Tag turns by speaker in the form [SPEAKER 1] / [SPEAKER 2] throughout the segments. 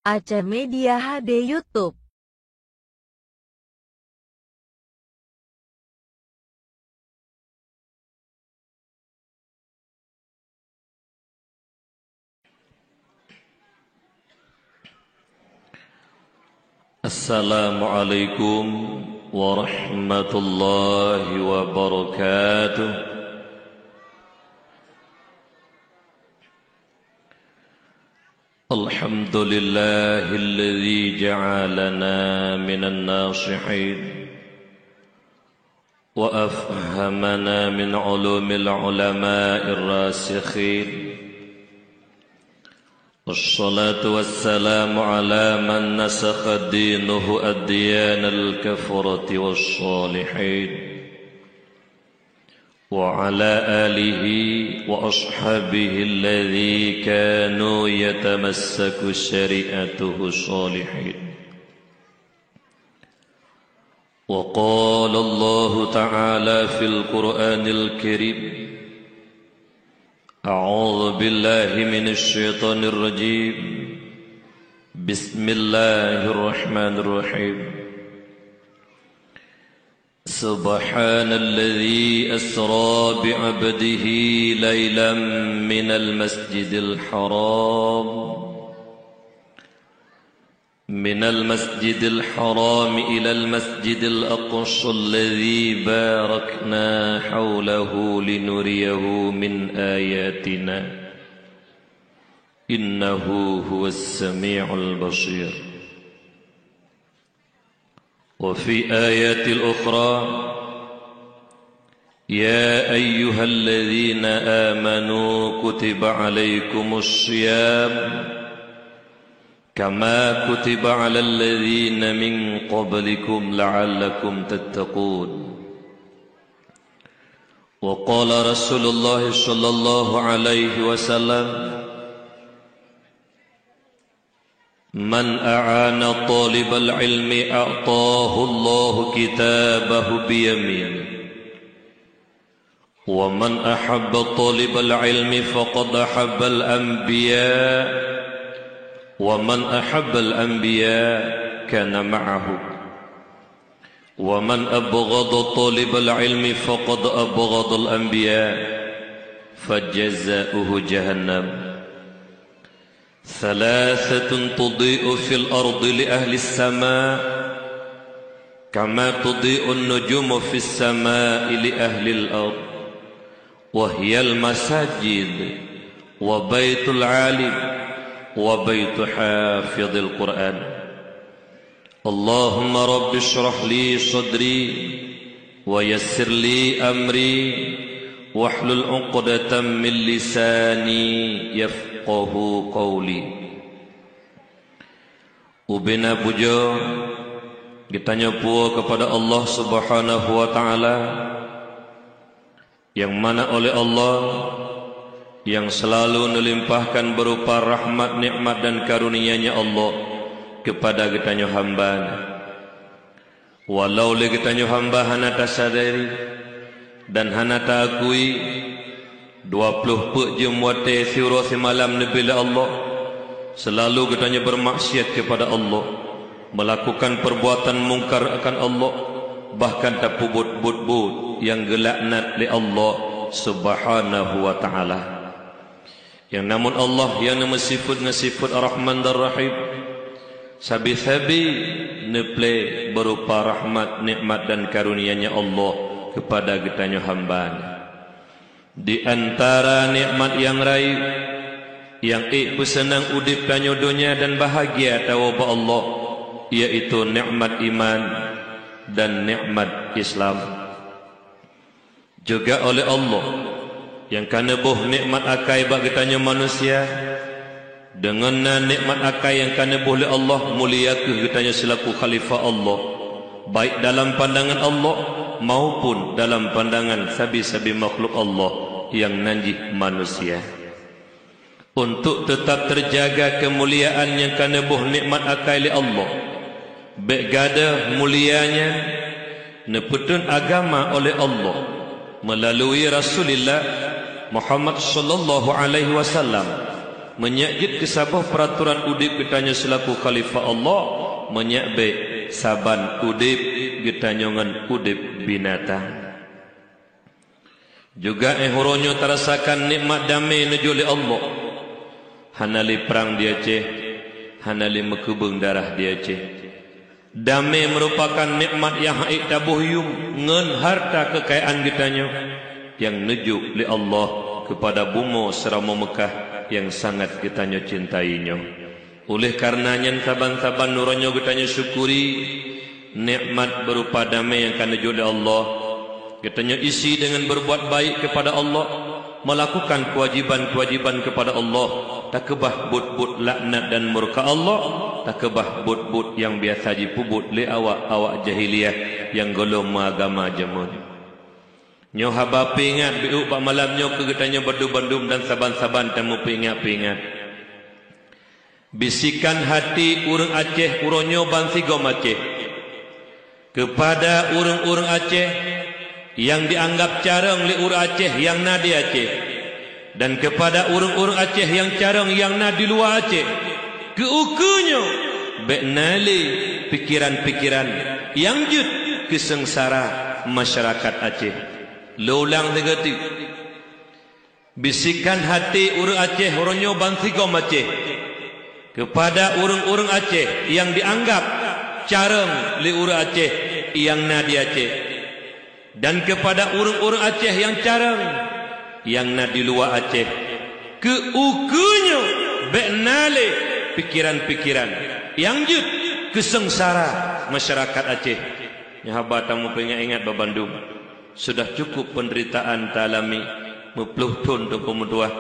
[SPEAKER 1] Aceh Media HD YouTube.
[SPEAKER 2] Assalamualaikum warahmatullahi wabarakatuh. Alhamdulillahilladzi ja'alana minan nasihin wa afhamana min ulumil ulama'ir rasikhin. Wassalatu wassalamu ala man nasakha dinuhu ad-diyanal kafarati wassalihin wa ala alihi wa ashabihi alladhi kanu yatamassaku syari'atuhu salihin. Wa qala Allah ta'ala fil Qur'anil Karim, A'udzu billahi minasy syaithanir rajim. Bismillahirrahmanirrahim. Subhanalladzi asra bi'abdihi lailan minal masjidil haram إلى المسجد الأقصى الذي باركنا حوله لنريه من آياتنا إنه هو السميع البصير. وفي آيات الأخرى يا أيها الذين آمنوا كتب عليكم الصيام كما كتب على الذين من قبلكم لعلكم تتقون. وقال رسول الله صلى الله عليه وسلم من أعان طالب العلم أعطاه الله كتابه بيمينه ومن أحب طالب العلم فقد أحب الأنبياء ومن أحب الأنبياء كان معه ومن أبغض طالب العلم فقد أبغض الأنبياء فجزاؤه جهنم. ثلاثة تضيء في الأرض لأهل السماء كما تضيء النجوم في السماء لأهل الأرض وهي المساجد وبيت العالم وبيت حافظ القرآن. اللهم رب اشرح لي صدري ويسر لي أمري واحلل عقدة من لساني يفقه قولي. Ubina puja kita nyepua kepada Allah Subhanahu wa taala yang mana oleh Allah yang selalu melimpahkan berupa rahmat, nikmat dan karunia-Nya Allah kepada kita hamba. Walau le kita hamba hana tasadari dan hana takui 20 pe jam wate siro semalam nabi Allah selalu kita bermaksiat kepada Allah, melakukan perbuatan mungkar akan Allah, bahkan tak pubut-but yang gelaknat li Allah Subhanahu wa taala. Yang namun Allah yang nama sifat Ar-Rahman dan Rahim sabi-sabi neple berupa rahmat, nikmat dan karunia-Nya Allah kepada kita hamba. Di antara nikmat yang raib yang senang udip tanyo dunia dan bahagia tawaba Allah, yaitu nikmat iman dan nikmat Islam. Juga oleh Allah yang kana boh nikmat akai bagi tanya manusia dengan nikmat akai yang kana boleh Allah mulia ke tanya selaku khalifah Allah, baik dalam pandangan Allah maupun dalam pandangan sabi-sabi makhluk Allah yang nanjih manusia. Untuk tetap terjaga kemuliaan yang kana boh nikmat akai li Allah, baik gada mulianya neputun agama oleh Allah melalui Rasulullah Muhammad sallallahu alaihi wasallam menyakjit kesabah peraturan udip kitanya selaku khalifah Allah, menyakbe saban udip kitanya ngan udip binatang. Juga huronyo terasakan nikmat damai nujuli Allah. Hanali perang dia ceh, hanali mekubeng darah dia ceh. Damai merupakan nikmat yang haik tabuhyum ngan harta kekayaan kitanya yang nuju li Allah kepada bumo serama Mekah yang sangat kitanya cintainya. Oleh karenanya saban-saban nuronyo kitanya syukuri nikmat berupa damai yang kan nuju li Allah. Kitanya isi dengan berbuat baik kepada Allah, melakukan kewajiban-kewajiban kepada Allah, tak kebah but-but laknat dan murka Allah, tak kebah but-but yang biasa dipubut li awak-awak jahiliyah yang golong agama jamun. Nyo haba pingat biu pak malam nyo kegetanya berdum-berdum dan saban-saban temu pingat-pingat. Bisikan hati urang Aceh uronyo bansi gom Aceh kepada urang-urang Aceh yang dianggap carang li urang Aceh yang nadi Aceh, dan kepada urang-urang Aceh yang carang yang nadi luar Aceh, keukunya beknali pikiran-pikiran yang jut kesengsara masyarakat Aceh. Lulang tegati bisikan hati urang Aceh uronyo bansi gom Aceh kepada urang-urang Aceh yang dianggap carang li urang Aceh yang nadi Aceh, dan kepada urang-urang Aceh yang carang yang nadi luar Aceh, keukunya beknale pikiran-pikiran yang jut kesengsara masyarakat Aceh. Nyahabat tamu pengen ingat babandung, sudah cukup penderitaan talami mepluh tun tu pemuduah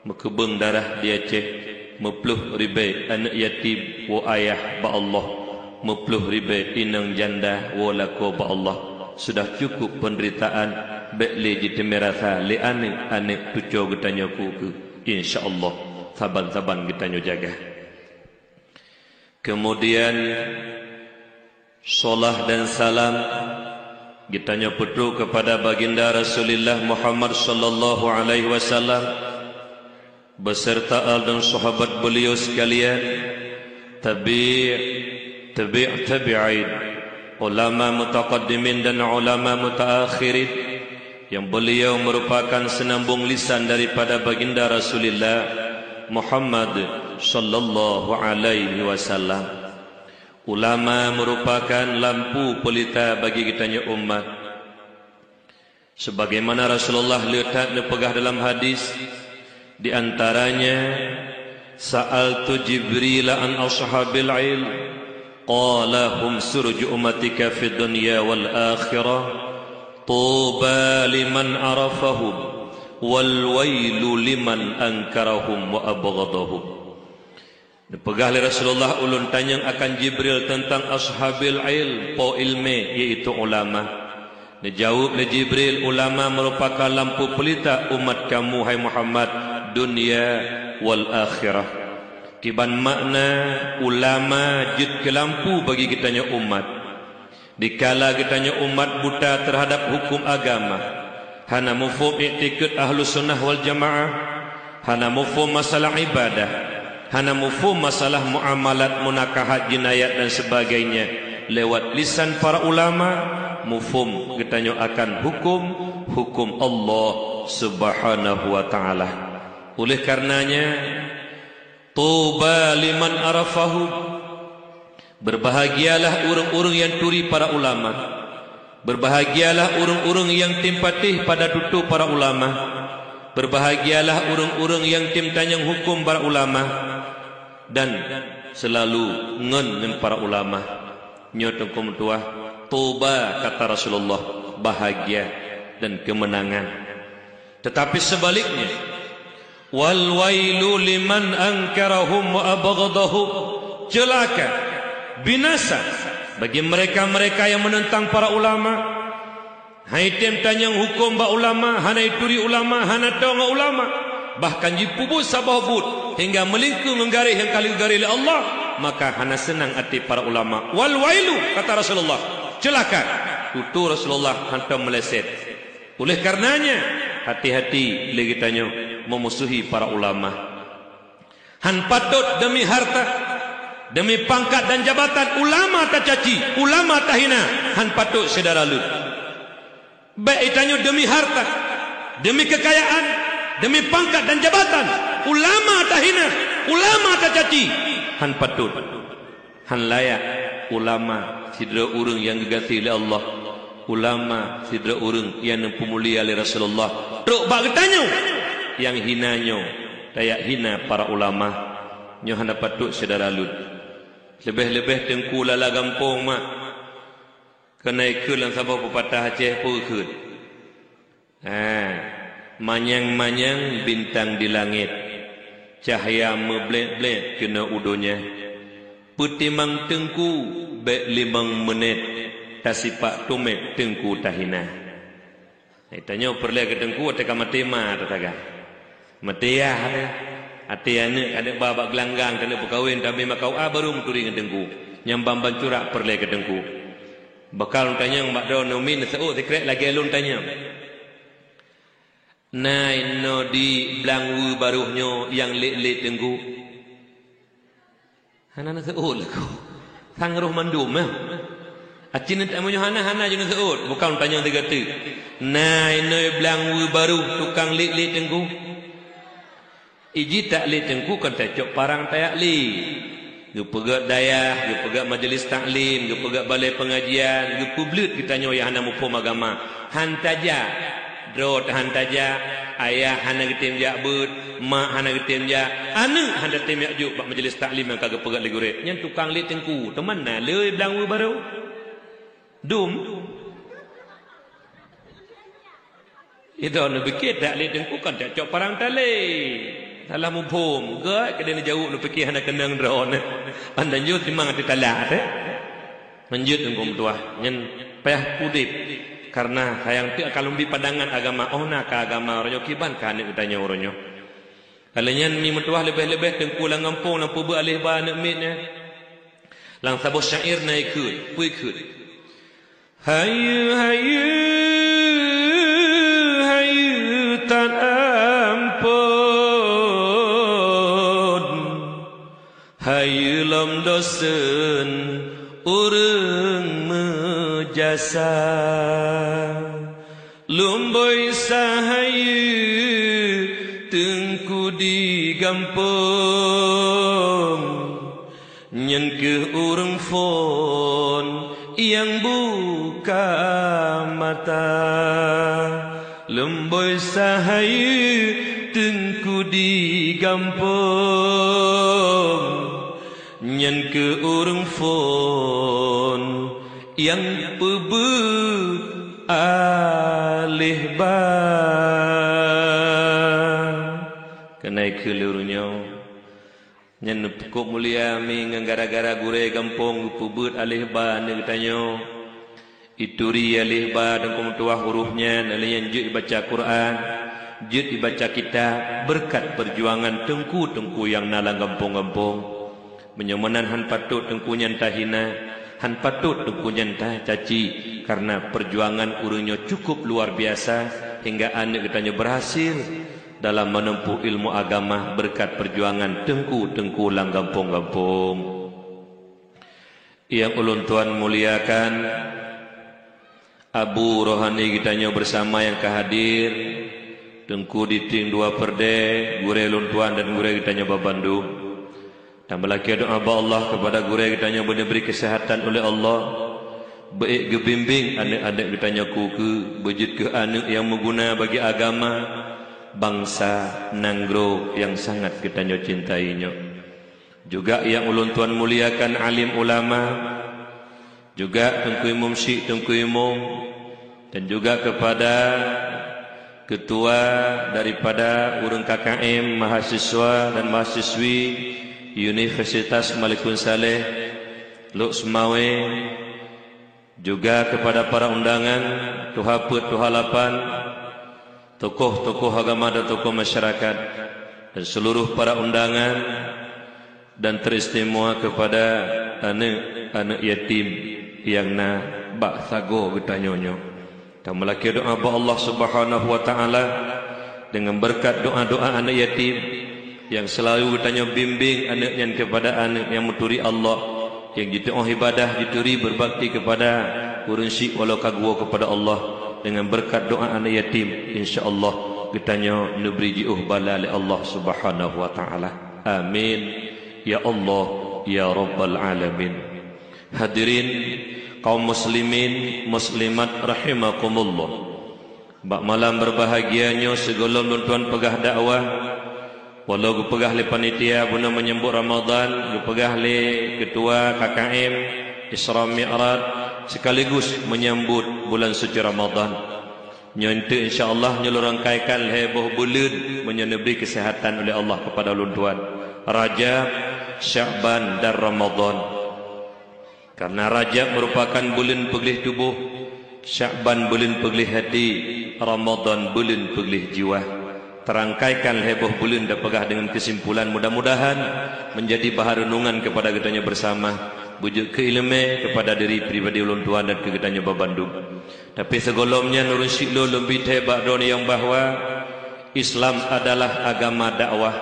[SPEAKER 2] mekebeng darah di Aceh, mepluh ribai anak yatim wa ayah ba Allah, mepluh ribai inang janda wa lako ba Allah. Sudah cukup penderitaan bekle jite merasa li anek tujo getanya ku insyaallah saban-saban getanya jaga. Kemudian salat dan salam kitanya putu kepada baginda Rasulullah Muhammad sallallahu alaihi wasallam beserta al dan sahabat beliau sekalian, tabi'in, ulama mutaqaddimin dan ulama mutaakhirin yang beliau merupakan senambung lisan daripada baginda Rasulullah Muhammad sallallahu alaihi wasallam. Ulama merupakan lampu pelita bagi kitanya umat. Sebagaimana Rasulullah letak nepegah dalam hadis, di antaranya sa'altu Jibril an ashabil ilm qala hum surju ummatika fid dunya wal akhirah tuba liman arafahum wal wailu liman ankarahum wa abghadahum. Dipegah oleh Rasulullah ulun tanyang akan Jibril tentang ashabil ilm, po ilme iaitu ulama. Dijawab oleh Jibril, ulama merupakan lampu pelita umat kamu hai Muhammad dunia wal akhirah. Kiban makna ulama jut ke lampu bagi kitanya umat. Dikala kitanya umat buta terhadap hukum agama, hana mufhum i'tiqad ahlus sunnah wal jamaah, hana mufhum masalah ibadah, hana mufhum masalah muamalat, munakahat, jinayat dan sebagainya. Lewat lisan para ulama mufhum kitanya akan hukum Allah subhanahu wa ta'ala. Oleh karenanya tuba liman arafahu, berbahagialah urang-urang yang turi para ulama, berbahagialah urang-urang yang timpatih pada tutu para ulama, berbahagialah urang-urang yang tim tanyang hukum para ulama, dan selalu ngen dengan para ulama. Nyotong tuah toba kata Rasulullah, bahagia dan kemenangan. Tetapi sebaliknya, wal wailu liman ankarahum wa abghadahum, celaka, binasa bagi mereka-mereka yang menentang para ulama. Hai tem tanyang hukum ba ulama, hanai turi ulama, hana tonga ulama, bahkan jipubut sabahbut hingga melingkung menggarih yang kali garih oleh Allah, maka hana senang hati para ulama. Wal wailu kata Rasulullah, celaka, tutu Rasulullah hantam meleset. Oleh karenanya hati-hati lagi tanya memusuhi para ulama. Han patut demi harta, demi pangkat dan jabatan, ulama tak caci, ulama tak hina, han patut sedara lut. Baik itanyo demi harta, demi kekayaan, demi pangkat dan jabatan, ulama tak hina, ulama tak caci, han patut, han layak. Ulama sidra urang yang digati oleh Allah, ulama sidra urang yang dipemulia oleh Rasulullah. Truk bak getanyo yang hinanyo tayak hina para ulama, nyo handa patut sedara lut. Lebih-lebih tengku lala gampung mak kena ikut lang sabah pepatah Aceh pun ikut. Manyang-manyang bintang di langit, cahaya meblek-blek kena udonya. Putimang tengku bek 5 menit tasipak tumek tengku tahina. Tanya perle ke tengku atau matema tataga. Matea ate ane ada babak gelanggang tanda berkahwin tapi makau baru muturi dengan tengku. Nyambang bancurak perle ke tengku. Bakal tanya mak do nomin seo secret lagi alun tanya. Nai no di belanggu baruhnyo yang lek-lek tengku. Hana seut laku. Sang roh mandum acin tak monyo hana jenis seut. Bukan tanya tiga tu. Nai no belanggu baru tukang lek-lek tengku. Iji tak lek tengku kan tak cok parang tayak li. Gu pegat dayah, gu pegat majlis taklim, gu pegat balai pengajian, gu publik kita nyo yang hana mupum agama. Hantaja, drot hantaja, ayah hana getim jak but, mak hana getim jak, anu hana getim jak juk bak majlis taklim yang kagak pegat legure. Yang tukang lek tengku, teman na leuy belanggu baru. Dum. Itu nak fikir tak lek tengku kan tak cok parang tali. Salah mubhum, gak kedai jauh nu fikir hendak kenang drone. Pandan jut timang ati talat Menjut engkom tuah, nyen payah pudip karena hayang ti kalau bi pandangan agama nak agama ronyo kiban kan ditanya ronyo. Alenyan mi metuah lebih-lebih tengku lang ngampung lang pubu alih ba nak mitnya. Lang sabo syair na ikut, pu ikut. Hayu hayu hayu tan hayu lam dosen urang mejasa lumboy sahayu tengku di gampung nyen ke urang fon yang buka mata lumboy sahayu tengku di gampung nyen ke urang fon yang pebut alih ba kenai ke lurunyo nyen pekuk mulia mi gara-gara gure gampung pebut alih ba ne tanyo ituri alih ba dan kumtuah hurufnya nalanya juk baca Quran juk dibaca kitab berkat perjuangan tengku-tengku yang nalang gampung-gampung. Menyomanan han patut tengku nyanta hina, han patut tengku nyanta caci karena perjuangan urunyo cukup luar biasa hingga anak kitanya berhasil dalam menempuh ilmu agama berkat perjuangan tengku-tengku lang gampung-gampung. Yang ulun tuan muliakan Abu rohani kitanya bersama yang kehadir tengku di ting 2 perde gure ulun tuan dan gure kitanya babandung. Tambah lagi doa Allah kepada guru kita yang diberi kesehatan oleh Allah. Baik gebimbing anak-anak kita yang kuku, wujud ke anak yang mengguna bagi agama bangsa Nanggro yang sangat kita cintainya. Juga yang ulun tuan muliakan alim ulama, juga Tengku Imam Syekh Tengku Imam, dan juga kepada ketua daripada urang KKM mahasiswa dan mahasiswi Universitas Malikun Saleh Luk Semawe, juga kepada para undangan Tuhaput Tuhalapan, tokoh-tokoh agama dan tokoh masyarakat dan seluruh para undangan, dan teristimewa kepada anak-anak yatim yang na bak sago getanyonyo. Dan melaki doa Allah Subhanahu wa taala dengan berkat doa-doa anak yatim yang selalu bertanya bimbing anaknya kepada anak yang menturi Allah, yang jituh ibadah dituri berbakti kepada urun syik walau kagua kepada Allah dengan berkat doa anak yatim, insyaallah getanya neberi jiuh bala li Allah Subhanahu wa taala. Amin ya Allah ya rabbal alamin. Hadirin kaum muslimin muslimat rahimakumullah. Bak malam berbahagianya segala tuan pegah dakwah, walau pegah le panitia guna menyambut Ramadan, pegah le ketua KKM Isra Mi'raj sekaligus menyambut bulan suci Ramadan. Nyonte insyaallah nyelurangkaikan heboh bulan menyenebri kesehatan oleh Allah kepada ulun tuan Rajab, Sya'ban dan Ramadan. Karena Rajab merupakan bulan peglih tubuh, Sya'ban bulan peglih hati, Ramadan bulan peglih jiwa. Terangkaikan heboh bulan dan pegah dengan kesimpulan mudah-mudahan menjadi bahan renungan kepada kitanya bersama, bujuk keilmu kepada diri pribadi ulun tuan dan kegetanya babandung. Tapi segolomnya nurun syiklo lebih hebat doni yang bahwa Islam adalah agama dakwah.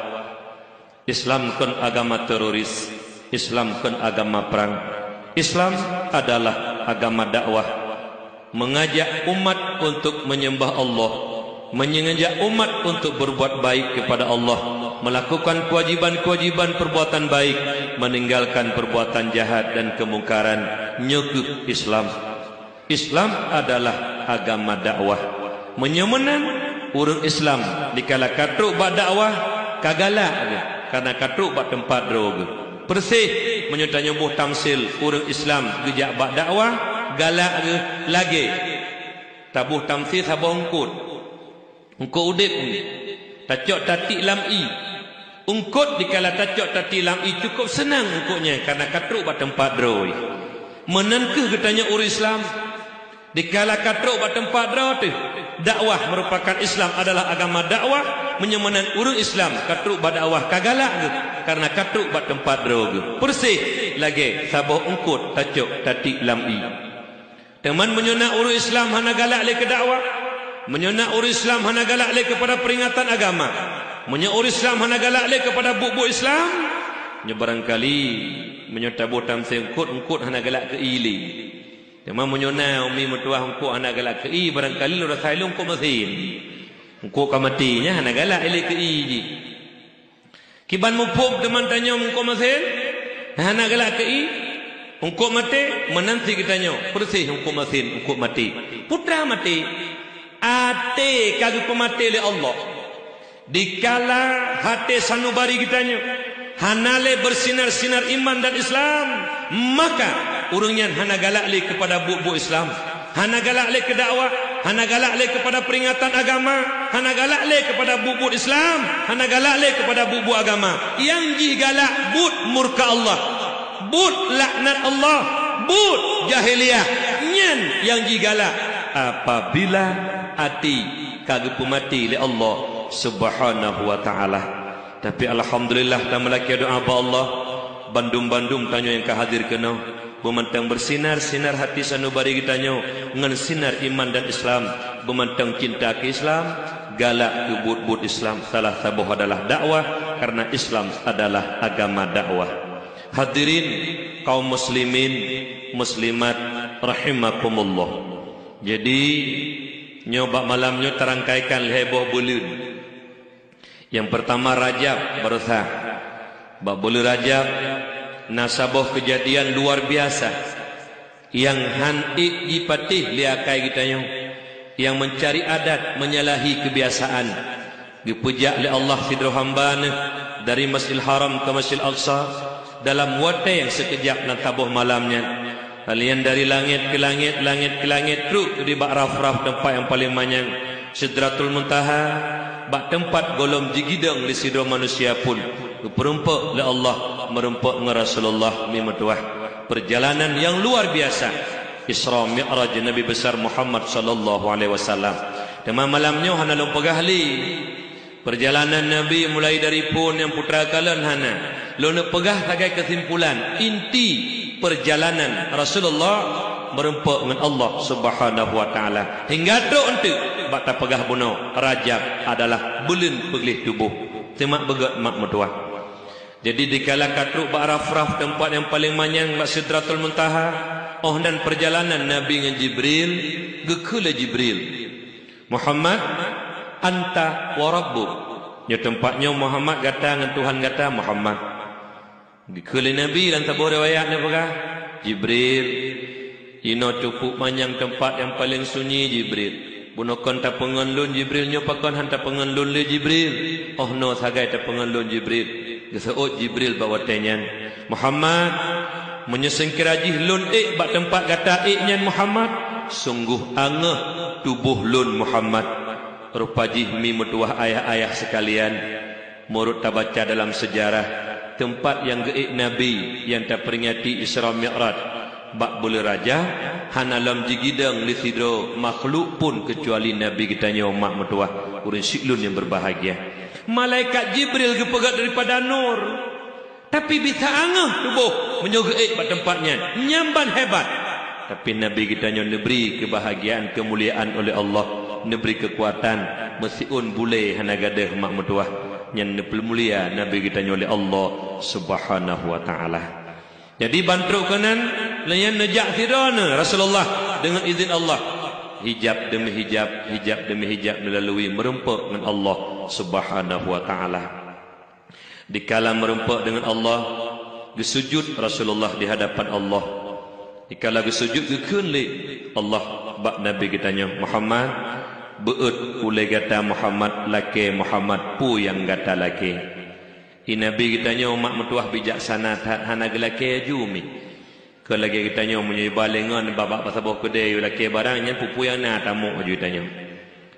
[SPEAKER 2] Islam kan agama teroris, Islam kan agama perang. Islam adalah agama dakwah, mengajak umat untuk menyembah Allah, mengajak umat untuk berbuat baik kepada Allah, melakukan kewajiban-kewajiban perbuatan baik, meninggalkan perbuatan jahat dan kemungkaran. Nyekup Islam. Islam adalah agama dakwah. Menyemenan urang Islam dikala katruk bak dakwah kagalak karena katruk bak tempat droga. Persih menyertanya buh tamsil urang Islam gejak bak dakwah galak ke lagi. Tabuh tamsil sabah ungkut. Ungkut udip ni. Tacok tatik lam i. Ungkut dikala tacok tatik lam i cukup senang ungkutnya karena katruk bak tempat droga. Menankah ketanya urang Islam dikala katruk bak tempat droga tu. Dakwah merupakan Islam adalah agama dakwah, menyemenan urang Islam katruk bak dakwah kagalak ke karena katruk bak tempat droga. Persih lagi sabah ungkut tacok tatik lam i. Teman menyona urang Islam hana galak le ke dakwah, menyona urang Islam hana galak le kepada peringatan agama, menyona urang Islam hana galak le kepada buk-buk Islam. Nya barangkali menyota botam sengkut hana galak ke ili. Teman menyona umi metuah ungkut hana galak ke i barangkali lu rasai lu ungkut mesin. Ungkut kamatinya hana galak le ke i ji. Kiban mupuk teman tanya ungkut mesin hana galak ke i. Ungkut mati menanti kitanya persih ungkut mesin ungkut mati. Putra mati. Ate kagak pemati oleh Allah. Dikala hati sanubari kitanya hanale bersinar-sinar iman dan Islam, maka urangnya hana galak le kepada buk-buk Islam, hana galak le ke dakwah, hana galak le kepada peringatan agama, hana galak le kepada buk-buk Islam, hana galak le kepada buk-buk agama. Yang ji galak but murka Allah, but laknat Allah, but jahiliyah. Nyen yang ji galak apabila hati kagak pemati oleh Allah Subhanahu wa taala. Tapi alhamdulillah dan melaki doa apa Allah bandum-bandum tanya yang kehadir kena memantang bersinar-sinar hati sanubari kitanya ngan sinar iman dan Islam, memantang cinta ke Islam, galak ke but-but Islam. Salah satu adalah dakwah karena Islam adalah agama dakwah. Hadirin kaum muslimin muslimat rahimakumullah. Jadi nyoba malamnya terangkaikan heboh bulan. Yang pertama Rajab bersah. Bak bulan Rajab nasabah kejadian luar biasa yang hanik dipatih liakai kitanya, yang mencari adat menyalahi kebiasaan dipujak oleh Allah sidro hambana dari Masjidil Haram ke Masjidil Aqsa dalam waktu yang sekejap dan tabuh malamnya. Kalian dari langit ke langit, langit ke langit, truk di bak raf-raf tempat yang paling manyang Sidratul Muntaha, bak tempat golom jigidang di sidro manusia pun perempak oleh Allah, merempak dengan Rasulullah mimatuah. Perjalanan yang luar biasa Isra Mi'raj Nabi besar Muhammad sallallahu alaihi wasallam. Tema malamnya hana lompagahli perjalanan Nabi mulai dari pun yang putra kalian hana lona pegah sebagai kesimpulan inti perjalanan Rasulullah merempak dengan Allah Subhanahu wa taala hingga tu ente bak ta pegah buno Rajab adalah bulan peglih tubuh. temak begat mak mertua. Jadi dikala katruk ba Arafah tempat yang paling manyang ba Sidratul Muntaha, oh dan perjalanan Nabi dengan Jibril, gekula Jibril. Muhammad anta wa rabbuk. Nya tempatnya Muhammad kata dengan Tuhan kata Muhammad. Gekula Nabi dan tabu riwayatnya begah. Jibril ino cukup manyang tempat yang paling sunyi Jibril. Bunokon ta pengenlun Jibril nyo pakon hanta pengenlun le Jibril. Oh no sagai ta pengenlun Jibril. Geseut Jibril bawa tenyan Muhammad menyesengkirajih lun bak tempat kata nyan Muhammad sungguh angeh tubuh lun Muhammad rupajih mi mutuah ayah-ayah sekalian murut tabaca dalam sejarah tempat yang geik Nabi yang tak peringati Isra Mi'raj bak boleh raja hanalam jigidang li sidro makhluk pun kecuali Nabi kita nyomak mutuah urang siklun yang berbahagia. Malaikat Jibril kepegat daripada nur. Tapi bisa angah tubuh menyogeik pada tempatnya. Nyamban hebat. Tapi Nabi kita neberi kebahagiaan, kemuliaan oleh Allah. Neberi kekuatan. Mesiun bule hana gadah mak mutuah. Yang mulia Nabi kita oleh Allah subhanahu wa ta'ala. Jadi bantruk kanan. Layan nejak firana Rasulullah dengan izin Allah. Hijab demi hijab, hijab demi hijab melalui merempak dengan Allah subhanahu wa ta'ala. Dikala merempak dengan Allah, gesujud Rasulullah di hadapan Allah. Dikala gesujud gekunli Allah bak Nabi kitanya Muhammad beut ule gata Muhammad laki Muhammad pu yang gata laki. Nabi kitanya umat mutuah bijaksana hana gelaki jumi. Kalau lagi kita tanya punya balengan babak pasal bawa kedai laki barangnya pupu yang nak tamu aja tanya.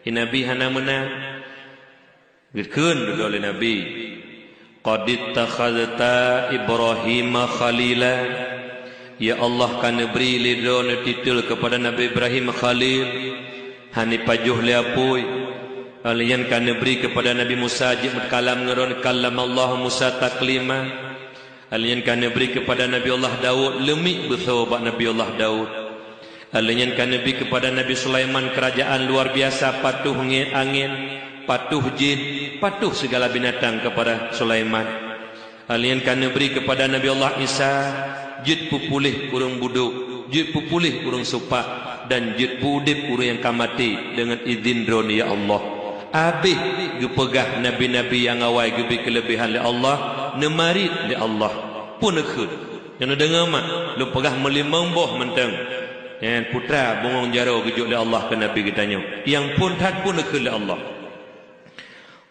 [SPEAKER 2] Nabi hana mana? Gekun oleh Nabi. Qad ittakhadta Ibrahim khalila. Ya Allah kan beri lidon titul kepada Nabi Ibrahim khalil. Hani pajuh le apoi. Alian kan beri kepada Nabi Musa jib berkalam ngeron kalam Allah Musa taklima. Alian kan beri kepada Nabi Allah Daud lemik bersahabat Nabi Allah Daud. Alian kan beri kepada Nabi Sulaiman kerajaan luar biasa patuh angin, patuh jin, patuh segala binatang kepada Sulaiman. Alian kan beri kepada Nabi Allah Isa jid pupulih urang buduk, jid pupulih urang supak dan jid pudip urang yang kamati dengan izin drone ya Allah. Habis gepegah nabi-nabi yang awal gebi kelebihan li Allah nemarit li Allah pun ekut yang dengar mak lu pegah melimang boh menteng yang putra bongong jaro gejuk li Allah ke nabi kitanya yang pun tak pun ekut li Allah.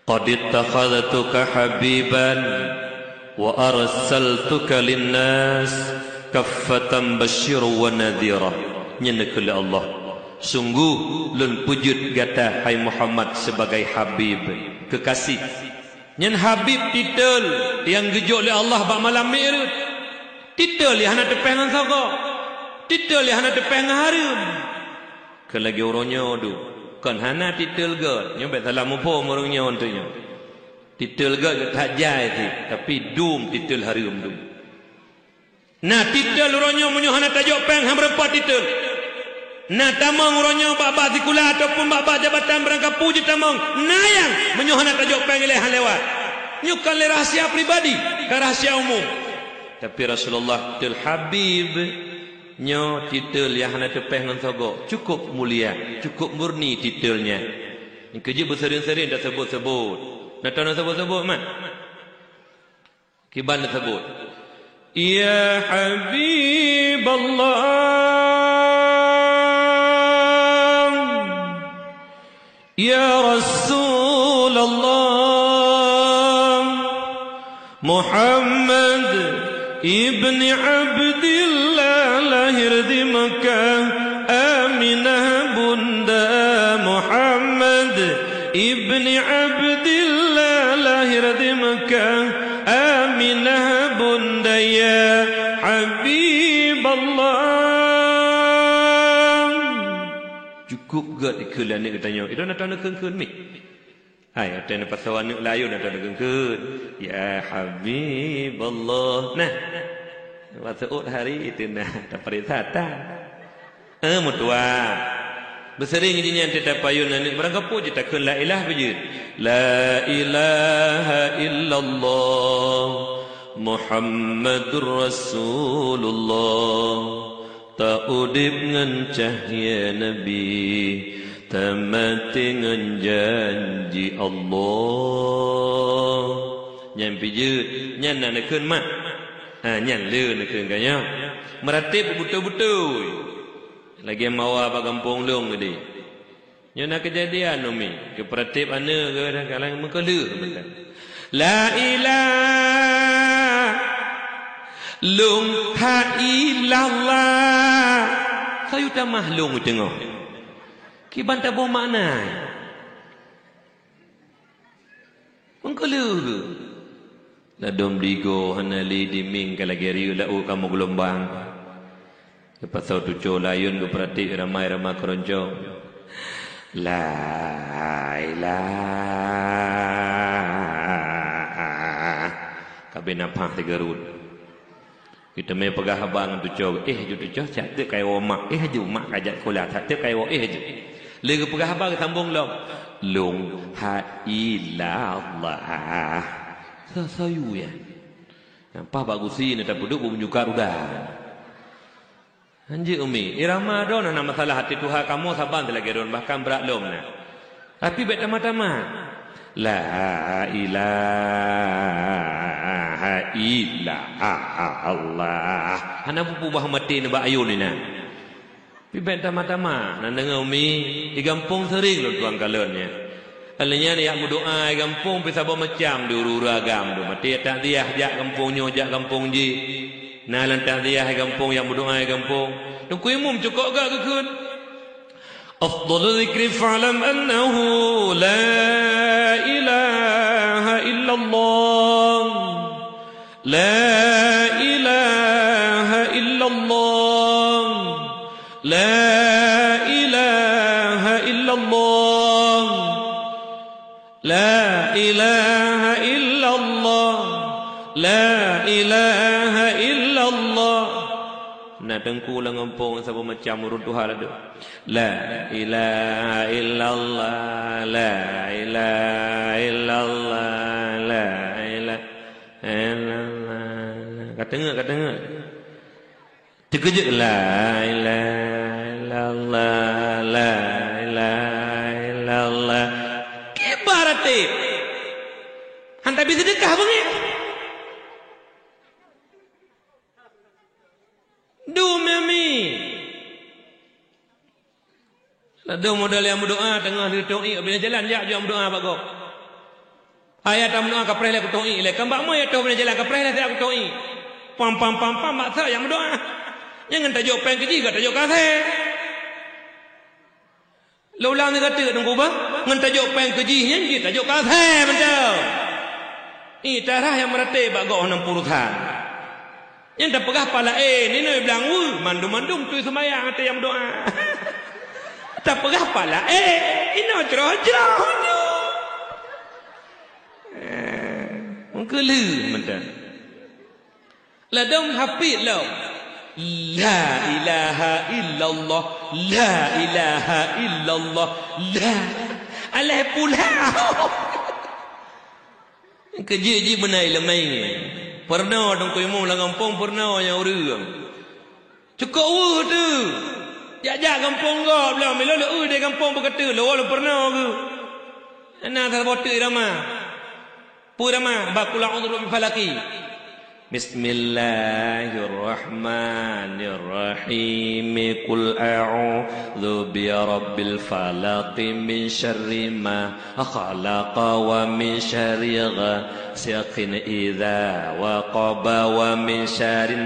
[SPEAKER 2] Qad ittakhadtuka habiban wa arsaltuka linnas kaffatan basyir wa nadhira nyenekul li Allah. Sungguh lun pujud gata hai Muhammad sebagai Habib kekasih. Nyen Habib titel yang gejuk oleh Allah bak malam Mi'raj. Titel yang hana tepeh ngan saga. Titel yang hana tepeh ngan harum. Kelagi orangnya tu kan hana titel ge. Nyo bet salah mupo orangnya ontunya. Titel ge tak jai ti tapi dum titel harum tu. Nah titel orangnya menyo hana tajuk peng ham rempat titel. Nah tamang orangnya bak-bak zikulah ataupun bak-bak jabatan berangkat puji tamang nayang menyohana tajuk panggilan lewat nyukan le rahasia pribadi ke rahasia umum. Tapi Rasulullah titel Habib nyo titel yang hana tepeh ngan sogo cukup mulia cukup murni titelnya. Yang kerja bersering-sering dah sebut-sebut nak tahu nak sebut-sebut mat kiban dah sebut ya Habib Allah Ya Rasulullah Muhammad ibni Abdillah lahir di Makkah Aminah bunda Muhammad ibni Abdillah lahir di Makkah Aminah bunda ya Habib Allah. Cukup gak dikelan ni katanya. Itu nak tahu nak kengkun ni. Hai, ada nak pasawan ni layu nak tahu nak kengkun. Ya Habib Allah. Nah, waktu hari itu nah dapat wisata. Mutua. Bersering jenis yang tetap payun nanti berangkapu je takkan la ilah berjud. La ilaha illallah Muhammadur Rasulullah. Tak udip ngan cahaya Nabi, tamati ngan janji Allah. Nyan pijut, nyan nak nakun mak. Nyan le nakun kaya. Meratib betul-betul. Lagi mawa apa kampung long tadi. Nyan nak kejadian umi, ke peratib ana ke kadang mengkele bentar. La ilaha lung ha ilallah. Saya dah mahlung tengok. Kiban tak boleh makna. Mengkelu ke? Ladom digo hanali diming kalagi riu lau kamu gelombang. Lepas tu tujuh layun ke peratik ramai-ramai keroncong. La ilaha. Kabin apa tigarut. Kita main pegah abang tu cok, tu cok, cakap kaya mak, ju mak kajak kulah, cakap kaya ju. Lagi pegah abang sambung long ha ilallah. Sasayu ya. Nampak bagus ni tak duduk menyukar udah. Anjir umi, irama don nama masalah hati Tuhan kamu saban lagi don bahkan berat lom na. Tapi bet tama-tama. La ilaha illallah. Hana pupu bah mati ni ba ayun ni na. Pi ben tama-tama nan dengar umi di kampung sering lo tuan kalonnya. Alanya ni yang berdoa di kampung pi sabo macam di uru agam tu mati tak dia jak kampung nyo jak kampung ji. Nah lantang dia di kampung yang berdoa di kampung. Tu kuimum cukup gak kekun. أفضل ذكر فاعلم أنه لا إله إلا الله لا إله إلا الله لا إله إلا الله لا إله إلا الله لا إله إلا الله. Nak tengku lah ngampung siapa macam urut Tuhan ada. La ilaha illallah, la ilaha illallah, la ilaha illallah. Kata ngak. Terkejut la ilaha illallah, la ilaha illallah. Kibarati. Hantar bisa sedekah bang. Ada modal yang berdoa tengah di to'i bila jalan jak jom berdoa pak gop. Ayat am doa kapreh aku to'i le kambak mo ya to bila jalan kapreh le aku to'i. Pam maksa yang berdoa. Jangan tajuk peng keji ke tajuk kase. Lo ulang ni kata tunggu ba ngan tajuk peng keji nyen ki tajuk kase betul. Ini tarah yang merate pak gop 60 tahun. Yang dah pegah pala ni noi bilang mandum tu sembahyang ate yang berdoa. Tak pegah pala ino cerah mengkelu mentah la dom hafid law la ilaha illallah la ilaha illallah la alai pula keji benai lemai pernah dong koimu la kampung pernah yang urang cukup tu jak kampung kau belum milo le de kampung berkata lo pernah ke ana tak bote rama purama bakul a'udzu bi falaki bismillahirrahmanirrahim qul a'udzu bi rabbil falaq min syarri ma khalaqa wa min syarri ghasiqin idza waqaba wa min syarri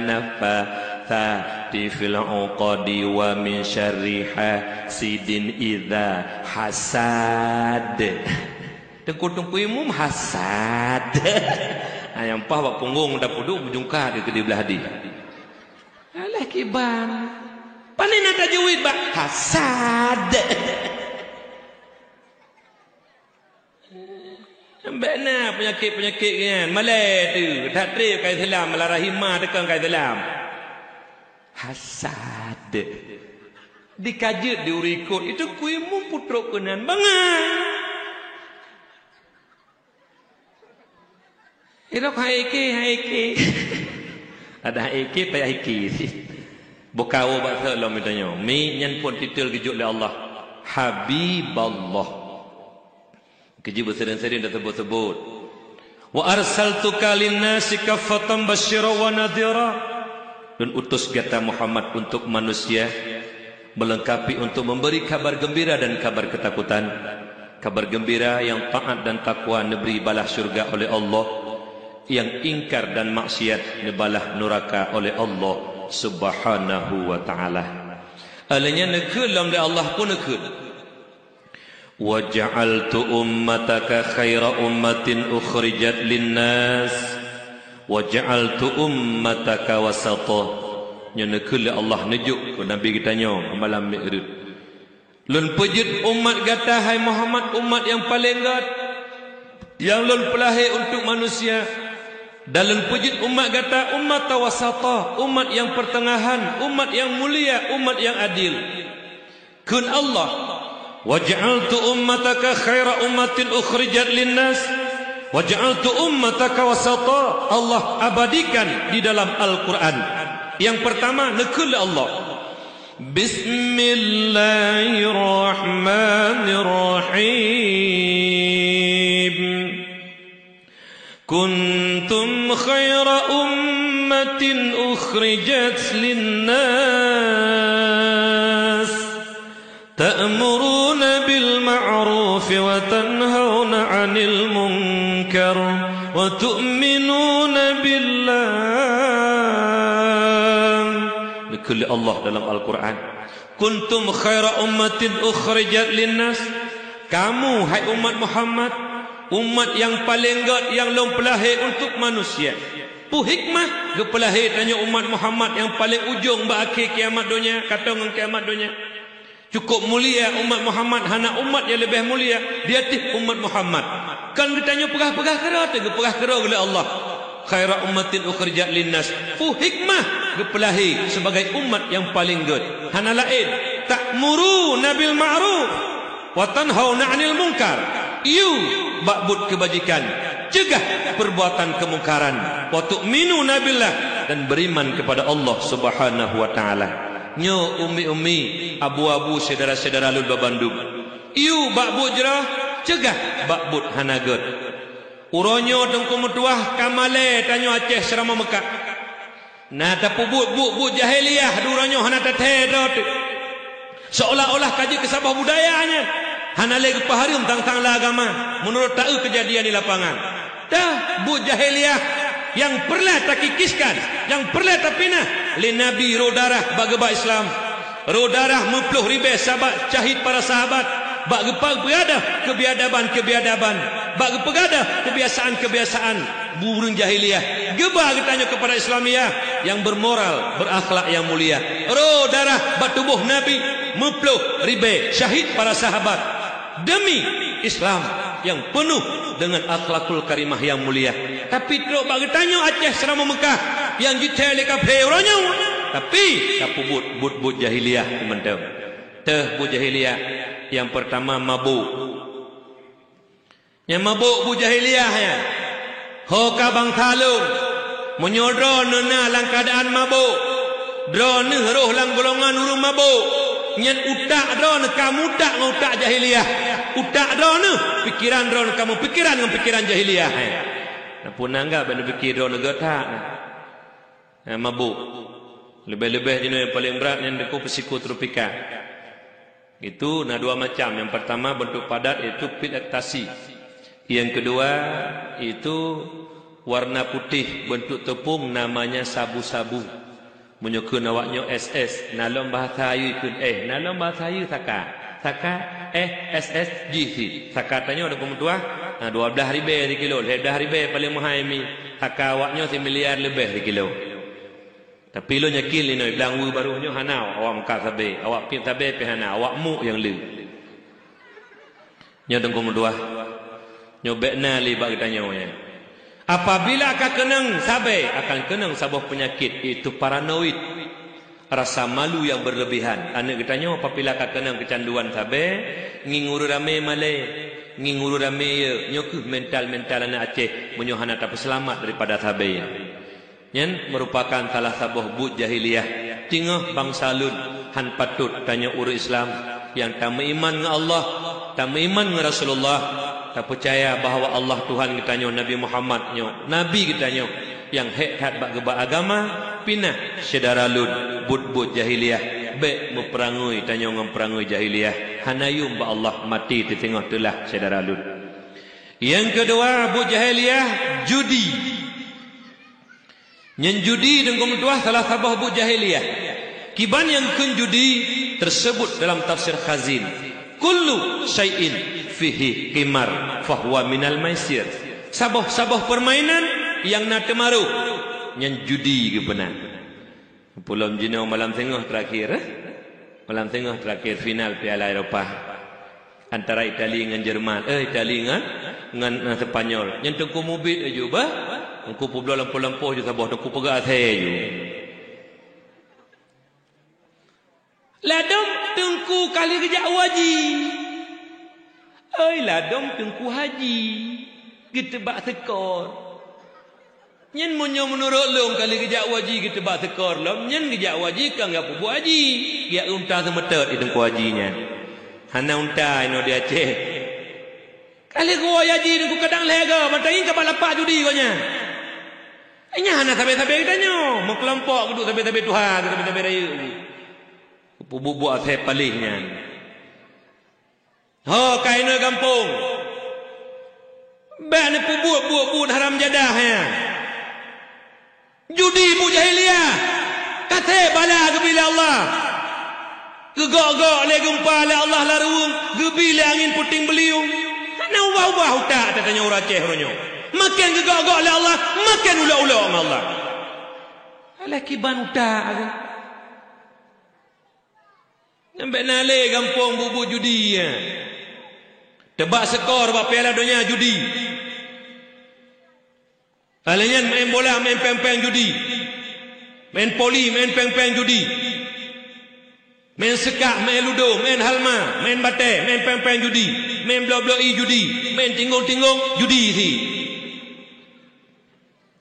[SPEAKER 2] fil uqadi wa min syarri hasidin idza hasad. Tengku imum hasad. Ayam pah bak punggung dah puduk berjungkar ke belah dia. Alah kiban. Panen ada juit bak hasad. Bena penyakit kan. Malai tu. Tak trip kai selam malah rahimah tekan kai selam. Hasad. Dikajut diurikut. Itu kuimu putruk kenan banget. Irok haiki. Ada haiki payah haiki. Bukawo bahasa Allah mitanya. Mi nyan pun titel kejuk oleh Allah. Habiballah. Keji bersering-sering dah sebut-sebut. Wa arsaltuka lin-nasi kaffatan basyira wa nadhira. Dan utus kita Muhammad untuk manusia melengkapi untuk memberi kabar gembira dan kabar ketakutan. Kabar gembira yang taat dan takwa diberi balas syurga oleh Allah, yang ingkar dan maksiat dibalas neraka oleh Allah Subhanahu wa taala. Alanya nekul dalam Allah pun nekul. Wa ja'altu ummataka khaira ummatin ukhrijat lin-nas wa ja'altu ummataka wasata. Nya nekul Allah nejuk ke Nabi kita nyo malam Mi'raj. Lun pejut umat gata hai Muhammad, umat yang paling gat yang lun pelahir untuk manusia. Dalam pujud umat kata umat tawasata, umat yang pertengahan, umat yang mulia, umat yang adil. Kun Allah waj'altu ummataka khaira ummatin ukhrijat linnas waj'altu ummataka wasata. Allah abadikan di dalam Al-Quran. Yang pertama nekul Allah. Bismillahirrahmanirrahim. Kuntum khaira ummatin ukhrijat linnas ta'muruna bil ma'ruf wa tanhauna 'anil munkar wa tu'minuna billah. Dikul Allah dalam Al-Quran. Kuntum khaira ummatin ukhrijat linnas. Kamu hai umat Muhammad, umat yang paling gat yang long pelahir untuk manusia. Pu hikmah ge pelahir tanya umat Muhammad yang paling ujung ba akhir kiamat dunia, kata ngan kiamat dunia. Cukup mulia umat Muhammad, hana umat yang lebih mulia dia tih umat Muhammad. Kan ditanya pegah-pegah kera te ge pegah kera oleh Allah. Khaira ummatin ukhrijat linnas. Pu hikmah ge pelahir sebagai umat yang paling gat. Hana lain ta'muruna bil ma'ruf wa tanhauna 'anil munkar. You ba'bud kebajikan, cegah perbuatan kemungkaran. Wa tu'minuna billah, dan beriman kepada Allah Subhanahu wa taala. Nyo umi-umi, abu-abu saudara-saudara lul babandung. You ba'bud jerah, cegah ba'bud hanaget. Uronyo tengku metuah kamale tanyo Aceh serama Mekah. Nah tapu bu jahiliyah duranyo hana tatedot. Seolah-olah kaji kesabah budayanya. Hana lagi paharum tentang agama menurut tahu kejadian di lapangan. Dah bu jahiliyah yang pernah tak kikiskan, yang pernah tak pinah li Nabi rodarah bageba Islam. Rodarah mupluh ribe sahabat syahid para sahabat. Bak gepag berada kebiadaban. Bak gepegada kebiasaan burung jahiliyah. Geba ditanya kepada Islamiyah yang bermoral, berakhlak yang mulia. Rodarah bak tubuh Nabi mupluh ribe syahid para sahabat. Demi Islam yang penuh dengan akhlakul karimah yang mulia. Tapi teruk bagi tanya Aceh serama Mekah yang jitele kafe orangnya. Tapi kapu but jahiliyah teman-teman. Teh but jahiliyah yang pertama mabuk. Yang mabuk but jahiliyah ya. Hoka bang talung menyodro nena lang keadaan mabuk. Drone roh lang golongan urung mabuk. Nyen utak drone kamu utak ngutak jahiliyah. Utak drone pikiran drone kamu pikiran jahiliyah. Nah pun enggak benda fikir drone getak. Mabuk. Lebih-lebih jenis yang paling berat yang deku psikotropika. Itu nah dua macam. Yang pertama bentuk padat itu pil ektasi. Yang kedua itu warna putih bentuk tepung namanya sabu-sabu. Menyokun awaknya SS nalom bahasa ayu ikut nalom bahasa ayu saka SSGC saka tanya ada kemutuah 12 ribu di kilo 12 ribu paling mahal saka awaknya 1 miliar lebih di kilo. Tapi lo nyakil ni bilang barunya hana awak muka sabe awak pin sabe pe hana awak mu yang lu nya dong kemutuah nyobekna li bak tanya nya. Apabila akan kenang sabai akan kenang sebuah penyakit itu paranoid. rasa malu yang berlebihan. Anak katanya apabila kena kecanduan tabe, nginguru rame malai, nginguru rame ye, nyokuh mental anak Aceh menyohana tak selamat daripada tabe ya. Yang merupakan salah sabuh but jahiliyah. Tingah bangsa lun han patut tanya uru Islam yang tak beriman dengan Allah, tak beriman dengan Rasulullah, tak percaya bahawa Allah Tuhan kita Nabi Muhammad Nabi kita yang hebat bak gebak agama pinah sedara lun but jahiliyah baik memperangui tanya memperangui jahiliyah hanayum ba Allah mati di tengah telah sedara lun. Yang kedua but jahiliyah judi. Yang judi dengan tuah salah sabah but jahiliyah. Kiban yang kun judi tersebut dalam tafsir Khazin kullu syai'in fihi qimar fahuwa minal maisir. Sabah permainan yang nak temaru yang judi ke benar. Pulau Jino malam tengah terakhir malam tengah terakhir final Piala Eropah antara Itali dengan Jerman Itali dengan Spanyol yang tengku mubit aja bah engku publo lampu-lampu je sabah tengku pegat saya je ladom tengku kali kejak waji ladom tengku haji kita bak sekor. Nyen munyo menurut long kali kejak waji kita bak tekor lom nyen kejak waji kan gapo buat haji dia unta semetet di tengku hajinya hana unta ino dia Aceh kali gua haji tengku kadang lega matain ka balapa judi konya nya hana sabe-sabe kita nyo mau kelompok duduk sabe-sabe Tuhan sabe-sabe raya buat saya palingnya ho kaino kampung ba ne buat haram jadah ya. Judi bu jahiliyah kata bala gebila Allah gegok-gok le gempa le Allah laruung gebila angin puting beliung na ubah-ubah utak tanya orang Aceh ronyo makin gegok-gok le Allah makin ulah-ulah dengan Allah ala kiban utak sampai nale kampung bubu judi ya. Tebak skor bak Piala Dunia judi. Kalian main bola, main peng-peng judi. Main poli, main peng-peng judi. Main sekak, main ludo, main halma, main bate, main peng-peng judi. Main blok-bloki judi. Main tinggung-tinggung judi si.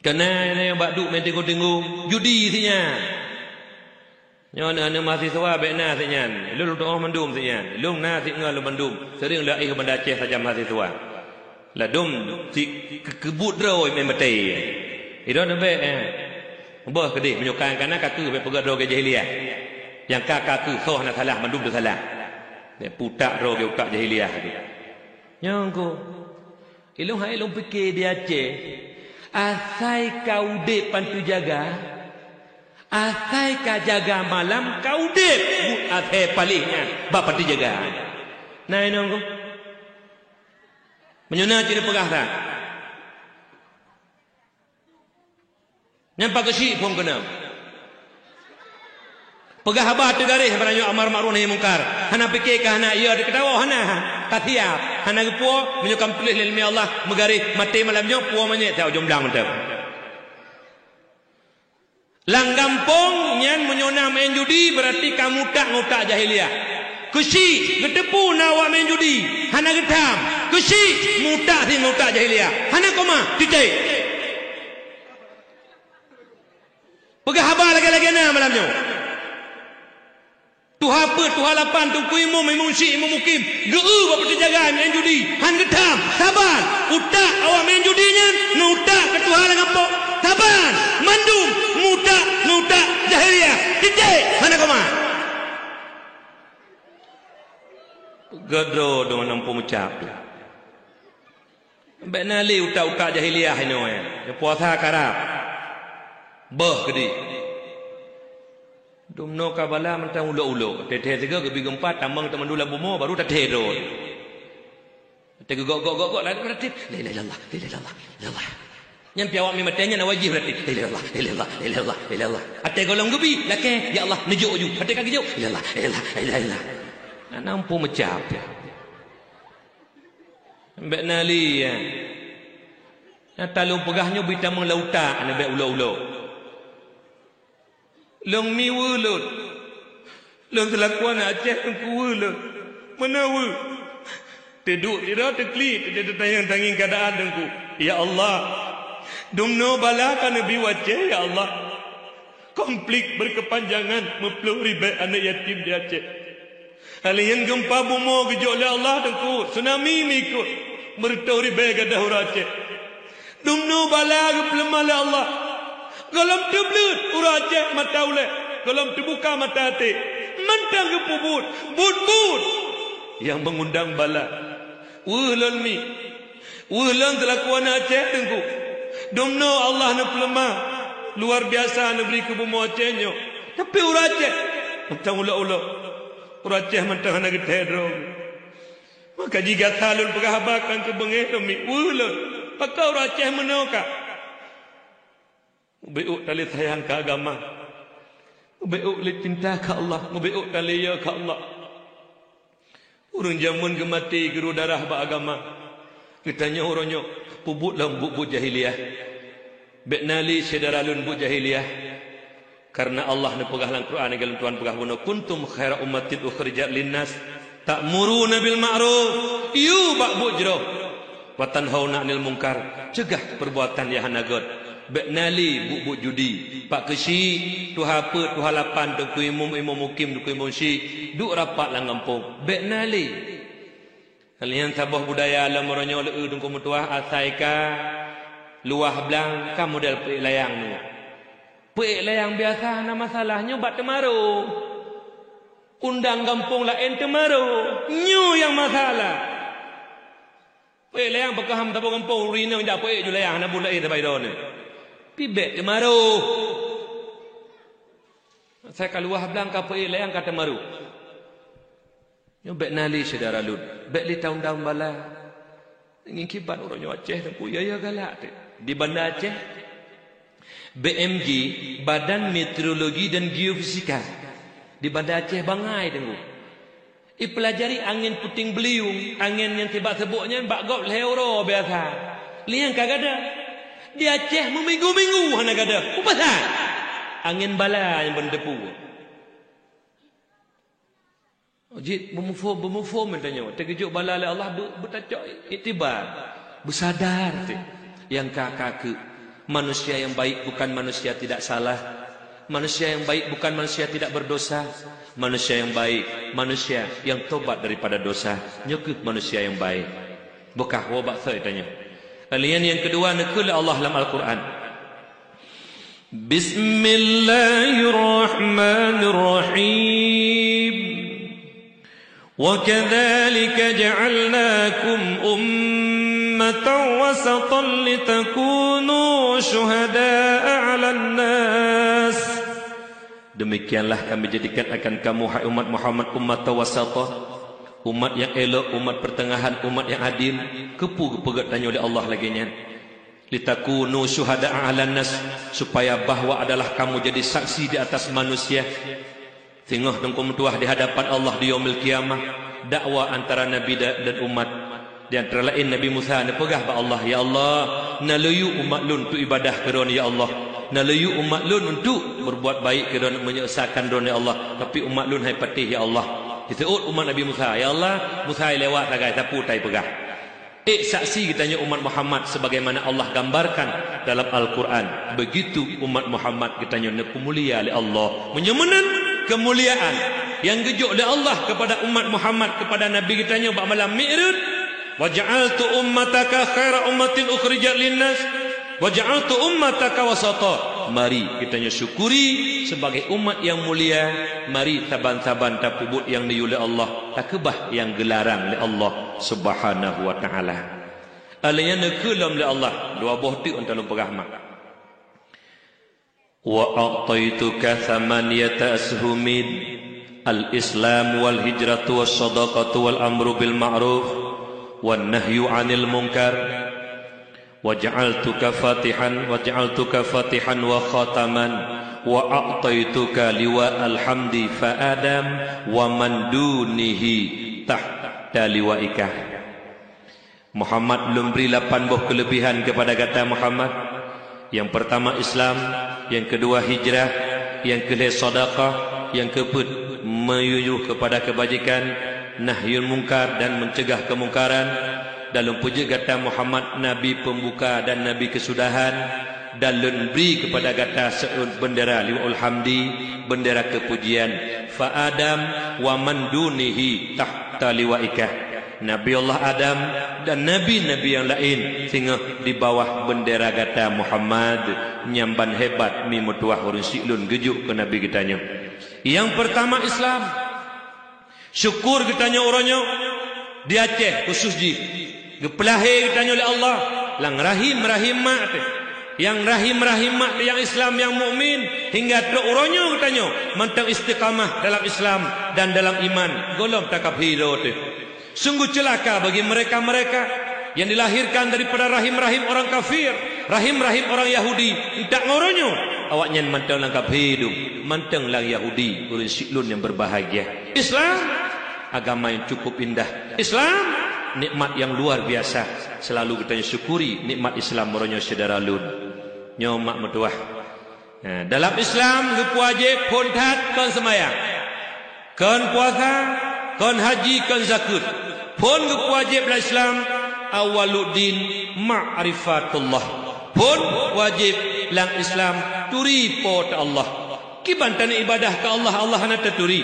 [SPEAKER 2] Kena yang bakduk main tinggung-tinggung judi sinya. Nyon ana mahasiswa baik na sinya. Lu doa mendum sinya. Lu na sing ngalo mendum. Sering lai ke Banda Aceh saja mahasiswa. Lah dom si kebut roi main betai. Itu nak be Bah kedih menyukai karena kaku be pegat ro ke jahiliyah. Yang kakak tu soh nak salah mendum tu salah. Dia putak ro ke utak jahiliyah tu. Nyongko. Ilung hai ilung fikir dia Aceh. Asai kau dep pantu jaga. Asai ka jaga malam kau dep asai palingnya bapa tu jaga. Nah nongko. Menyuna ciri pegah tak? Nampak kesih pun kena. Pegah abah tu garis beranya amar ma'ruf nahi mungkar. Hana fikir ke hana ia ada ketawa hana katiap. Hana gepo menyukam tulis ilmi Allah megaris mati malamnya puan menyek tahu jumlah mentep. Lang kampung nyan menyuna main judi berarti kamu tak ngutak jahiliyah. Kusi gedepu nawa main judi hana getam. Kusi mutak si mutak jahiliyah hana koma titik. Pegah habar lagi-lagi na malamnya. Tuha apa, tuha lapan, tu kuimu, memang syik, memang mukim. Geu bapa terjaga main judi. Han getam, sabar. Utak awak main judinya, nutak ke tuha lang apa. Sabar, mandum, nutak jahiliyah. Titik, mana koma? Gedro dengan nampu ucap. Baik nali utak-utak jahiliyah ini. Dia puasa karab. Bah kedi. Dumno kabala mentang ulo-ulo. Teteh tiga ke bigi empat tambang teman dula bumo baru teteh do. Teteh gok lagi berarti la ilaha illallah, la ilaha illallah. Yang piawak mi matanya na wajib berarti la ilaha illallah. Ate golong gebi lake ya Allah nejuk uju. Ate kaki jauh la ilaha illallah. Nampu mecap. Mbak nali ya. Talung pegahnya bitamang lauta ana be ulo-ulo. Long mi wulut. Long telakuan Aceh tengku wulut. Mana wu? Teduk tidak tekli, tidak tayang tanging keadaan tengku. Ya Allah, dumno balakan Nabi wajah ya Allah. Konflik berkepanjangan mempeluk ribat anak yatim di Aceh. Alian gempa bumi gejol oleh Allah tengku. Tsunami mikut mertau ribat gadah ur Aceh. Dumno balakan pelemah oleh Allah. Galam teblut ur Aceh mata uleh. Galam terbuka mata hati. Mentang ke pubut. But. Yang mengundang bala. Wulan mi. Wulan telakuan Aceh tengku. Domno Allah na pelemah. Luar biasa na beri ke bumi Acehnya. Tapi ur Aceh. Mentang ula-ula. Ur Aceh mentang na getedro. Maka jika salun pekahabakan ke bengeh mi. Wulan. Maka ur Aceh menokak. Ubi'uk tali sayang ke agama. Ubi'uk li cinta ke Allah. Ubi'uk tali ya ke Allah. Urang jamun ke mati geru darah ba agama. Kitanya orangnya pubut lam bubut jahiliyah. Beknali sedaralun bu jahiliyah. Karena Allah ne pegah dalam Quran dalam Tuhan pegah bono kuntum khaira ummatin ukhrijat linnas ta'muruna bil ma'ruf yu ba bujro wa tanhauna 'anil munkar. Cegah perbuatan yang hanagot. Beknali bubut judi. Pak kesi tu hapa tu halapan tu imam mukim tu imam si duk rapat lang kampung. Beknali. Kalian tabah budaya alam orangnya le dung komutuah asaika luah belang ka model peik layang ni. Peik layang biasa na masalahnya bat temaru. Undang kampung lain temaru. Nyu yang masalah. Peik layang bekaham tabah kampung rina jak peik ju layang na bulai tabai don ni. Pibet temaru. Saya kalau luah belang ka peik layang kata temaru. Yo bek nali saudara lud. Bek li tahun-tahun bala. Ingin kibat orangnya Aceh tu ya galak tu. Di Bandar Aceh BMG Badan Meteorologi dan Geofisika di Bandar Aceh bangai tengok. Pelajari angin puting beliung, angin yang tiba sebuknya bak gop leuro biasa. Liang kagak ada. Di Aceh meminggu-minggu hana gada. Upasal angin bala yang berdepu. Jid bermufum tanya. Terkejut bala oleh Allah bertacok iktibar. Bersadar yang kakak manusia yang baik bukan manusia tidak salah. Manusia yang baik bukan manusia tidak berdosa. Manusia yang baik manusia yang tobat daripada dosa. Nyukut manusia yang baik. Bukah wabak saya tanya. Kalian yang kedua nekul Allah dalam Al-Quran. Bismillahirrahmanirrahim. وَكَذَلِكَ جَعَلْنَاكُمْ أُمَّةً وَسَطًا لِتَكُونُوا شُهَدَاءَ عَلَى النَّاسِ. Demikianlah kami jadikan akan kamu hai umat Muhammad ummatan wasatah, umat yang elok, umat pertengahan, umat yang adil. Kepu pegat tanya oleh Allah lagi nya. Litakunu syuhada'a 'alan nas, supaya bahwa adalah kamu jadi saksi di atas manusia. Tengah tengkum tuah di hadapan Allah di yaumil kiamah. Dakwah antara Nabi dan umat. Di antara lain Nabi Musa ni pegah ba Allah, ya Allah, nalayu umat lun untuk ibadah keron ya Allah. Nalayu umat lun untuk berbuat baik keron menyesakan ron ya Allah. Tapi umat lun hai patih ya Allah. Disebut umat Nabi Musa, ya Allah, Musa lewat tagai sapu tai pegah. Saksi kitanya umat Muhammad sebagaimana Allah gambarkan dalam Al-Quran. Begitu umat Muhammad kitanya nepu mulia oleh Allah. Menyemenan kemuliaan yang gejuk oleh Allah kepada umat Muhammad, kepada Nabi kitanya bak malam Mi'raj. Wa ja'altu ummataka khaira ummatin ukhrijat linnas wa ja'altu ummataka wasata. Mari kitanya syukuri sebagai umat yang mulia. Mari taban-taban tapubut yang diulih Allah, takbah yang gelarang oleh Allah Subhanahu wa taala. Alayana kulam li Allah dua buah tu antara perahmat. Wa a'taituka thamaniyata ashumin al-islam wal hijratu was sadaqatu wal amru bil ma'ruf wan nahyu 'anil munkar wa ja'altuka fatihan wa khataman wa a'taituka liwa al-hamdi fa adam wa man dunihi tahta liwaika. Muhammad belum beri 8 buah kelebihan kepada kata Muhammad. Yang pertama Islam, yang kedua hijrah, yang kelih sedekah, yang keput menyuruh kepada kebajikan, nahyul mungkar dan mencegah kemungkaran. Dalam puji kata Muhammad Nabi pembuka dan Nabi kesudahan, dan beri kepada kata seud bendera liwaul hamdi, bendera kepujian. Fa Adam wa man dunihi tahta liwaika. Nabi Allah Adam dan nabi-nabi yang lain sehingga di bawah bendera kata Muhammad nyamban hebat mi mutuah urun silun gejuk ke nabi kitanya. Yang pertama Islam. Syukur kitanya orangnya di Aceh khusus ji. Gepelahi kitanya oleh Allah, lang rahim mak te. Yang rahim mak te, yang Islam yang mukmin hingga tu orangnya kitanya mantap istiqamah dalam Islam dan dalam iman. Golong takap hiro te. Sungguh celaka bagi mereka-mereka yang dilahirkan daripada rahim-rahim orang kafir, rahim-rahim orang Yahudi. Tak ngoronyo awaknya mantang langkap hidup, mantang lang Yahudi, urun siklun yang berbahagia. Islam agama yang cukup indah. Islam nikmat yang luar biasa. Selalu kita syukuri nikmat Islam moronyo saudara lun. Nyomak metuah. Nah, dalam Islam gepu wajib pun tat kon semayang. Kon puasa, kon haji, kon zakat. Pun wajib dalam Islam awaluddin ma'rifatullah. Pun wajib dalam Islam turi pot Allah. Kiban tanah ibadah ke Allah, Allah hana taturi.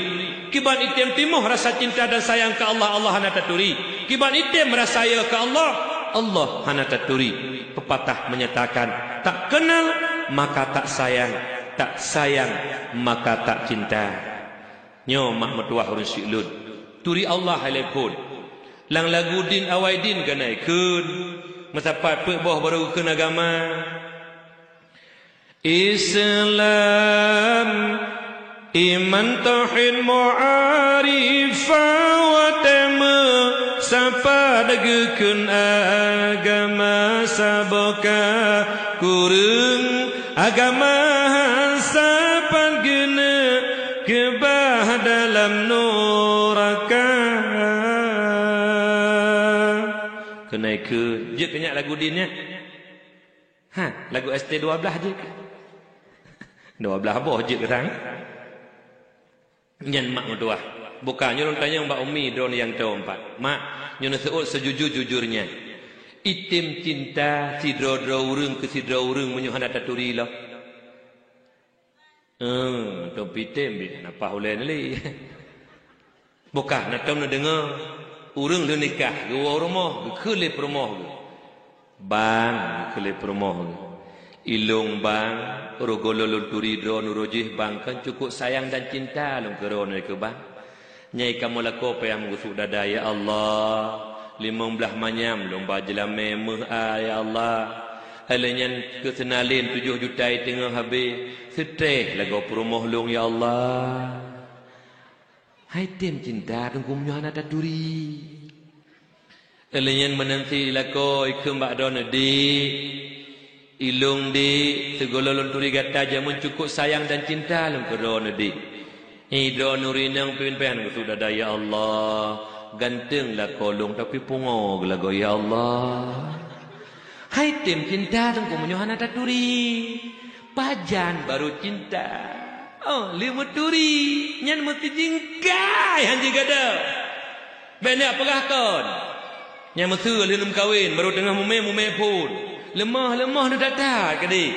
[SPEAKER 2] Kiban item timuh rasa cinta dan sayang ke Allah, Allah hana taturi. Kiban item merasa saya ke Allah, Allah hana taturi. Pepatah menyatakan tak kenal maka tak sayang, tak sayang maka tak cinta. Nyo mak metuah urun silud. Turi Allah halepun. Lang lagu din awai din kanaikun. Masapat pe boh baru ke agama. Islam iman tauhid mu'arifah wa tema sapa dagukun agama saboka kurung agama sapan guna kebah dalam neraka. Kenai ke je kenyak lagu dinnya. Ha, lagu ST12 je. 12 boh je kerang. Nyan mak mentua. Bukannya orang tanya Mbak Umi drone yang tahu empat. Mak, nyono seut sejujur-jujurnya. Itim cinta si dro-dro urung ke si dro urung menyuhana taturi lah. Tompi tem napa ulai ni. Bukan nak tahu nak dengar. Urung lu nikah, gua rumah, kelip rumah. Bang, kelip rumah. Ilung bang, rogololon turi drone urojih bang kan cukup sayang dan cinta long keron ke bang. Nyai kamu lako apa yang mengusuk dada ya Allah. 15 manyam long bajelam memeh ya Allah. Halanyan kesenalin 7 juta tengah habis. Setreh lagu perumoh long ya Allah. Hai tem cinta tengkumnya anak taturi. Halanyan menanti lako ikem bak don di. Ilung di segololon turi gata jamun cukup sayang dan cinta long keron di. Hidro nurinang pin-pin sudah dah ya Allah. Gantenglah kolong tapi pungog lagu ya Allah. Hai tim cinta tengku menyuhana taturi. Pajan baru cinta. Oh, 5 turi. Nyan mesti jingkai hanji gada. Benak pegah kon. Nyan mesti lelum kawin baru tengah mume pun. Lemah dah datar kadi.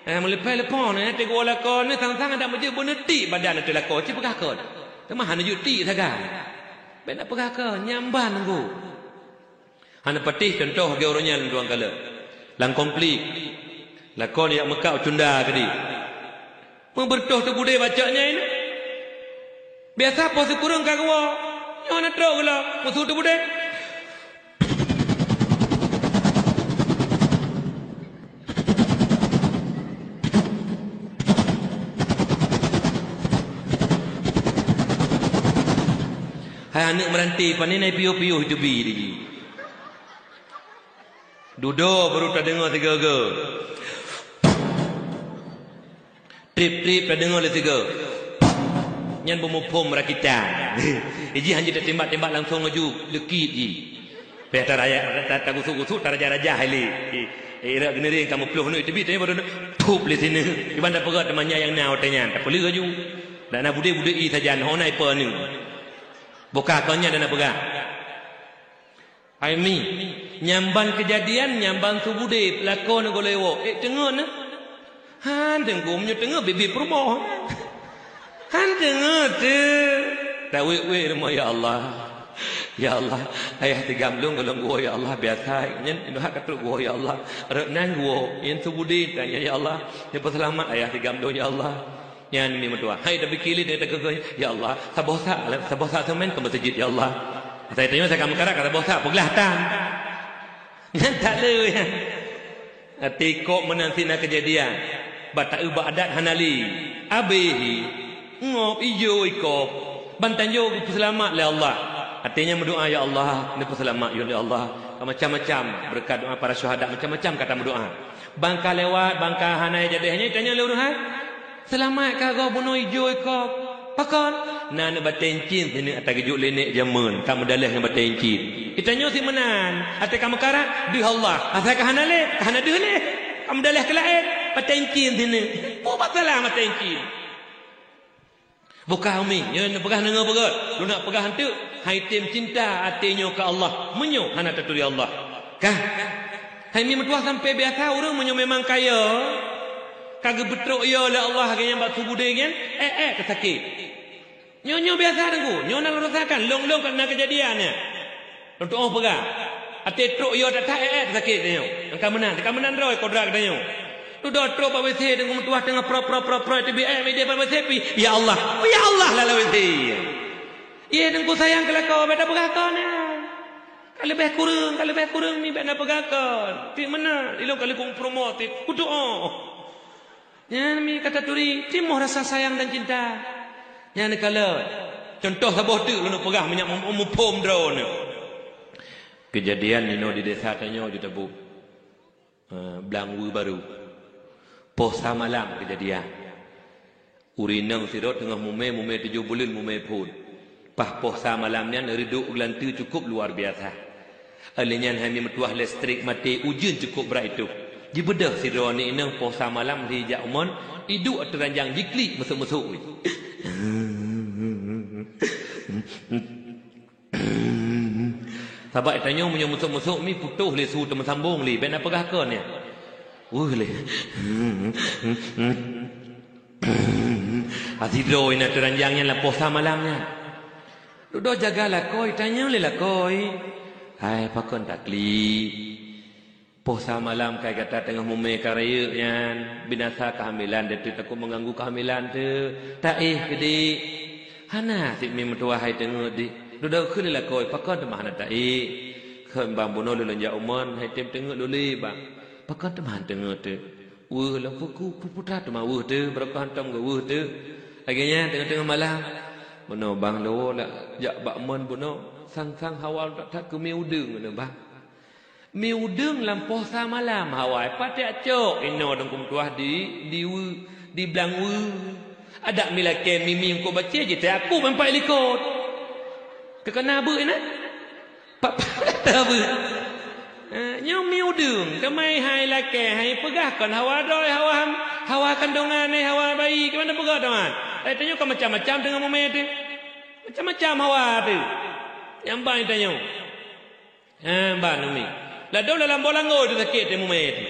[SPEAKER 2] Melepai-lepas ni nanti gua lakon ni sang-sang ada macam boneti badan tu lakon cip pegah kon. Temah hana juti saga. Benak pegah kon nyamban nggu. Hana patih contoh ge orangnya duang kala. Lang komplit. Lakon yang Mekah cunda kadi. Membertoh tu budaya bacanya ini. Biasa apa sekurang kagwa. Nyo nak teruk lah musuh tu budaya. Hai anak meranti pani naik piu-piu hidupi lagi. Duduk baru tak dengar tiga ke. Trip tak dengar le tiga. Nyan bermupum rakitan. Iji hanya dah tembak-tembak langsung maju lekit ji. Peta raya tak gusuk-gusuk tak raja-raja hali. Era genering kamu peluh nu itu bi tanya baru tup le sini iban dah pegat temannya yang nau tanya tak perlu aju dan nak budek-budek i saja noh nai pe ni buka konya dan nak pegat ai mi nyamban kejadian nyamban tu budek lakon golewo tengok na han tengok nyu tengok bibi perumoh han tengok tu tak we rumah ya Allah. Ya Allah, ayah tigam lung golong gua ya Allah biasa nyen inu hak katuk gua ya Allah. Reknan gua yen subudi tanya ya Allah, ya selamat ayah tigam lung ya Allah. Nyan mi metua. Hai tapi kili dia tak ya Allah, sabosa semen ke masjid ya Allah. Saya tanya saya kamu karak kata bosa pegelah tan. Nyan tak le ya. Tiko menantina kejadian. Bata adat hanali. Abehi ngop ijo ikop. Bantanjo selamat le Allah. Artinya berdoa ya Allah, ni selamat ya Allah. Macam-macam berkat doa para syuhada macam-macam kata berdoa. Bangka lewat, bangka hanai jadihnya tanya lewat hai. Selamat kagau bunuh hijau kau. Pakon. Nah nak batencin sini atas kejuk lenek jamun. Kamu dalah dengan batencin. Kita nyo si menan. Atas kamu karat di Allah. Asal kahana le, kahana dah le. Kamu dalah kelain batencin sini. Oh basalah batencin. Bukan umi, ya nak pegah dengan berat. Lu nak pegah hantu, hai tim cinta hatinya ke Allah. Menyo hana taturi Allah. Kah? Hai mi metua sampai biasa orang menyo memang kaya. Kagak betruk ya oleh Allah kaya bak subuh dengan kesakit. Nyo biasa dengu, nyo nak rasakan long kena kejadiannya. Untuk oh pegah. Ate truk ya tak kesakit nyo. Engkau menan roy kodrak nyo. Tu dah truk pak wc dengan metua tengah pro TBI media pak wc pi. Ya Allah la wc. Ye dengku sayang kelakau beda pegakon. Kalau lebih kurang mi beda pegakon. Ti mana ilok kali kong promote kudu Ya mi kata turi timuh rasa sayang dan cinta. Yang kalau contoh saboh tu lu nak pegah minyak mupom drone. Kejadian nino di desa tanyo di Tebu. Blangwu baru. Posa malam kejadian. Urinang sirot tengah mume 7 bulan mume pun. Pah posa malamnya neriduk gelantu cukup luar biasa. Alinyan hami metuah listrik mati ujun cukup berat itu. Jibedah sirot ni inang posa malam hijak umon iduk teranjang jikli mesuk-mesuk. Sahabat tanya punya mesuk-mesuk mi putuh le su teman sambung li ben apa gahkan ya. Le. Asidro ina teranjangnya la posa malamnya. Dudo jagalah koi tanya le la koi. Hai pakon takli. Posa malam kai kata tengah mume karaya yan binasa kehamilan dia tu takut mengganggu kehamilan tu. Tak gede. Hana si mi metua hai tengok di. Dudo khul la koi pakon temah hana tak Kan bang bono lu lonjak umon hai tem tengok dulu bang. Pakon teman tengok tu. Lah fuku putra tu mah tu berapa hantam ke tu. Akhirnya tengah-tengah malam bono bang lo lah jak bak mon bono sang hawal tak ke mi udeng bono bang. Mi udeng lam posa malam hawai patek cok ino dong kum tuah di Blangwu. Ada milake mimi ko baca je tak aku mempai likot. Kekena bu ina. Pak kata bu. Nyom mi udung kemai hai lake hai pegahkan hawa doi hawa kandungan ni hawa bayi ke mana pegah tuan tanya kau macam-macam dengan mume tu macam-macam hawa tu yang bang tanya bang umi la do dalam bolangoi tu sakit tu mume tu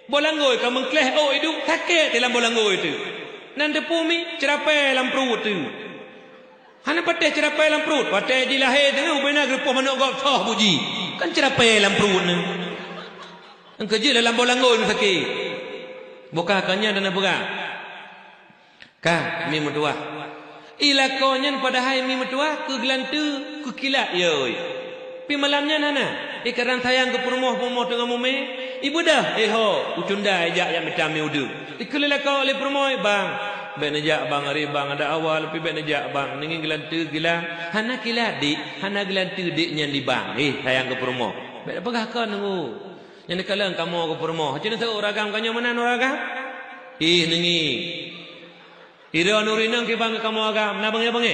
[SPEAKER 2] bolangoi kau mengkleh hidup sakit dalam bolangoi tu nan depumi cerapai dalam perut tu hana pateh cerapai dalam perut pateh di lahir dengan ubena gerupuh manuk gok sah buji kan cerapai dalam perut ni engkau je dalam bolangoi ni sakit bukan kanya dan apa kah mi metua ilakonnya pada hai mi metua ke gelantu ke kilat yoi pi malamnya nana ikaran sayang ke permoh dengan mume ibu dah ucunda ajak yang macam mi udu ikulila kau oleh permoh bang ben ajak bang hari bang ada awal pi ben ajak bang ningin gelantu gila hana kilat dik hana gelantu diknya di bang sayang ke permoh ben apa kau nunggu yang dikalang kamu ke permoh macam mana ragam kanyo mana ragam ningi ira nurinang ke bang kamu agam na bang ya bang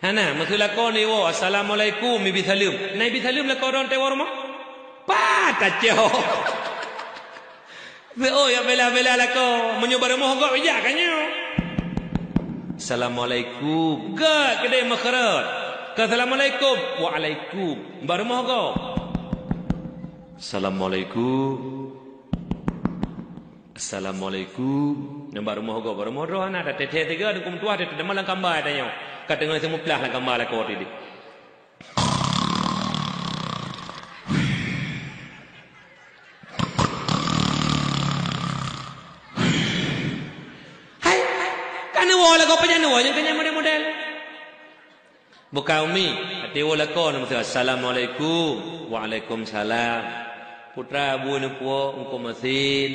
[SPEAKER 2] hana masulah kau ni wo assalamualaikum mi bisalim nai bisalim la kau don te warmo pa tacho Oh ya bela-bela lah kau. Menyobar moh kau ya kanyo. Assalamualaikum. Gak kedai makharat. Assalamualaikum. Waalaikum. Baru moh kau. Assalamualaikum. Assalamualaikum. Nampak rumah kau, baru moh roh anak dah teteh tiga, dukum tua teteh malang gambar tanya. Kata dengan semua pelah lah gambar lah kau tadi. Hai, kan wala kau penjana wala kanya model-model. Bukan umi, hati wala kau nama assalamualaikum, waalaikumsalam. Putra abu ni puak engkau mesin.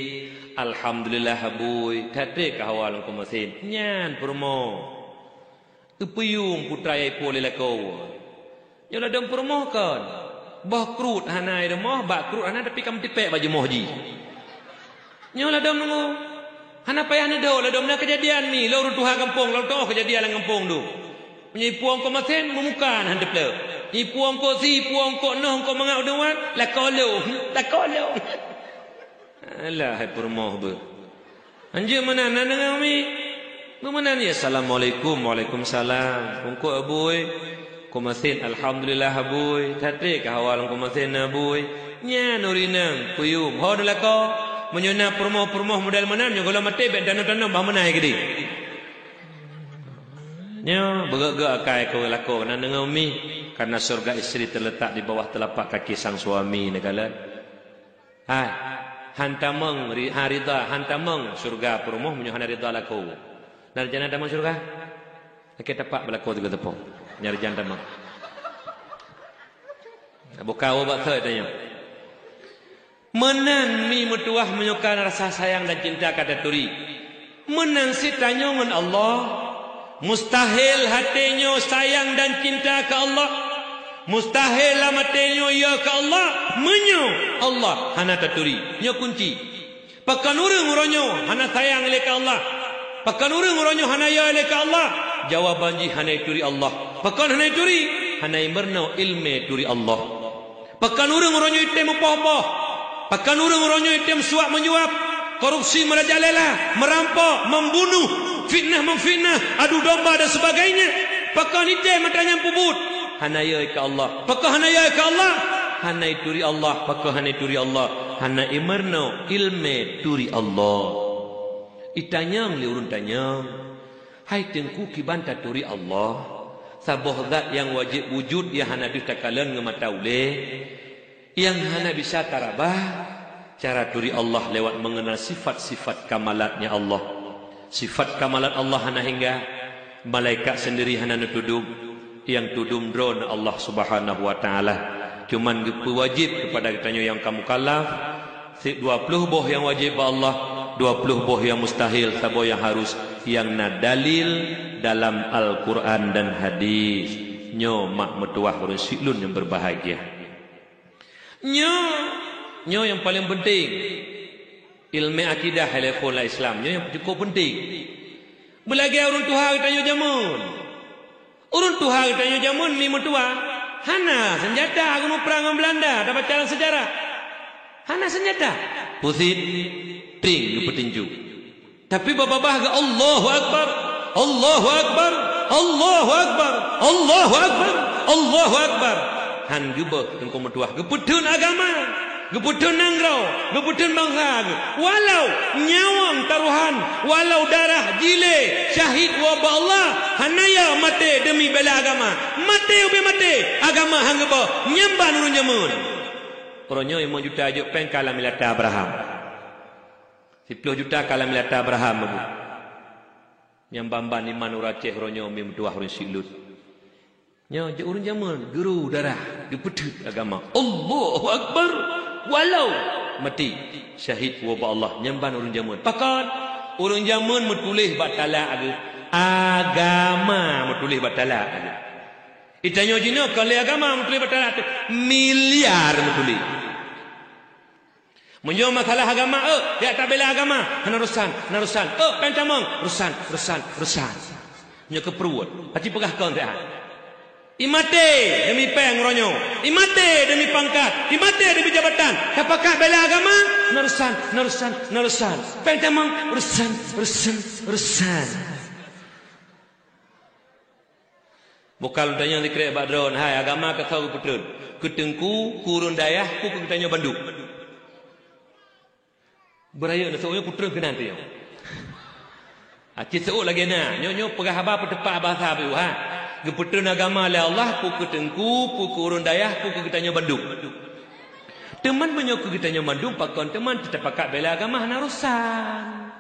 [SPEAKER 2] Alhamdulillah abuy. Tadi kahawal engkau mesin. Nyan permo. Upayung putra yai puak lila kau. Nyolah dong permo kan. Bah krut hanai demoh. Bah krut hanai tapi kamu tipek baju mohji. Nyolah dong nunggu. Hana payah ni dah. Lah dong nak kejadian ni. Lalu tuha kampung. Lalu tuh kejadian lang kampung tu. Menyai puak engkau mesin. Memukan handap le. Ni puang ko si puang ko noh ko mangau dewan la kolo alah hai permoh be anje mana nan dengan mi mana ni assalamualaikum waalaikumsalam engko abuy ko masin alhamdulillah abuy tadi ka hawal ko masin abuy nya nurinang puyum ho la ko menyona permoh model mana nyo kalau mate bet danau bah menai gede nyo begak-gak akai ko la ko nan dengan mi. Karena surga istri terletak di bawah telapak kaki sang suami negala. Hai, hantameng harida, hantameng surga perumuh menyuhana rida laku. Narjana damang surga? Laki tepak berlaku tiga tepung. Nyari jantameng. Buka obat saya tanya. Menan mi mutuah menyukai rasa sayang dan cinta kata turi. Menan si tanyongan Allah. Mustahil hatinya sayang dan cinta ke Allah. Mustahil lah matenya ya ke Allah. Menyo Allah hana taturi. Nyo kunci. Pakan urang uronyo hana sayang le ke Allah. Pakan urang uronyo hana ya le ke Allah. Jawaban ji hana turi Allah. Pakan hana turi hana merno ilme turi Allah. Pakan urang uronyo item apa-apa. Pakan urang uronyo item suap menyuap. Korupsi merajalela, merampok, membunuh, fitnah memfitnah, adu domba dan sebagainya. Pakan item matanya pubut. Hanaya ke Allah. Pakah hanaya ke Allah. Hanai turi Allah. Pakah hanai turi Allah. Hanai imarno ilme turi Allah. Itanyang liurun tanyang. Hai tengku kibanta turi Allah. Saboh zat yang wajib wujud ya hana ditakalan ngemata ule. Yang hana bisa tarabah. Cara turi Allah lewat mengenal sifat-sifat kamalatnya Allah. Sifat kamalat Allah hana hingga. Malaikat sendiri hana nutudum. Yang tudum drone Allah Subhanahu wa taala. Cuman wajib kepada katanya yang kamu kalaf 20 boh yang wajib Allah, 20 boh yang mustahil, sabo yang harus yang nadalil dalam Al-Qur'an dan hadis. Nyo mak metuah urang silun yang berbahagia. Nyo yang paling penting ilmu akidah telefon Islam. Nyo yang cukup penting. Belagi urang tuha katanya jamun. Urun Tuhan tanya jamun mi mutua. Hana senjata aku mau perang dengan Belanda dapat jalan sejarah. Hana senjata. Pusit ting di petinju. Tapi bapak-bapak ke Allahu Akbar. Allahu Akbar. Allahu Akbar. Allahu Akbar. Allahu Akbar. Han gubah engkau mutua. Geputun agama. Geputun nangrau. Geputun bangsa. Walau nyawang taruhan. Walau darah jile. Syahid wabah Allah. Hanaya mati demi bela agama. Mati ubi mati. Agama hanggeba. Nyamban urun jamun. Orangnya 5 juta ajuk pen kalam milata Abraham. 10 juta kalam milata Abraham. Nyamban iman uraceh orangnya umi metuah urun silut. Nya urun jamun. Guru darah. Geputut agama. Allahu Akbar. Walau mati syahid wabah Allah nyamban urun jamun. Pakat urun jamun metulis batala agama metulis batala ada. Itanya jina kalau agama metulis batala miliar metulis. Menjawab masalah agama dia tak bela agama harusan pencamong rusan nya keperut hati pegah kau tak imate demi peng ronyo imate demi pangkat imate demi jabatan apakah bela agama Nerusan. Pentamang urusan. Bukal tanya dikira badron, hai agama kata betul. Ketengku kurun dayah ku tanya banduk. Beraya nak seorang putra ke nanti. Cik seorang lagi nak. Nyo pegah abah petepak abah sahabat. Geputra agama oleh Allah. Ku ketengku, ku kurun dayah, ku ketanya bandung. Teman menyokong ketanya bandung. Pakon teman kita pakat bela agama. Narusan.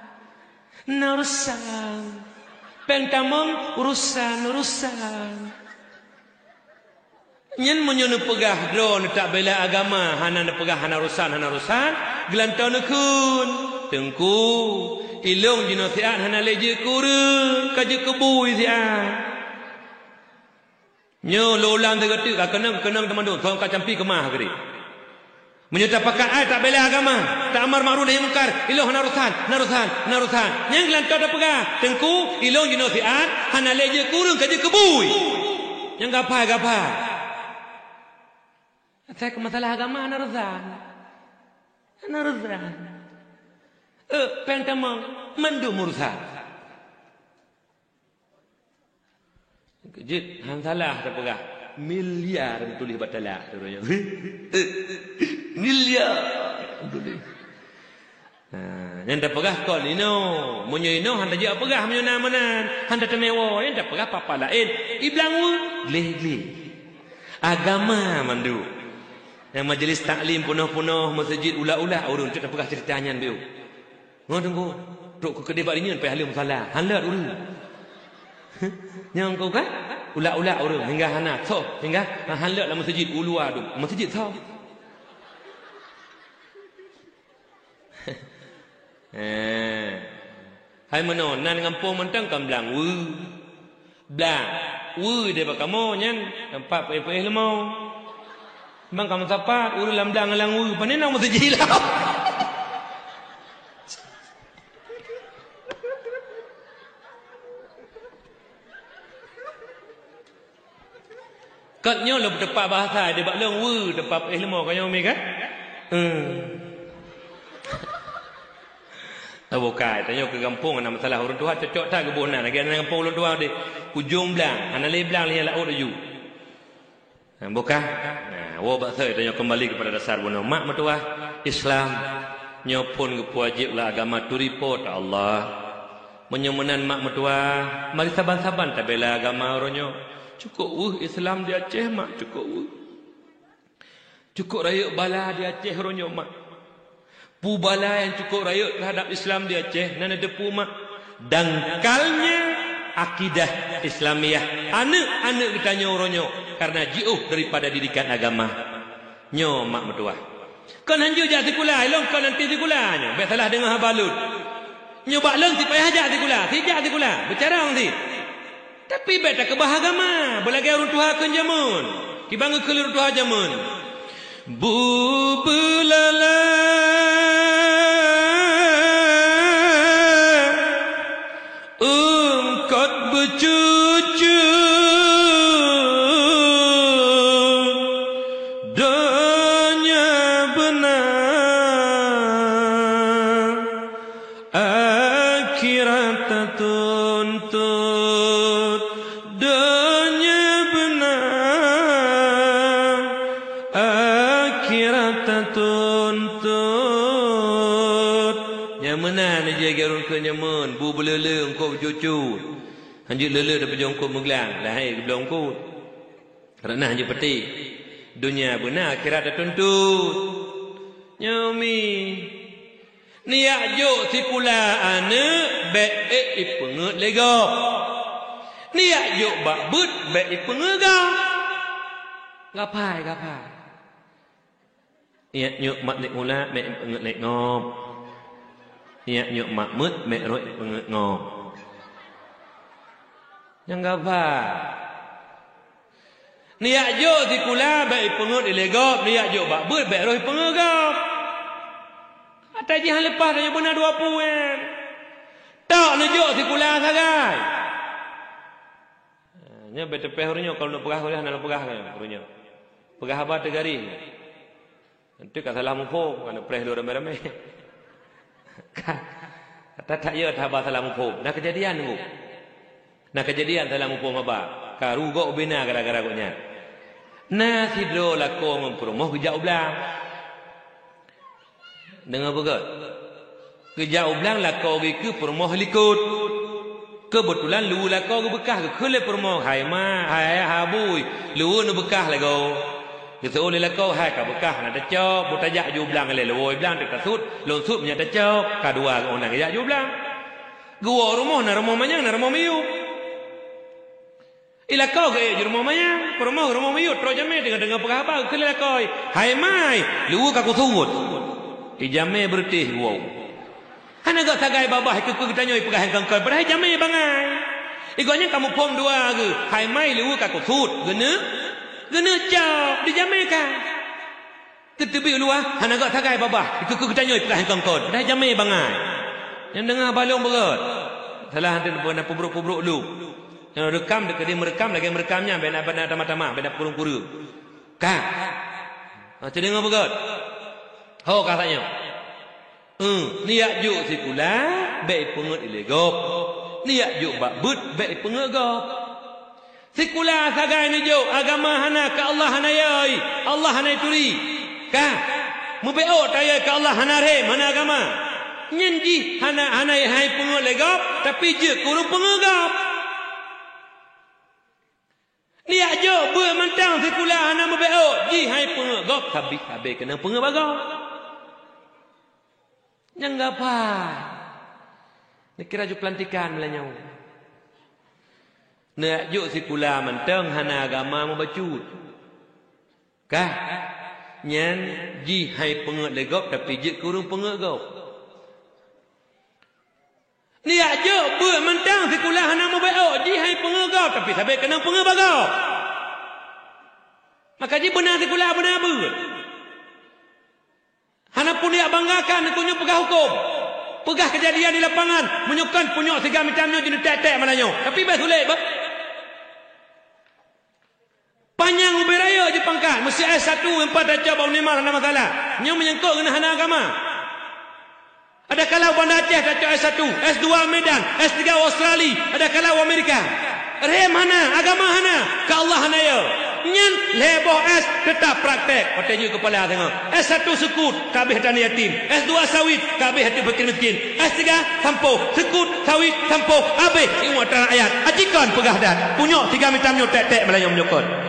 [SPEAKER 2] Pentamang urusan. Nyen menyono pegah drone tak bela agama. Hana pegah hanarusan. Gelantau nekun. Tengku. Ilung jino siat hana leje kura. Kaja kebui siat. Nyo lolang tergetik. Kenang teman tu. Tuan kacampi kemah keri. Menyerta pakat ay tak bela agama. Tak amar ma'ruf nahi mungkar. Ilung narusan. Yang gelantau dah pegah. Tengku. Ilung jino siat hana leje kura. Kaja kebui. Yang gapai. Saya ke masalah agama narusan. Pentamang mandum urusan. Kejut hansalah terpegah. Miliar tulis batalah. Miliar tulis. Yang terpegah kau lino. Munyo ino handa jauh pegah munyo namanan. Handa temewo. Yang terpegah papa lain. Iblangu. Gleh. Agama mandu. Yang majlis taklim punuh-punuh masjid ula-ula urun tak pegah ceritanya biu. Tunggu. Tok ke kedai ini sampai halim salah. Handat urun. Yang kau kan ula-ula urun hingga hana. So, hingga handat dalam masjid ulua tu. Masjid so. Hai menon nan kampung mentang kamblang blang. Dia bakamo nyan tempat pe-pe lemau. Bang kamu siapa? Uru lamdang alang panen nak mesti jilau. Katnya lo tepat bahasa dia bak long tepat ilmu kau mi kan? Bukan, tanya ke kampung ana masalah orang tua cocok tak ke bonan lagi ana kampung orang tua dia ujung belang, ana le belang lihat laut aju. Bukan? Wabak saya tanya kembali kepada dasar bunuh mak mertua Islam nyopun kewajiblah agama turipo ta Allah menyemenan mak mertua mari saban-saban tak bela agama oronyo cukup Islam di Aceh mak cukup raya bala di Aceh oronyo mak pu bala yang cukup raya terhadap Islam di Aceh nana depu mak dangkalnya akidah Islamiyah anak ditanya oronyo karena jauh daripada didikan agama nyo mak mertua kan hanju jak tikula ilong kan nanti tikulanya biasalah dengar habalut nyo bak long tipai hajak tikula bicara nanti tapi beta ke bahagama belagi orang tua kan jamun kibang ke orang tua jamun bu belala kot bercucu nyamun bu belele engkau cucu hanjut lele dah berjongkok menggelang lahir ke belong kut kerana hanjut peti dunia benar akhirat dah tuntut nyomi niak jok sikula ane bek ipengut lego niak jok bak but bek ipengut gapai niak nyok mak nek mula mek ipengut lek ngop niat nyok mak mut mek roi ngop yang apa niat jo sikula baik pengut ilegop niat jo bak but baik roi pengegop ata jihan lepas tanya benar 20 tak nak jo sikula sagai nya betepeh orangnya kalau nak pegah boleh nak pegah kan orangnya pegah apa tegari Itu kat salah mufhum, kena press lu ramai-ramai. Kata tak ya tak apa salah mufhum. Dah kejadian tu. Nah kejadian salah mufhum apa? Karu gok bina gara-gara goknya. Nah sidro lako mempromoh kejauh belang. Dengar betul? Kejauh belang lako ke promoh likut. Kebetulan lu lako ke bekah ke kele promoh hai ma hai habui. Lu nu bekah lago. Kita oleh lakau hai ka bekah nak tecok, butajak ju belang le lewoi belang tek tasut, lon sut nya tecok, kadua ka onang ya ju belang. Gua rumah na rumah manyang na rumah miyu. Ilakau ke ju rumah manyang, rumah miyu tro jame dengan bekah apa ke lakau. Hai mai, lu ka ku sut. Ijame bertih wow. Hana gak sagai babah ke kita nyoi pegah kangkal, padahal jame bangai. Igonya kamu pom dua ke, hai mai lu ka ku sut, gena jauh di Jamaica. Ketebi luah, hana gak sagai babah. Ikut kita nyoi pelah kongkon. Dah Jamaica bangai. Yang dengar balong berat. Salah hantu nak pubruk-pubruk lu. Yang rekam dekat dia merekam lagi merekamnya benar-benar tamah-tamah, benar kurung-kurung. Kak. Macam dengar berat. Ho katanya. Niat juk sikula, baik pengut ilegop. Niat juk bakbut, baik pengut gop. Sikula sagai ni jo agama hana ka Allah hana yai Allah hana turi ka mubeo taya ka Allah hana re mana agama nyenji hana hai pengu legap tapi je kurung pengegap liak jo bu mentang sikula hana mubeo ji hai pengegap habis kena pengegap yang apa ni kira ju pelantikan melanyau. Nak juk sikula mentang hana agama membacut. Kah? Nyan ji hai penget legop tapi je kurung penget gop. Ni aja buat mentang sikula hana membaik ji hai penget gop tapi sampai kena penget bagau. Maka ji benar sikula benar apa? Hana pun dia banggakan kunyo pegah hukum. Pegah kejadian di lapangan menyukan punyok segam hitamnya jenis tek-tek mananya. Tapi best sulit bah. Panjang ubi raya je pangkat. Mesti S1 yang 4 darjah bau ni malah masalah. Yang menyangkut kena hana agama. Ada kalau Bandar Aceh darjah S1, S2 Medan, S3 Australia, ada kalau Amerika. Rem hana, agama hana, ke Allah hana ya. Nyan leboh S tetap praktek. Patutnya kepala tengok. S1 sukut, kabeh dan yatim. S2 sawit, kabeh hati fakir miskin. S3 sampo, sukut, sawit, sampo, habis. Ingat terang ayat. Ajikan pegah dan. Punyok 3 mitamnya tek-tek melayang menyokot.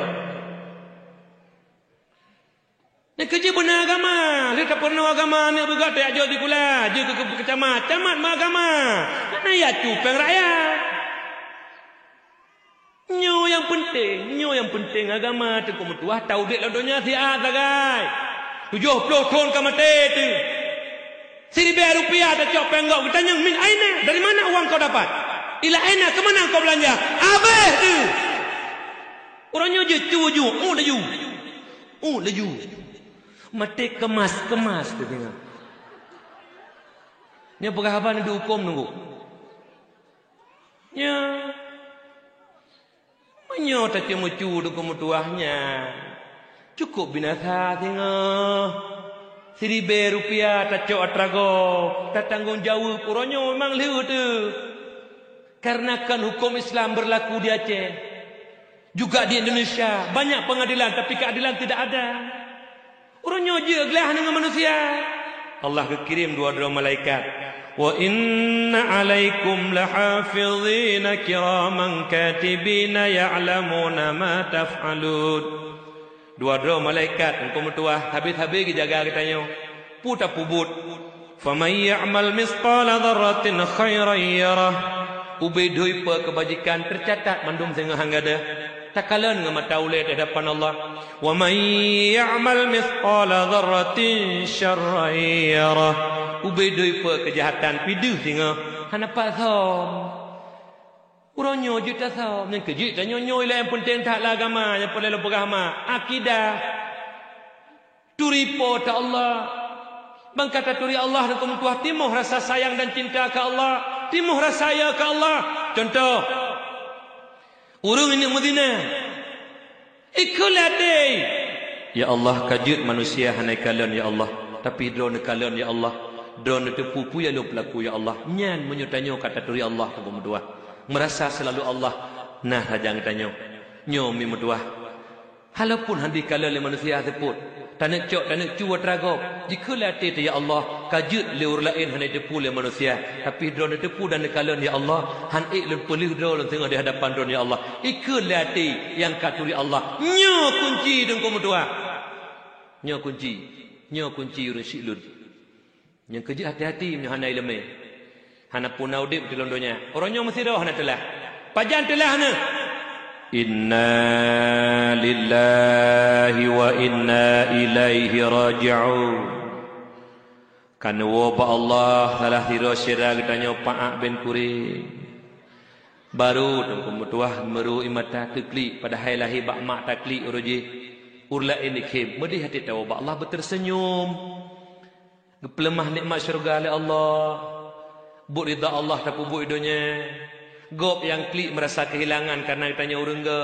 [SPEAKER 2] Ni kerja benar agama. Dia tak pernah agama ni bergat tak ajar di kula. Je ke camat. Camat mah agama. Mana ya cupeng rakyat. Nyo yang penting agama tu kemutuah tahu dik ladonya siat sagai. 70 tahun ka mati tu. Rp1,000 tak cupeng kau. Kita tanya min aina? Dari mana uang kau dapat? Ila aina ke mana kau belanja? Abeh tu. Orangnya je cuju. Laju. Mati kemas tu tengok. Ni apakah abang ni dihukum nunggu? Ya. Menyo tak cuma cudu kemutuahnya. Cukup binasa tengok. Rp1,000 tak cok atrago. Tak tanggung jawab. Orangnya memang liu tu. Karena kan hukum Islam berlaku di Aceh. Juga di Indonesia. Banyak pengadilan tapi keadilan tidak ada. Orangnya je gelah dengan manusia. Allah kekirim dua malaikat. Wa inna alaikum lahafizina kiraman katibina ya'lamuna ma taf'alun. Dua malaikat engkau metuah habis-habis jaga katanya. Puta pubut. Faman ya'mal misqala dzarratin khairan yarah. Ubedoi pe kebajikan tercatat mandum sengah hanggada. Takalan dengan mata ulet di hadapan Allah. Wa man ya'mal mithqala dzarratin syarran yarah. Ubedoi pe kejahatan pidu singa hanapak som. Urangnya juta som yang kejit dan nyonyoy lah yang penting taklah agama yang perlu beragama akidah. Turi po ta Allah. Bang kata turi Allah dan kemutuah timuh rasa sayang dan cinta ke Allah. Timuh rasa ya ke Allah. Contoh urung ini Madinah. Ikulah day. Ya Allah kajut manusia hanai kalon ya Allah. Tapi drone kalon ya Allah. Drone tepu pu ya lu pelaku ya Allah. Nyan menyutanyo kata turi Allah tu berdua. Merasa selalu Allah. Nah rajang tanyo. Nyo mi berdua. Halapun handi kalon le manusia seput. Tanak cok tanak cuwa tragop. Jika latih ya Allah kajut le ur lain hanai tepu le manusia. Tapi drone tepu dan kalon ya Allah. Han ik le pelih drone tengah di hadapan drone ya Allah. Ikut latih yang katuri Allah. Nyo kunci dengko berdua. Nyo kunci urun siklun. Yang kerja hati-hati punya hanai lemeh. Hana pun audip di londonya. Orangnya mesti dah hana telah. Pajan telah hana. Inna lillahi wa inna ilaihi raji'un. Kana wabak Allah salah hira syirah katanya Pak Ben Kuring. Baru tengku mutuah meru imata teklik pada hai lahir bak mak taklik uruji. Urla ini kem medih hati tahu bak Allah bertersenyum. Gepelemah nikmat syurga oleh Allah. Buk ridha Allah tapi buk idonya. Gop yang klik merasa kehilangan karena ditanya urang ge.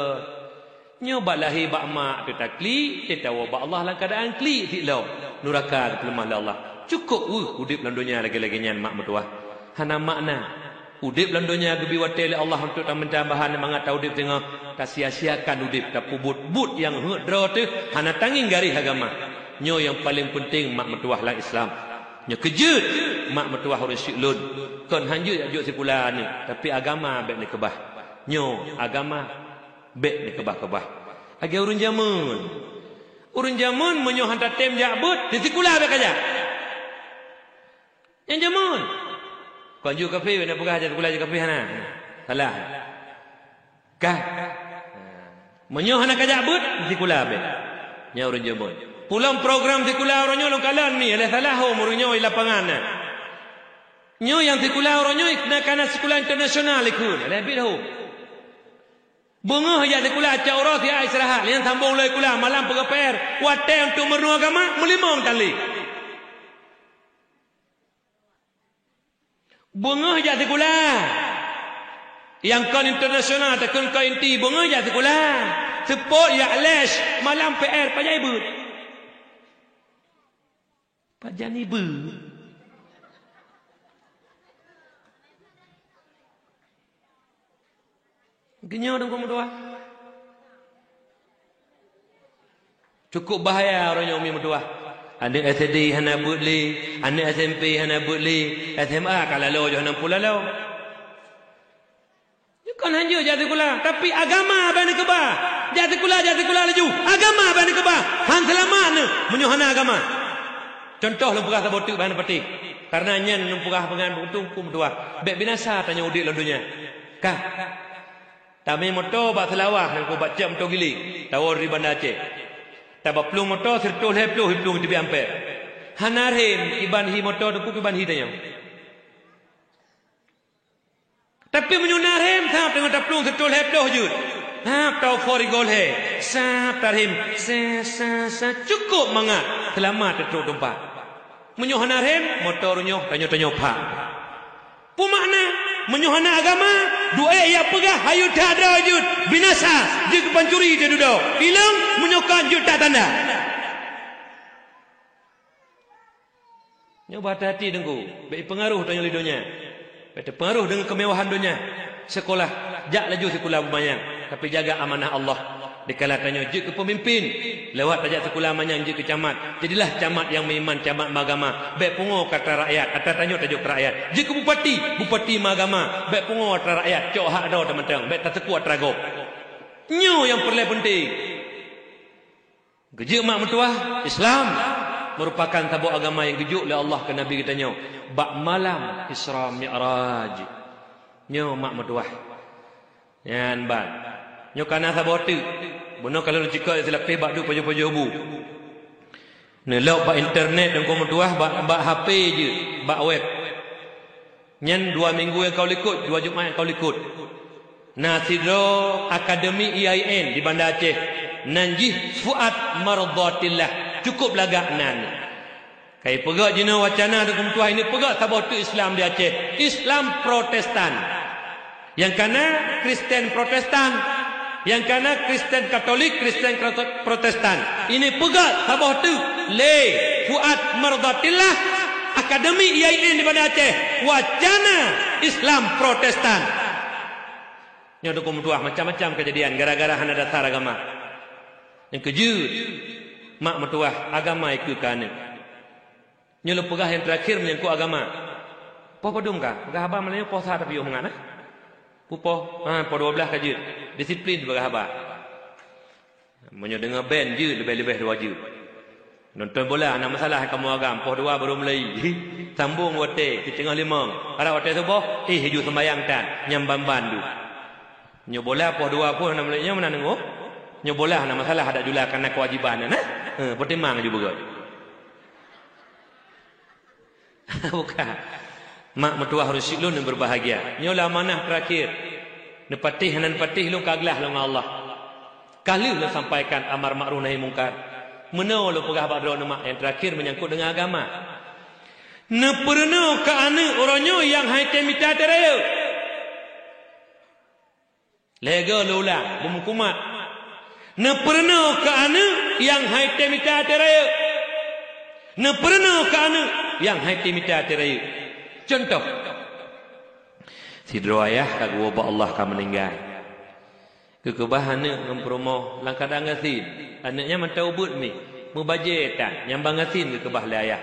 [SPEAKER 2] Nyoba lahir bak mak kita klik, kita tahu bak Allah dalam keadaan klik tiklau. Nuraka gepelemah oleh Allah. Cukup udip dalam dunia lagi-lagi nyan mak mertua. Hana makna udip dalam dunia gebi watel Allah untuk tambahan mangat udip tengah tak sia-siakan udip tak pubut yang hedra tu hana tanging garis agama. Nyo yang paling penting mak mertua lah Islam. Nyo kejut mak mertua urus syuklun. Kon hanjut ajuk sekula ni tapi agama baik ni kebah. Nyo agama baik ni kebah-kebah. Agi urun jamun. Urun jamun menyo hantar tem jabut di sekula baik aja. Yang jamun. Kau anjuk kafe nak pegah aja sekula je kafe hana. Salah. Kah. Menyo hana kajabut di sekula baik. Nya urun jamun. Pulang program sekula orangnya long kalan ni oleh salah umurnya di lapangan. Nyo yang sekula orangnya nak kana sekolah internasional ikut. Lebih dah. Bunga ya sekula caurah dia istirahat. Yang sambung lai kula malam pegaper. Watai untuk meru agama melimang kali. Bunga ya sekula. Yang kan internasional takkan kau inti bunga ya sekula. Support ya les malam PR pajai but. Pajani but. Genyo dong kamu doa. Cukup bahaya orangnya umi mertua. Anak SD hana butli, anak SMP hana butli, SMA kalau lo jangan pula lo. Kan hanya jatuh kula, tapi agama bani kebah. Jatuh kula laju. Agama bani kebah. Han selamat ne menyuhana agama. Contoh lempugah sabotuk bani peti. Karena nyen lempugah pengan butung kum tua. Bek binasa tanya udik londonya. Kah? Tami motor bak selawah ko bak jam motor giling. Tawar di Bandar Aceh. Tabak pelung motor sertul hepluh di Biampe. Hanarhim iban hi motor tu iban hi tanya. Tapi menyunarhim sap dengan taplung sertul hepluh jut. Ha tau fori gol he. Sap tarhim sa cukup mangat. Selamat tetruk tempat. Menyuhanarhim motor nyoh tanyo pak. Pumakna menyuhana agama dua ya pegah hayu tak ada jut binasa je kepancuri je duduk bilang menyokan jut tak tanda nyoba hati dengku baik pengaruh tanya lidonya baik pengaruh dengan kemewahan dunia sekolah jak laju sekolah lumayan tapi jaga amanah Allah dikala tanya je ke pemimpin lewat tajak sekolah manyang je ke camat jadilah camat yang meiman camat magama baik pungo kata rakyat kata tanya tajuk rakyat je ke bupati magama baik pungo kata rakyat cok hak dah teman-teman baik tak sekuat teragop nyo yang perlu penting gejuk mak mertua Islam merupakan tabuk agama yang gejuk oleh Allah ke Nabi kita nyo bak malam Isra Mi'raj nyo mak mertua yan ban nyo kana sabotu bono kalau jika selapih bak du paju-paju bu ne lok bak internet dan komo tuah bak HP je bak web nyen 2 minggu yang kau ikut 2 Jumaat yang kau ikut Nasidro Akademi IAIN di Bandar Aceh Nanjih Fuad Mardatillah cukup lagak nan kai pegak jina wacana tu komo tuah ini pegak sabotu Islam di Aceh Islam Protestan yang kana Kristen Protestan Yang kana Kristen Katolik, Kristen Protestan. Ini pegat sabah tu. Le Fuad Mardatillah Akademi IAIN di Bandar Aceh. Wacana Islam Protestan. Yang dukung tuah macam-macam kejadian gara-gara hana dasar agama. Yang kejut mak metuah agama ikut kana. Nyelo pegah yang terakhir menyangkut agama. Poh pedung ka? Pegah abah malanya poh sah tapi yo mengana? Pupoh, poh 12 kejut. Disiplin pegah abah. Menyo dengar band je lebih-lebih 2 je. Nonton bola nak masalah kamu agam poh 2 baru mulai. Sambung wote di tengah 5. Ara wote subuh hiju sembayang tan nyambam bandu. Nyo bola poh 2 pun nak mulainya mana nengok? Nyo bola nak masalah ada jula karena kewajiban nah. Pertimang je begot. Bukan. Mak mertua harus silun yang berbahagia. Nyo lah manah terakhir. Nepatih hanan patih lu kaglah lu Allah. Kali lu sampaikan amar ma'ruf nahi mungkar. Menau lu pegah badro nama yang terakhir menyangkut dengan agama. Ne pernah ke ane oronyo yang hai temita teraya. Lega lu ulang bermukumat. Ne pernah ke ane yang hai temita teraya. Ne pernah ke ane yang hai temita teraya. Contoh. Si ayah kag wabah Allah ka meninggal. Kekebahan mempromo langkah dangasin. Anaknya mentaubut mi. Mubaje tak nyambang ngasin kekebah ayah.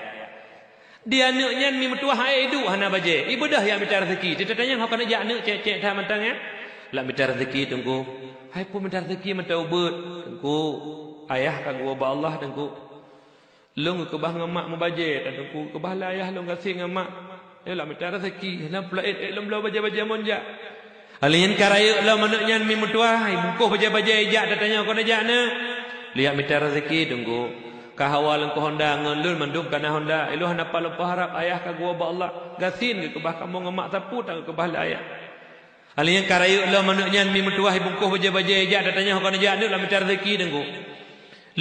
[SPEAKER 2] Dia anaknya mi metuah ai edu hana baje. Ibu dah yang minta rezeki. Dia tanya hok kana jak anak cek-cek dah mantangnya. Lah minta rezeki tengku. Hai pun minta rezeki mentaubut tengku. Ayah kag wabah Allah tengku. Long kekebah ngamak mubaje tengku. Kebah ayah long kasih ngamak. Yalah minta rezeki. Lah pula elom belau baja-baja monja. Alien karaya lah manaknya mi mutuah, bukuh baja-baja ejak datanya kau najak na. Lihat minta rezeki tunggu. Kahawal engkau Honda ngelun mandum kana Honda. Eluh napa lupa harap ayah ka gua ba Allah. Gasin ke kebah kamu ngemak tapu tak ke kebah ayah. Alien karaya lah manaknya mi mutuah, bukuh baja-baja ejak datanya kau najak na lah minta rezeki tunggu.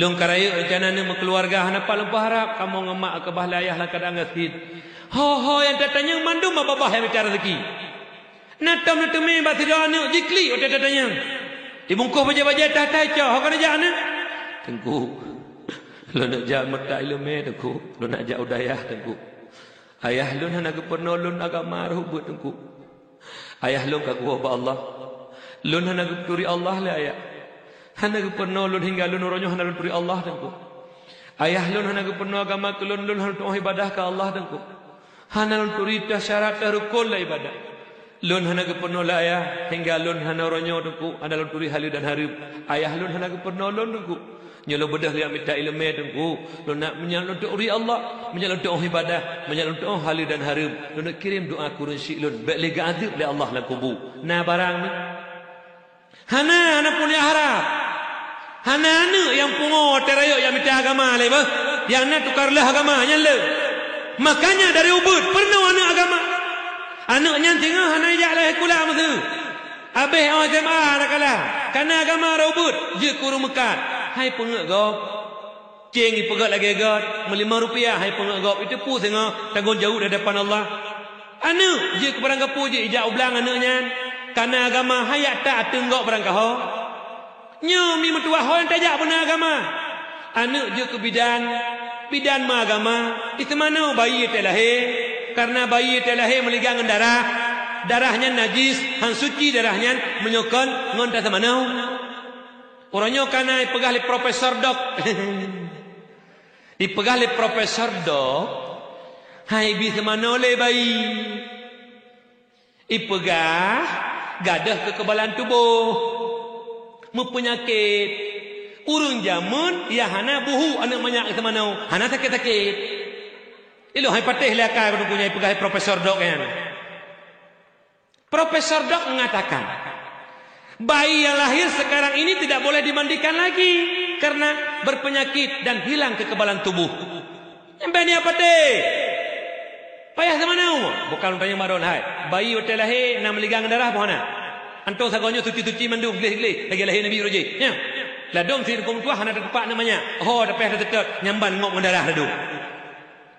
[SPEAKER 2] Long karaya rencana na keluarga napa lupa harap kamu ngemak ke kebah ayah lah kadang gasin. Ho yang datanya mandum babah yang minta rezeki. Natam natumi batira anak jikli otak datanya. Dibungkuh baja-baja tatai cah hok nak jana. Tengku. Lo nak jak merta ilmu tengku. Lo nak jak udayah tengku. Ayah lo nak pernah lo agama ruh tengku. Ayah lo ka gua Allah. Lo nak turi Allah le ayah. Hana pernah lo hingga lo noronyo hana turi Allah tengku. Ayah lo nak pernah agama lo hana ibadah ka Allah tengku. Hana turi syarat rukun la ibadah. Lun hana kepenuh lah ayah hingga lun hana ronyo tengku ada lun turi halu dan harib. Ayah lun hana kepenuh lun tengku. Nyalo bedah lihat minta ilmu tengku. Lun nak menyalun uri Allah, menyalun doa ibadah, menyalun doa halu dan harib. Lun nak kirim doa kurun syik lun. Baik lega azib li Allah lan kubu. Nah barang ni. Hana punya harap. Hana yang pungo terayuk yang minta agama le bah. Yang nak tukarlah agamanya le. Makanya dari ubud pernah anak agama. Anaknya tengah hana jaklah kula masa. Habis orang SMA nak kalah. Karena agama robot je kurung mekat. Hai pengak gop. Ceng ipegat lagi gat. RM5. Hai pengak gop. Itu pun tengah tanggung jauh dari depan Allah. Anak je kebarang kapu je ijak ublang anaknya. Karena agama hayat tak tenggok barang kau. Nyo mi metuah ho yang tajak benar agama. Anak je ke bidan ma agama. Itu mana bayi terlahir. Karena bayi terlahir meligang darah. Darahnya najis, hang suci darahnya menyokon ngonta sama nau. Orangnya karena ipegah li profesor dok. Ipegah li profesor dok. Hai bi sama nau le bayi. Ipegah gadah kekebalan tubuh. Mempenyakit. Urung jamun ya hana buhu anak banyak sama nau. Hana sakit-sakit. Ilo hai patih lekar kudu punya ipegah profesor dok kan. Profesor Dok mengatakan, bayi yang lahir sekarang ini tidak boleh dimandikan lagi karena berpenyakit dan hilang kekebalan tubuh. Yang ini apa deh? Payah sama nau? Bukan tanya maron hai. Bayi waktu lahir nak meligang darah apa nak? Antum sagonyo tuci-tuci mandung gilih-gilih lagi lahir Nabi Roji. Ya. Lah dong si kum tua hana tempat namanya. Oh tapi ada tetap nyamban ngok mendarah dadu.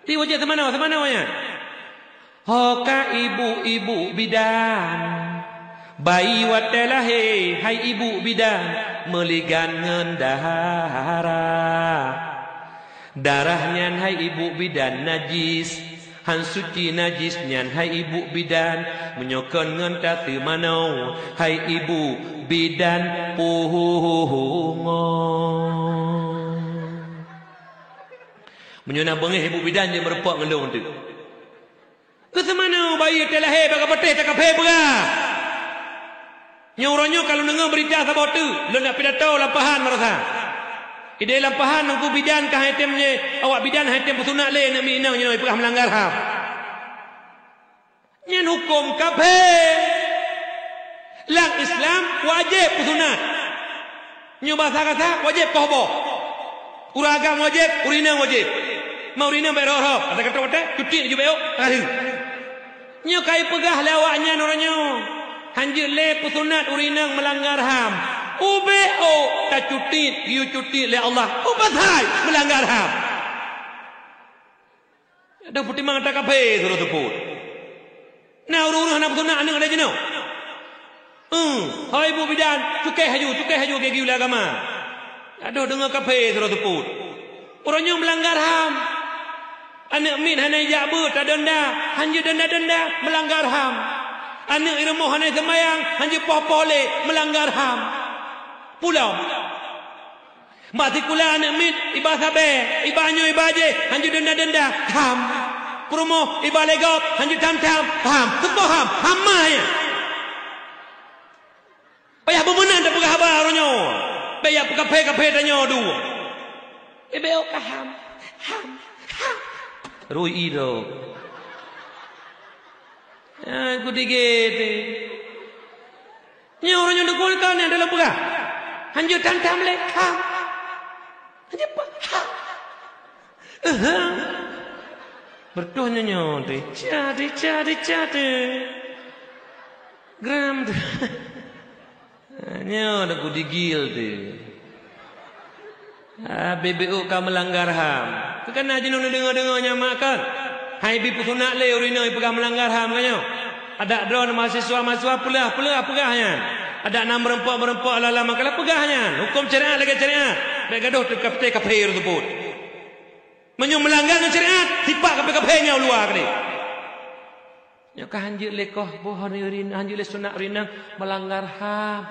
[SPEAKER 2] Ti wajah sama nau ya? Hoka ibu-ibu bidan. Bayi watelah hai ibu bidan meligan ngen darahnya hai ibu bidan najis han suci najis nyan hai ibu bidan menyokon ngen tatu manau hai ibu bidan puhungo menyona bengih ibu bidan je merepok ngelung tu ke semana bayi telah baka petih tak kape berah nyoronyo kalau dengar berita sabot tu lu nak pidato lampahan merasa ide lampahan aku bidan ka haitemnya awak bidan haitem bersunat le nak minang nyo pernah melanggar ham nyen hukum kape lang Islam wajib bersunat nyo bahasa kata wajib pohbo uragam wajib urinang wajib mau urinang bae roh ada kata wate cuti je bae hari nyo kai pegah lawaknya noranyo hanjir le pusunat urinang melanggar ham. UBO tak cuti, you cuti le Allah. Ubathai melanggar ham. Ada putih mang tak kape suruh teput. Nah urus nak pusunat anak ada je no. Hai ibu bidan, cukai haju ke giu agama. Aduh dengar kape suruh teput. Orangnya melanggar ham. Anak min hanai jabu tak denda, hanjir denda melanggar ham. Anak ilmu hanai sembayang hanji poh-poh melanggar ham pulau mati kula anak mit ibah sabe ibah nyo ibah je hanji denda ham promo ibah legop hanji tam-tam ham sebuah ham maya payah bemenan tak pegah habar nyo payah kape tanyo du ibeo ka ham rui ido aku digit. Ni orang yang dekulkan yang dalam perah. Hanjur tam-tam le. Ha. Hanjur apa? Ha. Bertuahnya nyote. Cade. Gram tu. Nyote aku digil tu. BBU kau melanggar ham. Kan aja nuna dengar-dengarnya makan. Hai bi pusunak le urina pegang melanggar ham kanyo. Ada drone mahasiswa pegahnya. Ada enam berempat lala makalah pegahnya. Hukum syariat lagi syariat. Baik gaduh tu kafe tersebut. Menyo melanggar syariat, tipak kafe-kafenya luar ni. Nya ka hanjir lekoh pohon urina, hanjir le sunat urina melanggar ham.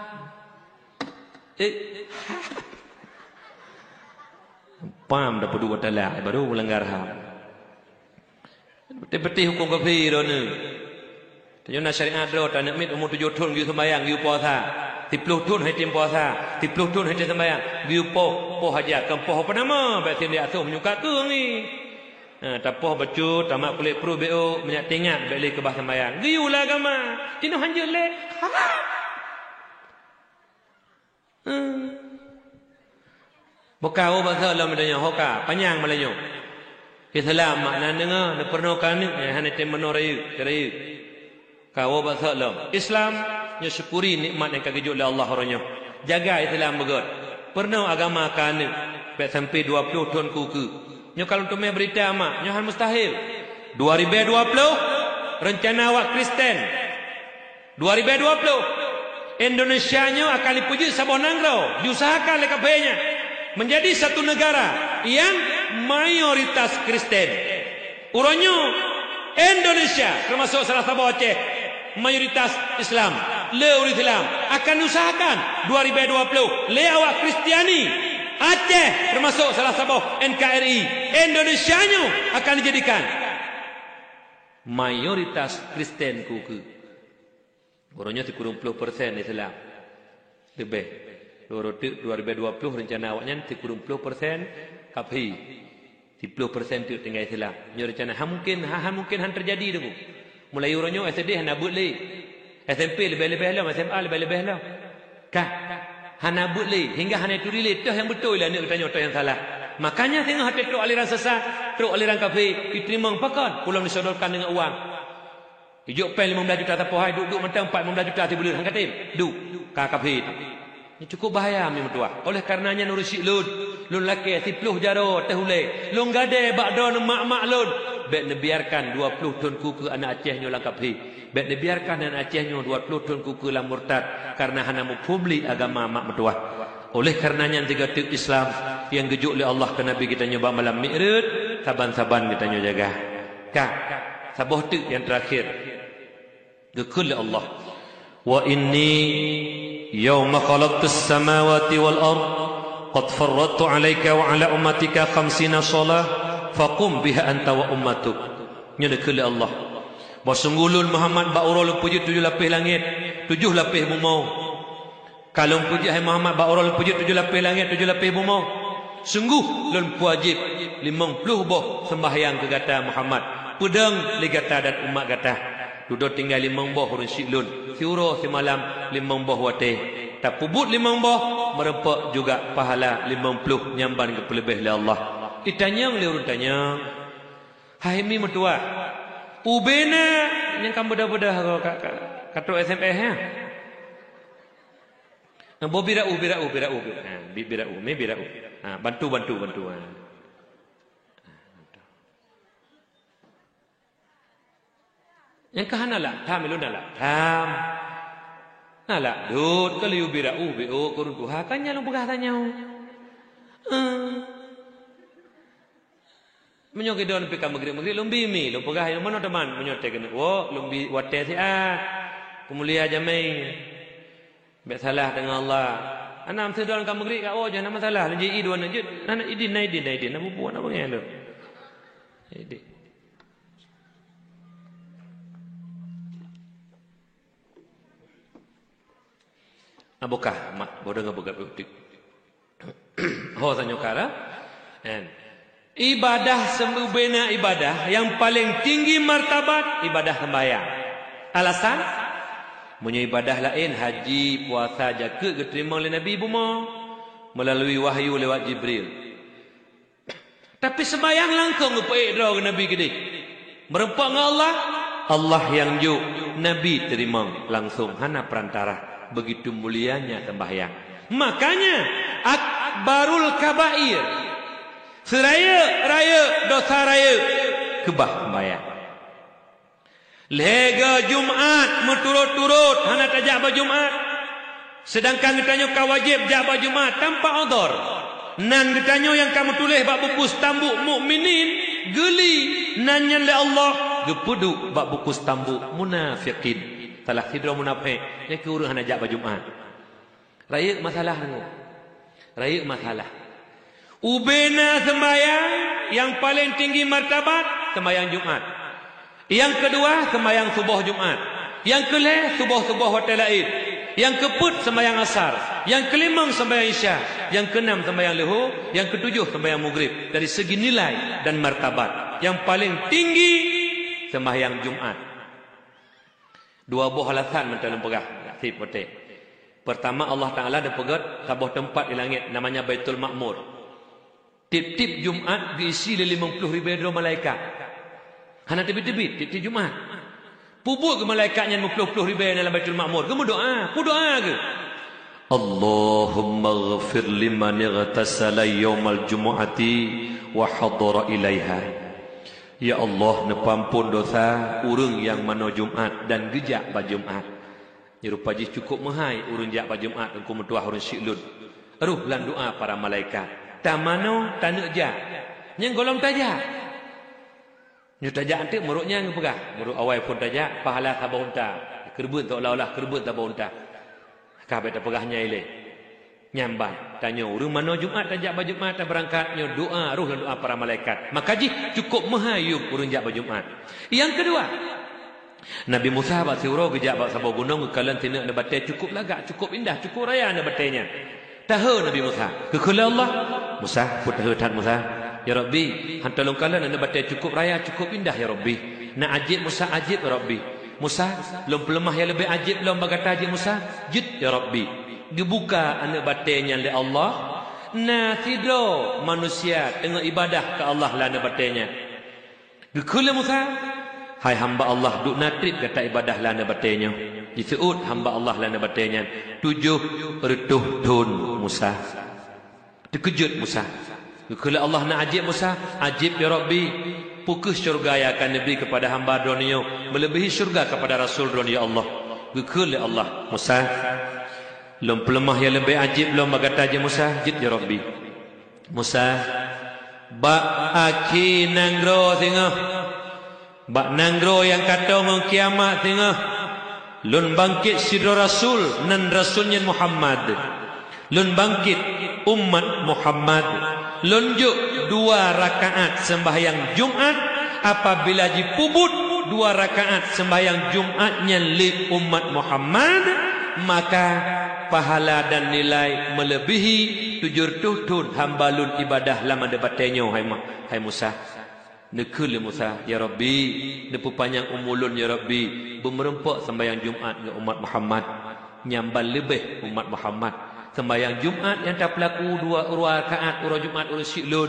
[SPEAKER 2] Pam dapat dua talak baru melanggar ham. Betul-betul hukum kafir ni. Tanya syariat ro tanak mit umur 7 tahun giu sembayang giu puasa. 30 tahun hai tim puasa, 30 tahun hai tim sembayang. Giu poh hajat kan poh apa nama? Baik dia asuh menyukat tu ni. Tapoh bacut, tamak kulit pru beo, minyak tingat balik ke bah sembayang. Giu lah agama. Tino hanjur le. Bokau bahasa Allah medanya hoka, panjang Melayu. Islam makna dengar ne perno kan hanya tem menorayu kerayu kau bahasa Allah Islam nya syukuri nikmat yang kagejut oleh Allah orangnya jaga Islam begot perno agama kan pe sampai 20 tahun kuku nya kalau tu me berita mak nya hal mustahil 2020 rencana awak Kristen 2020 Indonesia nya akan dipuji sabon nangrau diusahakan oleh kabehnya menjadi satu negara yang mayoritas Kristen. Uronyo Indonesia termasuk salah satu Aceh mayoritas Islam. Le Islam akan usahakan 2020 le awak Kristiani Aceh termasuk salah satu NKRI Indonesia nya akan dijadikan mayoritas Kristen kuku. Uronyo 30% Islam. Lebih 2020 rencana awaknya 30% kafi 10% tu tinggal Islam nyo rencana mungkin terjadi tu mulai uronyo SD hana but le SMP lebih-lebih lah SMA lebih-lebih lah kah hana but le hingga hana tu relate tu yang betul lah nak tanya tu yang salah makanya tengok hati tu aliran sesat tu aliran kafi diterima pakan pulang disodorkan dengan uang hijuk pen 15 juta tapo hai duduk mentang 15 juta ti bulan hang katim ka kafi ini cukup bahaya mi mertua. Oleh karenanya nurusi lun laki 10 jaro tehule. Lun gade bakdo mak lun. Baik biarkan 20 tahun ku ke anak Aceh nyo langkap hi. Bet dibiarkan dan Acehnya 20 tahun kuku lah murtad karena hana publi agama mak metuah. Oleh karenanya tiga tiap Islam yang gejuk oleh Allah ke Nabi kita nyoba malam Mi'raj, saban-saban kita nyoba jaga. Kak, sabuh tu yang terakhir. Gekul Allah. Wa inni yawma khalaqtus samawati wal ard qad farradtu 'alaika wa 'ala ummatika 50 shalah faqum biha anta wa ummatuk. Nya dekul Allah. Basunggulun Muhammad ba urul puji 7 lapis langit, 7 lapis bumi. Kalau puji hai Muhammad ba urul puji 7 lapis langit, 7 lapis bumi. Sungguh lun wajib 50 boh sembahyang ke gata Muhammad. Pedang li gata dan umat gata. Duduk tinggal 5 boh urun siklun. Siuro semalam 5 boh watih. Tak pubut 5 boh merempak juga pahala 50 nyamban ke pelebih oleh Allah. Ditanya oleh urun tanya. Hai mi mertua. Ubena yang kamu bedah-bedah kata SMS ya. Nambo birau. Bantu. Yang kahana lah, tham ilun lah. Tham. Nala dud kalau birau kurun tuha kan nyalung pegah tanya. Menyoki don pe kam magri lumbi mi lum pegah yang mana teman menyote kena. Wo lumbi wate si pemulia jamai. Baik salah dengan Allah. Anak sedon kamu geri kat jangan masalah. Lanji dua najud. Anak idin. Nak buat apa ngelo. Idin. Abukah mak bodoh ngabuka bukti. Ho sanyukara. Ibadah sembena ibadah yang paling tinggi martabat ibadah sembahyang. Alasan punya ibadah lain haji, puasa, jaga diterima oleh Nabi Buma melalui wahyu lewat Jibril. Tapi sembahyang langkung upai draw ke Nabi gede. Merempak dengan Allah, Allah yang juk Nabi terima langsung hana perantara. Begitu mulianya sembahyang. Makanya akbarul kabair. Seraya dosa raya kebah sembahyang. Lega Jumat berturut-turut hana tajak Jumat. Sedangkan ditanya kau wajib jak Jumat tanpa udhur. Nan ditanya yang kamu tulis bab buku stambuk mukminin geli nanya oleh Allah gepudu bab buku stambuk munafiqin. Salah sidra munafik yang keurang hana jak Jumat. Raya masalah dengo. Raya masalah. Ubena sembahyang yang paling tinggi martabat sembahyang Jumat. Yang kedua sembahyang subuh Jumat. Yang kelima subuh waktu lain. Yang keempat sembahyang asar. Yang kelima sembahyang isya. Yang keenam sembahyang zuhur. Yang ketujuh sembahyang maghrib. Dari segi nilai dan martabat yang paling tinggi sembahyang Jumat. Dua buah alasan dalam pegah. Pertama Allah Taala ada pegat sebuah tempat di langit namanya Baitul Ma'mur. Tip-tip Jumat diisi oleh 50,000 malaikat. Hana tebit-tebit tiap Jumat. Pubuk ke malaikatnya 50,000 dalam Baitul Ma'mur. Kamu doa, ke? Allahumma ghafir liman ightasala yawmal jumu'ati wa hadara ilaiha. Ya Allah, nepampun dosa urang yang mana Jumat dan gejak pada Jumat. Nyerupa ji cukup mahai urang jak pada Jumat engkau metuah urang syiklun. Ruh lan doa para malaikat. Tamano tanak jak. Yang golong tajak. Nyu tajak antik meruknya ngepegah. Meruk awal pun tajak pahala sabah unta. Kerbun seolah-olah kerbun sabah unta. Kabeh tak pegahnya ile. Nyamban tanya urang mana Jumat tajak pada Jumat berangkat nyu doa ruh dan doa para malaikat. Maka ji cukup mahayub urang jak pada Jumat. Yang kedua, Nabi Musa bak siuro gejak bak sabah gunung kalian tina na batai cukup lagak, cukup indah, cukup raya na batainya. Tahu Nabi Musa. Kekala Allah. Musa put tahu Musa. Ya Rabbi, hantalung kalian na batai cukup raya, cukup indah ya Rabbi. Na ajib Musa ajib ya Rabbi. Musa belum pelemah yang lebih ajib belum berkata ajib Musa. Jid ya Rabbi. Dibuka anak batainya oleh Allah. Na tidur manusia tengah ibadah ke Allah lah anak batainya. Kekala Musa. Hai hamba Allah duk natrib kata ibadah lah anak batainya. Diseut hamba Allah lah anak batainya. 7 retuh tun Musa. Terkejut Musa. Kalau Allah nak ajib Musa, ajib ya Rabbi. Pukus syurga yang akan diberi kepada hamba dunia melebihi syurga kepada Rasul dunia Allah. Gukul ya Allah. Musa lom pelemah yang lebih ajib lom berkata je Musa, jid ya Rabbi. Musa bak aki nanggro tengah. Bak nanggro yang kata ngong kiamat tengah. Lun bangkit sidra Rasul nan Rasulnya Muhammad. Lun bangkit umat Muhammad. Lonjuk 2 rakaat sembahyang Jumat apabila dipubut 2 rakaat sembahyang Jumatnya li umat Muhammad, maka pahala dan nilai melebihi 7 tahun hamba lun ibadah lama debatenyo hai Musa. Nekul Musa ya Rabbi, depu panjang umulun ya Rabbi, bemerempok sembahyang Jumat dengan umat Muhammad, nyambal lebih umat Muhammad. Sembahyang Jumat yang tak pelaku 2 rakaat urus Jumat urus siklun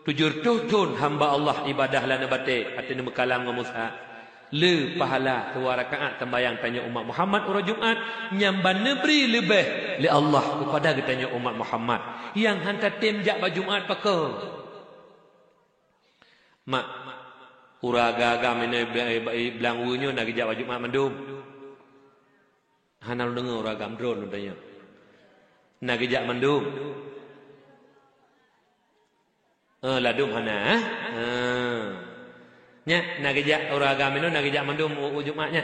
[SPEAKER 2] 7 tahun hamba Allah ibadah lana bate artinya mekalam dengan Musa le pahala 2 rakaat sembahyang tanya umat Muhammad urus Jumat nyamban neberi lebih li Allah kepada tanya umat Muhammad yang hantar tim jak ba Jumat paka mak uraga-aga mene belangwunyo nak jak ba Jumat mandum hanal dengar uragam drone tanya nak kejak mandum. Ladum hana. Nya nak kejak orang agama itu nak kejak mandum Jumatnya.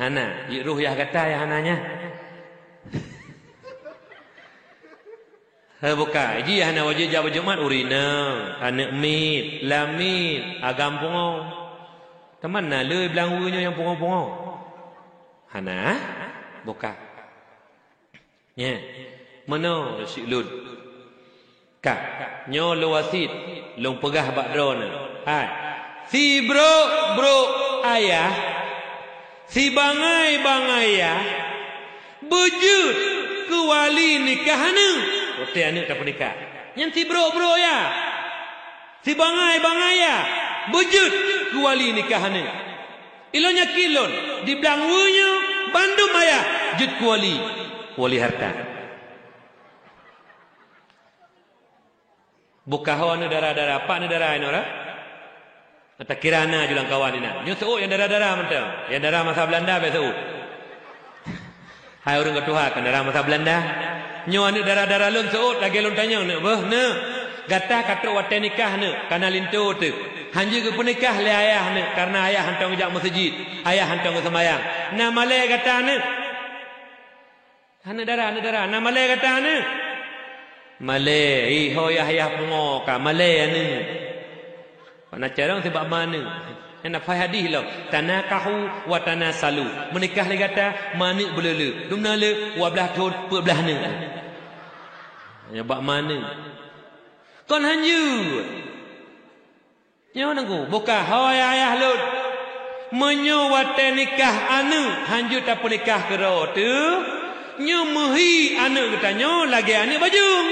[SPEAKER 2] Hana, ruh ya kata ya hananya. Buka, ji hana wajib jawab Jumat urina, anak mit, lamit, agam pungo. Teman na le belangwunya yang pungo-pungo. Hana, buka. Ya, mana si lun? Kak, nyo lewasit, long pegah bak drone. Hai, si bro ayah, si bangai ayah, bujut ke wali nikah ni. Oke, anak tak nikah. Yang si bro ya, si bangai ya, bujut ke wali nikah ni. Ilonya kilon, di belangwunya, bandum ayah, jut ke wali harta. Bukaho negara-negara apa negara ini orang? Atau kirana julang kawan ini. Nyusu yang negara-negara macam, yang negara masa Belanda besu. Hai orang ketua kan negara masa Belanda. Nyo anu negara-negara lun suut lagi lun tanya ne, bah ne. Gata kata wate nikah ne, kana lintu tu. Hanju ke penikah le ayah ne, karena ayah hantang jak masjid, ayah hantang sembahyang. Nama le kata ne. Hana darah, nama Malay kata ana. Malay, iho yahya pungo ka Malay ana. Pana carang sebab mana? Enak faham hadis lah. Tanakahu wa tanasalu. Menikah lagi kata mana belele. Dumna le wa belah tahun pe belah ne. Ya bak mana? Kon hanju. Nyo nangku, buka hoy ayah lut. Menyo wate nikah anu, hanju tak nikah kero tu. Nyo muhi anak katanya lagi anak bajung.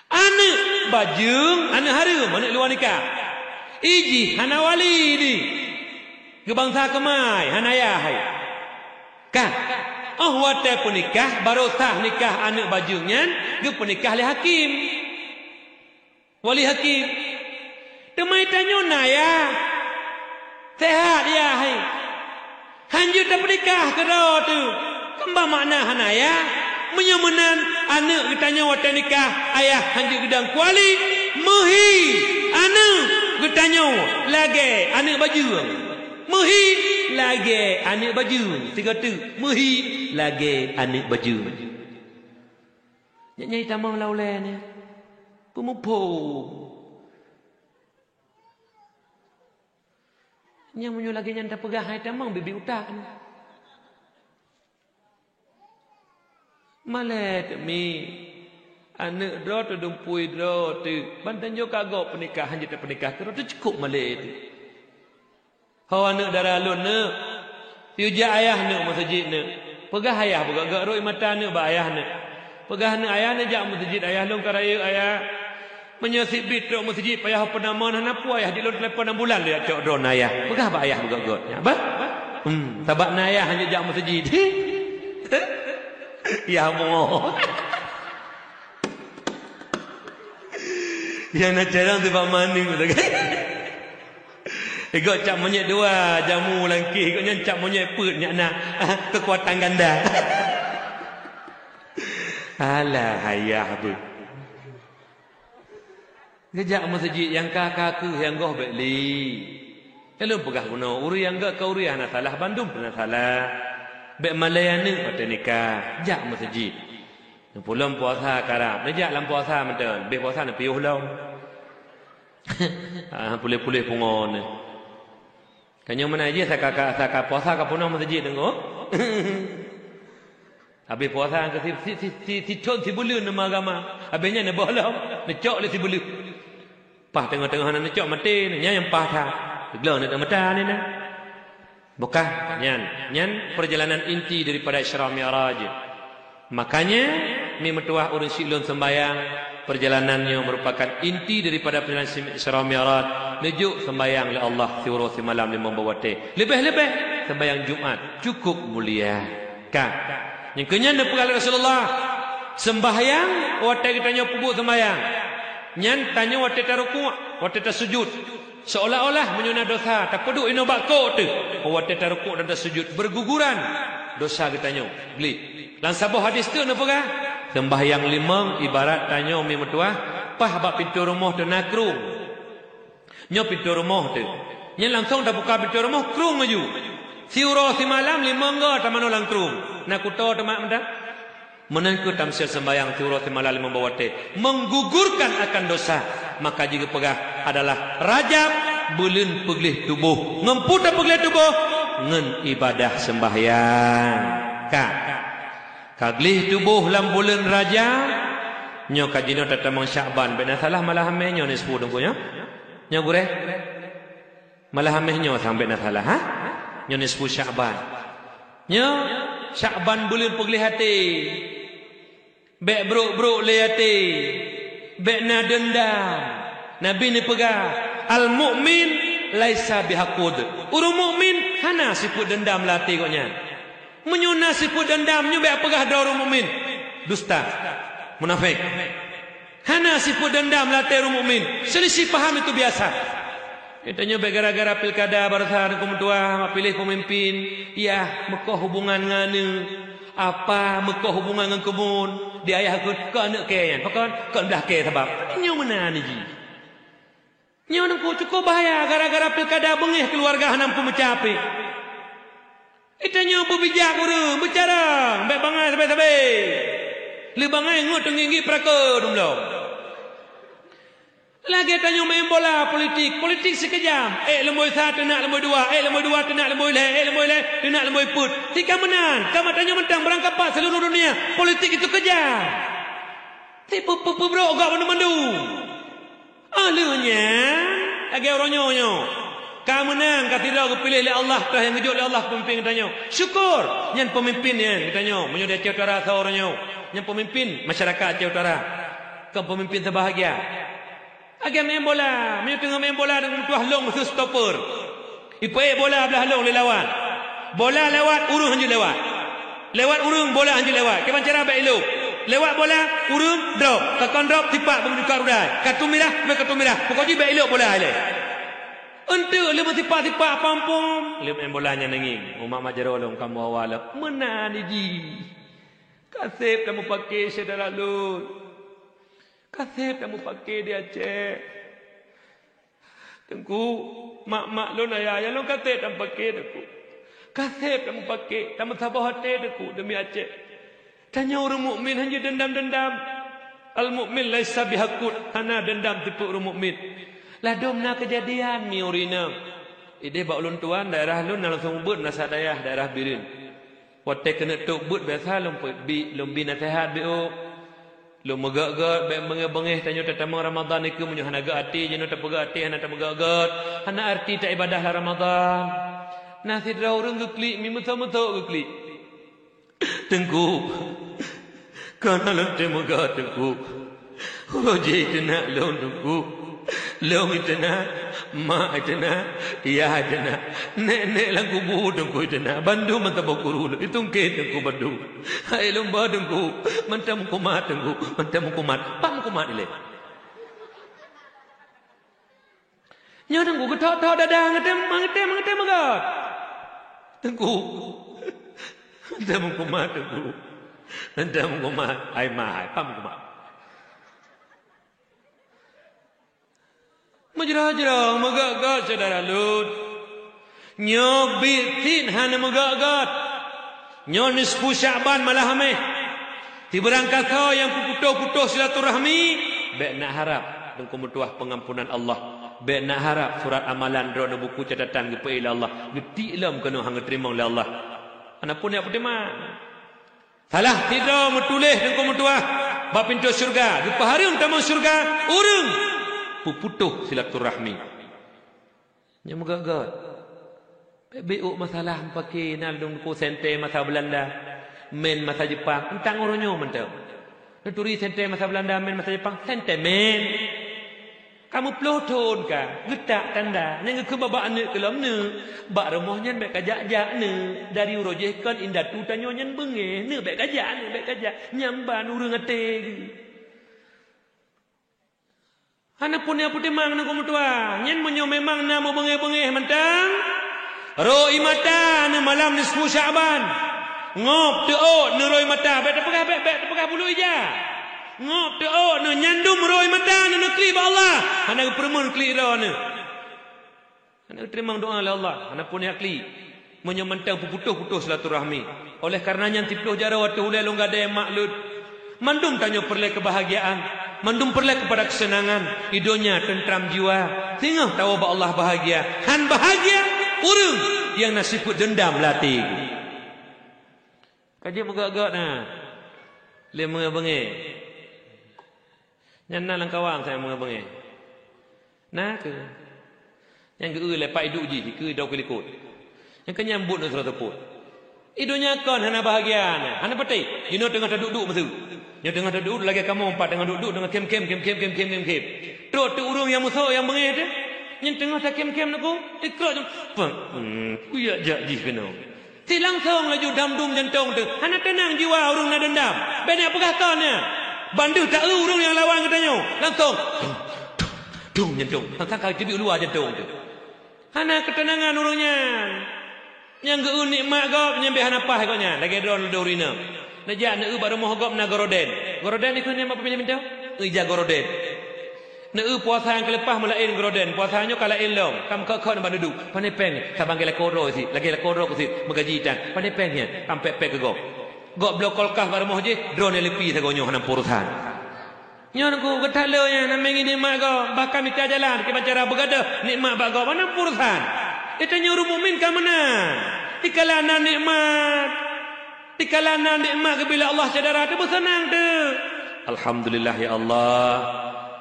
[SPEAKER 2] Anak bajung, anak harum, anak luar nikah. Iji hana wali ni. Ke bangsa kemai, hana ayah. Kan? Oh wate pun nikah, baru sah nikah anak bajungnya, ke penikah oleh hakim. Wali hakim. Demai tanya naya. Sehat ya hai. Hanjut tak pernikah ke dah tu. Kembang makna hanaya. Menyemenan anak ketanya wata nikah. Ayah hanjut gedang kuali. Muhi anak ketanya lagi anak baju. Muhi lagi anak baju. Tiga tu. Muhi lagi anak baju. Nyai tamang laulai ni. Pemupu. Yang menyuruh lagi yang tak pegah hai tamang bibi utak ni. Malet mi anak dro tu dumpui dro tu bantan jo kagok pernikahan je tak pernikah tu cukup malet tu. Hawa anak darah lun ne. Tiuja ayah ne masjid ne. Pegah ayah buka gak roi mata ne ba ayah ne. Pegah ne ayah ne jak masjid ayah lun karaya ayah menyesip bitrok masjid payah penama nak pu ayah di lon telefon 6 bulan dia cok drone ayah. Pegah ba ayah buka got. Ya ba? Sabak na ayah hanya jak masjid. Ya mo. Yang nak jarang sebab mana tu kan. Ikut cap monyet dua, jamu langkih. Ikutnya cap monyet put, nak kekuatan ganda. Alah, hayah apa. Kejap masjid yang kakak yang goh beli. Kalau pegah guna uri yang gak kau uri anak salah Bandung pernah salah. Bek Malayani pada nikah. Jak masjid. Pulang puasa karab. Nejak dalam puasa macam. Bek puasa nak piuh lau. Pulih-pulih pungon. Kanyo mana aja saya puasa ke punong masjid tengok. Habis puasa ke si bulun nama agama. Habisnya nak bolau. Nak cok le si bulun. Pah tengah-tengah nak cok mati ni yang pah tha. Gelong nak mata ni nah. Bukan nyan perjalanan inti daripada Isra Mi'raj. Makanya mi metuah urang silun sembayang perjalanannya merupakan inti daripada perjalanan Isra Mi'raj menuju sembayang oleh Allah siwara semalam 5 waktu. Lebih-lebih sembayang Jumat cukup mulia. Kan? Yang kenyang dapur Rasulullah sembahyang waktu kita nyo pubuk sembahyang. Nyan tanya waktu ta rukuk, waktu ta sujud. Seolah-olah menyunah dosa, tak peduk ino bakok tu. Waktu ta rukuk dan ta sujud berguguran dosa kita nyo. Beli. Lan sabah hadis tu napa ka? Sembahyang 5 ibarat tanya mi metuah, pah bak pintu rumah tu nak krung. Nyo pintu rumah tu. Nyan langsung dah buka pintu rumah krung maju. Siura semalam 5 ngah ta mano lang krung. Nak kuto ta mak mendak? Menangku tamsil sembahyang siura semalam 5 bawate menggugurkan akan dosa. Maka jika pegah adalah Rajab bulan peglih tubuh. Ngemputa peglih tubuh ngen ibadah sembahyang. Kaglih tubuh dalam bulan Rajab nyo kajino tatamang Syakban. Bena salah malah hameh nyo ni 10 dengkunya. Nyo gureh. Malah hameh nyo sampai na salah ha. Nyo ni 10 Syakban. Nyo Syakban bulan peglih hati. Bek bruk-bruk le hati. Bek na dendam. Nabi ni pegah al-mu'min laisa bihaqud. Urang mukmin hana siput dendam lati koknya. Menyuna siput dendam nyu bek pegah da urang mukmin. Dusta. Munafik. Hana siput dendam lati urang mukmin. Selisih paham itu biasa. Katanya gara-gara pilkada barisan kementua pilih pemimpin, ya mekah hubungan ngane. Apa mekah hubungan dengan kebun? Di ayah aku ke anak ke yan. Pakan ke dah ke sebab. Nyo mana ni ji? Nyo nangku cukup bahaya gara-gara pilkada bengih keluarga hanam pemecapi. Itanya berbijak urang, bicara, baik bangai sampai-sampai. Li bangai ngut nginggi praka dumlo. Lagi tanya main bola politik. Politik sekejam. Lemboi satu nak lemboi dua. Lemboi dua tu nak lemboi leh. Lemboi leh tu nak lemboi put. Tika menang. Kamu tanya mentang berangkat pak seluruh dunia. Politik itu kejam. Tipu bro gak mandu-mandu. Alunya. Lagi orang nyo. Kamu menang. Kata tidak aku pilih oleh Allah. Kau yang ngejut oleh Allah pemimpin katanya. Syukur. Yang pemimpin yan katanya. Menyudah Aceh Utara seorangnya. Yang pemimpin masyarakat Aceh Utara. Kau pemimpin sebahagia. Agak main bola. Mereka tengah main bola dengan tuah long tu stopper. Ipai bola belah long le lawan. Bola lewat, urung hanju lewat. Lewat urung, bola hanju lewat. Keman cara baik elok. Lewat bola, urung, drop. Kakon drop, tipak mengujuk rudai. Kartu merah. Pokoknya baik elok bola le. Untuk le tipak-tipak pampung. Le main bolanya nanging. Umat majarolong kamu awal. Mana ni ji? Kasih kamu pakai saudara lu. Kasih kamu pakai dia Aceh. Tengku mak lu ayah lu kasih kamu pakai deku. Kasih kamu pakai kamu sabah hati deku demi Aceh. Tanya orang mukmin hanya dendam-dendam. Al mukmin laisa bihaqud. Hana dendam tipu orang mukmin. Lah domna kejadian mi urina. Ide bak ulun tuan daerah lu langsung but nasa daerah Birin. Waktu kena tok but biasa lumbi nasihat bio. Lu megak-gat, baik bengih-bengih tanya tentang Ramadan itu menyuh hanaga hati, jenuh tak pegak hati, hana tak megak-gat, hana arti tak ibadah lah Ramadan. Nasi drau orang geklik, mimuta-muta geklik. Tengku, kerana lantai megak tengku. Wajah itu nak long tengku. Long itu nak, mak itu nak, iya itu nak. Nek lang kubu tengku itu nak. Bandu mantap bakuru. Itu ke tengku bandu. Hai lomba tengku. Mantap kumat tengku. Mantap kumat. Pam kumat ile. Nyo tengku ketok-tok dadah ngetem magat. Tengku. Anda mengkumat tengku. Anda mengkumat ai mai pam kumat. Menjerah-jerah megagat saudara lut. Nyo bitin hana megagat. Nyo nisfu Sya'ban malah hameh. Ti berangkat kau yang kukutuh-kutuh silaturahmi, baik nak harap dengku mutuah pengampunan Allah. Baik nak harap surat amalan drone buku catatan ke ila Allah. Geti lam kena hang terima oleh Allah. Ana pun apa tema? Salah tidak metulis dengku mutuah bab pintu syurga. Di hari utama syurga urang puputuh silaturahmi. Nya megagat. BU masalah pakai naldung ku sente masa Belanda, men masa Jepang, entang uronyo mentau. Neturi sente masa Belanda, men masa Jepang, sente men. Kamu peloton ka, getak tanda, yang ke babak anak kelam ne, bak rumahnya baik kajak-jak ne, dari urojehkan indah tu tanyo nyen benge, ne baik kajak, nyamban urang ate. Hana punya putih mang na kumutua, nyen menyo memang na mo benge-benge mentang. Roi mata ne malam nisfu Sya'ban. Ngop teot ne roi mata, baik terpegah bulu ija. Ngop teot ne nyandum roi mata ne negeri ba Allah. Hana permun kli ra ne. Hana terima doa oleh Allah. Hana pun akli menyemantang puputuh-putuh silaturahmi. Oleh karenanya tipluh jara waktu hulai longgada yang maklud. Mandum tanyo perlai kebahagiaan, mandum perlai kepada kesenangan, hidupnya tentram jiwa. Tengah tahu ba Allah bahagia. Han bahagia urang yang nasib dendam latih. Kaji megak-gak nah. Le mengebenge. Nyan lang kawang saya mengebenge. Nah ke. Yang ke lepak hidup ji ke dau kelikut. Yang kenyambut nak surat teput. Idunya kon hana bahagia nah. Hana peti. Ino tengah duduk masa. Nya tengah duduk lagi kamu empat tengah duduk dengan kem. Terus tu urang yang musuh yang bengeh tu. Yang tengah tak kem nak ko. Ikrak tu. Kuyak janji kena. Si langsung laju dam-dum jantung tu. Hana tenang jiwa urang nak dendam. Banyak pegahkannya. Bandu tak urang yang lawan katanya. Langsung. Dung jantung. Langsung kali jadi luar jantung tu. Hana ketenangan urangnya. Yang ke nikmat gop nyambe hana pah koknya. Lagi drone dorina. Najak nak baru moh gop na goroden. Goroden itu ni apa pinjam? Ija goroden. Nak puasa yang kelepah melain goroden. Puasanya kala elong. Kam kau nak duduk. Pandai peng. Sabang kala koro si. Lagi kala koro si. Mengaji tan. Pandai pengnya. Sampai pek ke gop. Gop blok kolkah baru moh je. Drone lepi sagonyo hana purusan. Nyon ku ketalo nya namengi nikmat gop. Bahkan minta jalan ke cara bergadah nikmat bak gop mana purusan. Itu nyuruh mukmin ka mana? Dikala nikmat. Dikala nikmat bila Allah saudara tu bersenang tu. Alhamdulillah ya Allah.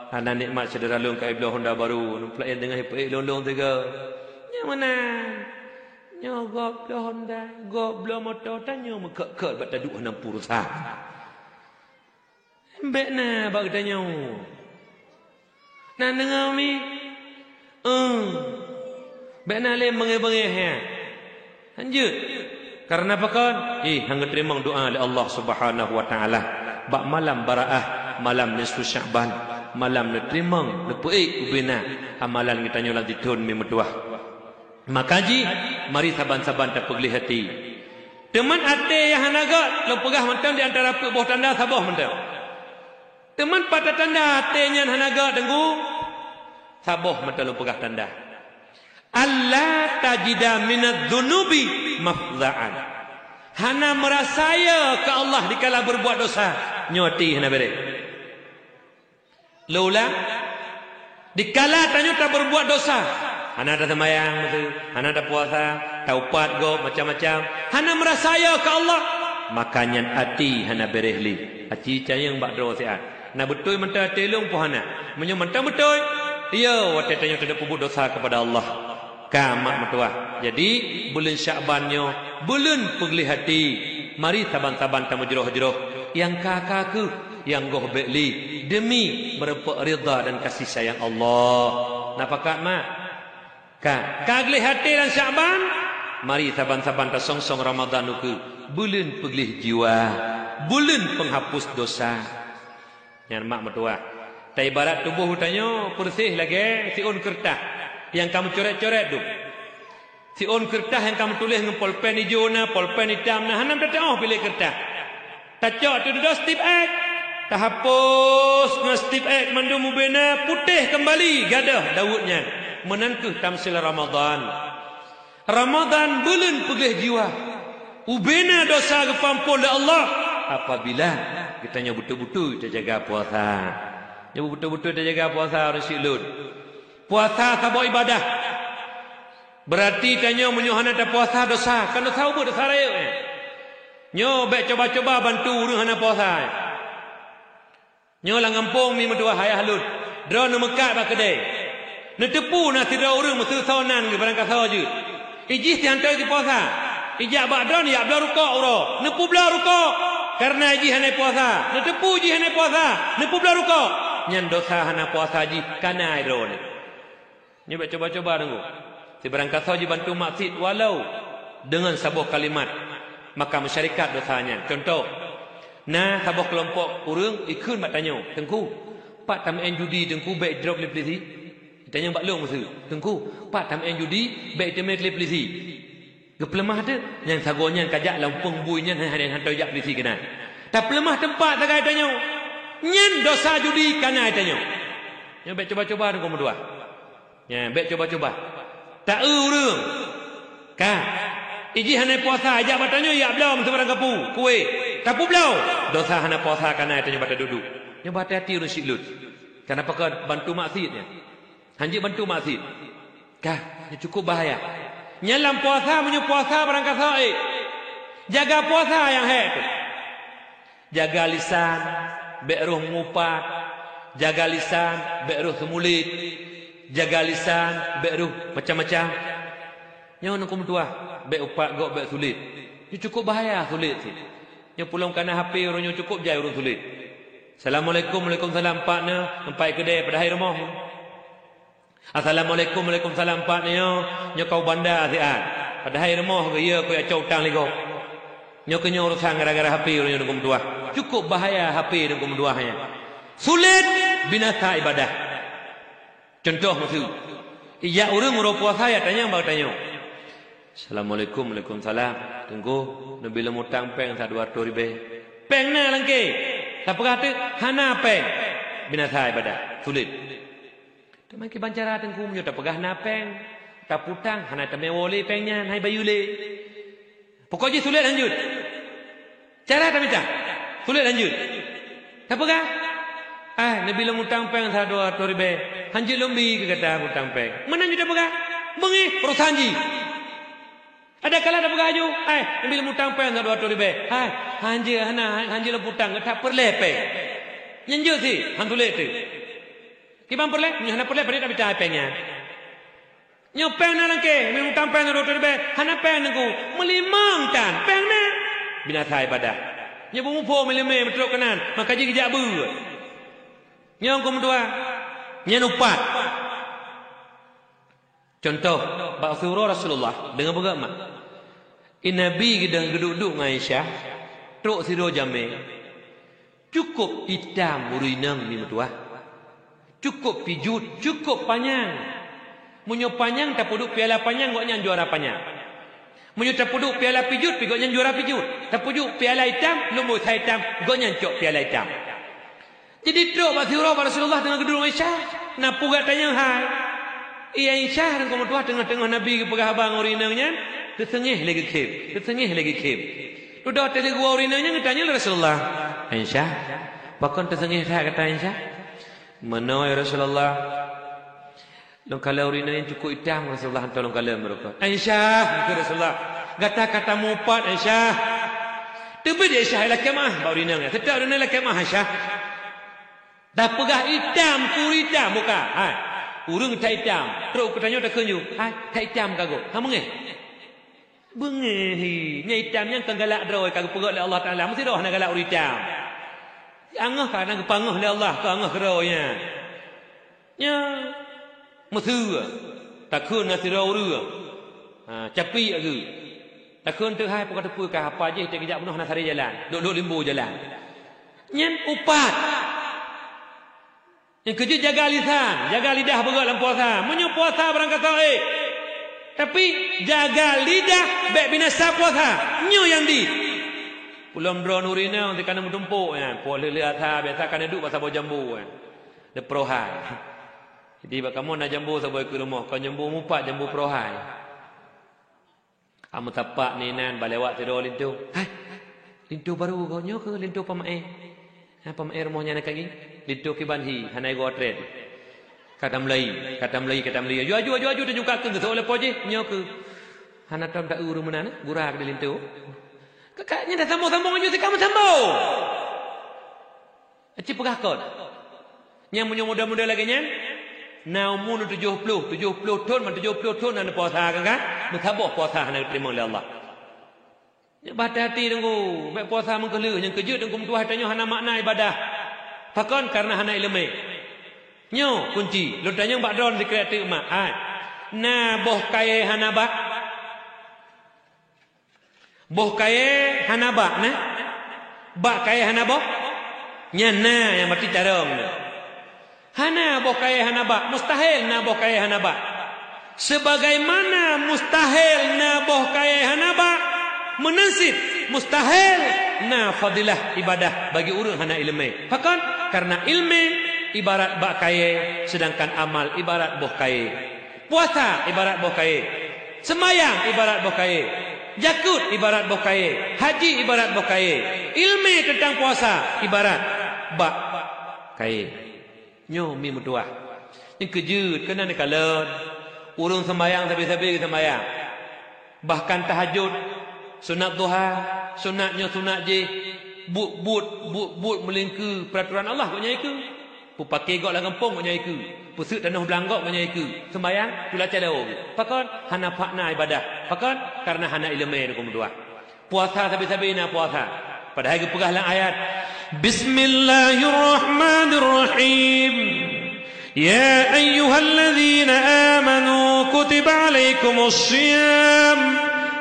[SPEAKER 2] Ana nikmat saudara long ka iblo Honda baru. Numplain dengan hipik long tiga. Yang mana? Nyo gop lo Honda, gop lo motor tanyo mekek bat duduk 60 sah. Embek na bak tanyo. Nan dengar mi. Bek na le menge-menge ha. Lanjut. Karena apa kan? Hang terima doa oleh Allah Subhanahu wa taala. Bak malam baraah, malam nisfu Sya'ban, malam terima lepei ubina amalan kita nyolat ditun mi metuah. Makaji mari saban-saban tak pegli hati. Teman ate yang hanagat lo pegah mentang di antara buah tanda sabah mentang. Teman pada tanda ate yang hanagat dengku sabah mentang lo pegah tanda. Allah tajida minadz dzunubi mafza'an. Hana merasaya ke Allah dikala berbuat dosa. Nyoti hana bere. Lula dikala tanyo tak berbuat dosa. Hana ada sembahyang betul, hana ada puasa, taubat go macam-macam. Hana merasaya ke Allah. Makanya hati hana berehli. Hati cayang bak dro siat. Na betul mentah telung po hana. Menyo mentah betul. Ya, wate tanyo tidak berbuat dosa kepada Allah. Kamak metuah. Jadi bulan Sya'bannya bulan pegli hati. Mari saban-saban tamu jeroh-jeroh yang kakaku yang goh beli demi berapa ridha dan kasih sayang Allah. Napa kat mak? Kagli hati dan Sya'ban. Mari saban-saban ta song-song Ramadan uku bulan pegli jiwa, bulan penghapus dosa. Yang mak metuah. Ta ibarat tubuh utanyo bersih lagi siun kertas. Yang kamu coret-coret tu. Si on kertas yang kamu tulis dengan pulpen hijau na, pulpen hitam na, hanam dah pilih kertas. Tacok tu dah Steve X. Tak hapus dengan Steve X mandu mubena putih kembali gadah Daudnya. Menantu tamsil Ramadan. Ramadan bulan pegih jiwa. Ubena dosa kepampul oleh Allah apabila kita nya betul-betul kita jaga puasa. Nya betul-betul kita jaga puasa orang silud. Puasa sabo ibadah. Berarti tanya menyuhana ta puasa dosa. Kan dosa apa dosa raya. Nyo baik coba-coba bantu urang hana puasa. Nyo lang ngampung mi medua hayah halut. Dra no mekat ba kedai. Ne tepu na tira urang mesu saonan ke barang kasa je. Ijih ti hantar di puasa. Ijak ba dra ni ya bla rukuk uro. Ne pu bla rukuk. Karena ijih hana puasa. Ne tepu ijih hana puasa. Ne pu bla rukuk. Nyan dosa hana puasa ji kana iro ni. Nyo baik coba-coba tunggu. Si barang kasa je bantu maksud walau dengan sebuah kalimat maka masyarakat dosanya. Contoh, nah sebuah kelompok urang ikut mak tanya, tengku, pak tam en judi tengku baik drop le polisi. Tanya bak long masa, tengku, pak tam en judi baik temet le polisi. Kepelemah tu, yang sagonya kajak lampung buinya yang hantar jak polisi kena. Tak pelemah tempat tak kaya tanya. Nyen dosa judi kana tanya. Yang baik coba-coba tu kamu dua. Ya, baik coba-coba. Tak urang. Ka. Iji hana puasa ajak batanya ya blau mesti barang kapu, kuih. Tapu blau. Dosa hana puasa kana tanya bata duduk. Nya bata hati urang siklut. Kenapa kau bantu maksiatnya? Hanji bantu maksiat. Ka, ini cukup bahaya. Nyalam puasa menyu puasa barang kasa jaga puasa yang tu. Jaga lisan, beruh ngupat. Jaga lisan, beruh semulit. Jaga lisan, beruh macam-macam. Yang nak tua, be upat gok be sulit. Ini cukup bahaya sulit sih. Yang pulang kana HP orangnya cukup jai urang sulit. Assalamualaikum, waalaikumsalam pakna, sampai kedai pada hari rumah. Assalamualaikum, waalaikumsalam pakna nyo kau bandar siat. Pada hari rumah ke ya ko acau utang lego. Nyo ke nyo urusan gara-gara HP orangnya nak tua. Cukup bahaya HP nak tua hanya. Sulit binasa ibadah. Contoh maksud. Iya orang urang puasa ya tanya bang tanya. Assalamualaikum, waalaikumsalam. Tunggu, nabi lemutang peng sa 200 ribu. Peng na langke. Tak kata hana peng. Binasa ibadah. Sulit. Teman ki bancara tengku menyo tak pegah na peng. Tak putang hana tame wole pengnya hai bayule. Pokoknya sulit lanjut. Cara tak minta. Sulit lanjut. Tak pegah. Nabi lemutang peng sa 200 ribu. Hanji lumbi ke kata hutang peng. Mana juta pegah? Bengi perusanji. Ada kala ada pegah ju. Nabi lemutang peng sa 200 ribu. Hanji lemutang tak perlepe. Nyenju si hantule tu. Kibang perle? Hana perle pada tak bicara pengnya. Nyo peng na langke, nabi lemutang peng sa 200 ribu. Hana peng nangku melimang tan. Peng na. Binasa ibadah. Nyo bumupo melime betul kanan. Maka ji kejak bu. Nyo kum dua. Nyenupat. Contoh, bak surah Rasulullah dengan beragama. Nabi gedang geduk-duk dengan Aisyah, truk siro jame. Cukup hitam urinang ni metua. Cukup pijut, cukup panjang. Munyo panjang tak puduk piala panjang goknya juara panjang. Munyo tak puduk piala pijut, goknya juara pijut. Tak puduk piala hitam, lumut hitam, goknya cok piala hitam. Jadi truk bak surah Rasulullah dengan gedung Aisyah. Nak pugat tanya hai. Ia Aisyah dan kamu tuah tengah-tengah Nabi ke pegah abang urinangnya. Tersengih lagi kib. Tersengih lagi kib. Tu dah tadi gua urinangnya ngetanya Rasulullah. Aisyah. Bahkan tersengih saya kata Aisyah. Mana ya Rasulullah. Longkala urinangnya cukup hitam Rasulullah hantar longkala mereka. Aisyah. Itu Rasulullah. Kata-kata mupat Aisyah. Tapi dia Aisyah lah kemah. Bau urinangnya. Tetap urinangnya lah kemah Aisyah. Dah pegah hitam, kuri hitam buka. Urung tak hitam. Terus aku tanya tak kenyu. Tak hitam kagok. Mengeh? Bengeh. Nya hitamnya kan galak droi kagok pegak oleh Allah Taala. Mesti dah nak galak uri hitam. Angah kan nak pangah oleh Allah ke angah keronya. Nya mesti takun nasi uru. Capi lagi. Takun tu hai pokok tepu ka apa je tak kejap penuh nak sari jalan. Duduk limbu jalan. Nyen upat. Yang kejut jaga lisan, jaga lidah berat dalam puasa. Menyo puasa berangkat sahih. Tapi jaga lidah baik binasa puasa. Nyo yang di. Pulang drone urina untuk kena mentumpuk kan. Puas lihat biasa kena duduk pasal bawa jambu kan. Dia perohai. Jadi kamu nak jambu sampai ke rumah. Kau jambu mupat jambu perohai. Kamu tapak ni nan balewat tidur lintu. Hai. Lintu baru kau nyo ke lintu pamae? Pamae rumahnya nak lagi. Lintu kibanhi hanai go trade. Kata Melayu. Jual dia juga ke oleh poje nyo ke. Hana tam tak uru mana gurah ke lintu. Kakaknya dah sambung-sambung nyo kamu sambung. Aci pegakon. Yang punya muda-muda lagi nyan. Now umur 70 tahun, 70 tahun anda puasa kan? Bertabah puasa anda terima oleh Allah. Ya hati tunggu, baik puasa mengkelu, yang kejut tunggu Tuhan tanya hana makna ibadah. Pakon karena hana ilmu. Nyo kunci, lu tanya bak don di kreatif mak. Na boh kaya hana bak. Boh kaya hana bak nah. Bak kaya hana boh. Nyana yang mati carong. Hana boh kaya hana bak, mustahil na boh kaya hana bak. Sebagaimana mustahil na boh kaya hana bak, menensib mustahil na fadilah ibadah bagi orang hana ilmu. Fakon karena ilmu ibarat bak kaya, sedangkan amal ibarat boh kaya. Puasa ibarat boh kaya. Semayang ibarat boh kaya. Jakut ibarat boh kaya. Haji ibarat boh kaya. Ilmu tentang puasa ibarat bak kaya. Nyo mi mutuah. Yang kejut kena nak kalut. Urung sembahyang sabi-sabi sembahyang. Bahkan tahajud, sunat duha, sunatnya sunat je. But melingku peraturan Allah kau nyai ke. Pu pakai gok lah kampung kau nyai ke. Pusuk tanah belanggok kau nyai ke. Sembahyang tu laca lau. Pakon hana pakna ibadah. Pakon karena hana ilmu kau mutuah. Puasa sabi-sabi na puasa. Padahal pegahlah ayat. Bismillahirrahmanirrahim. Ya ayyuhalladzina amanu kutiba alaikumussyiyam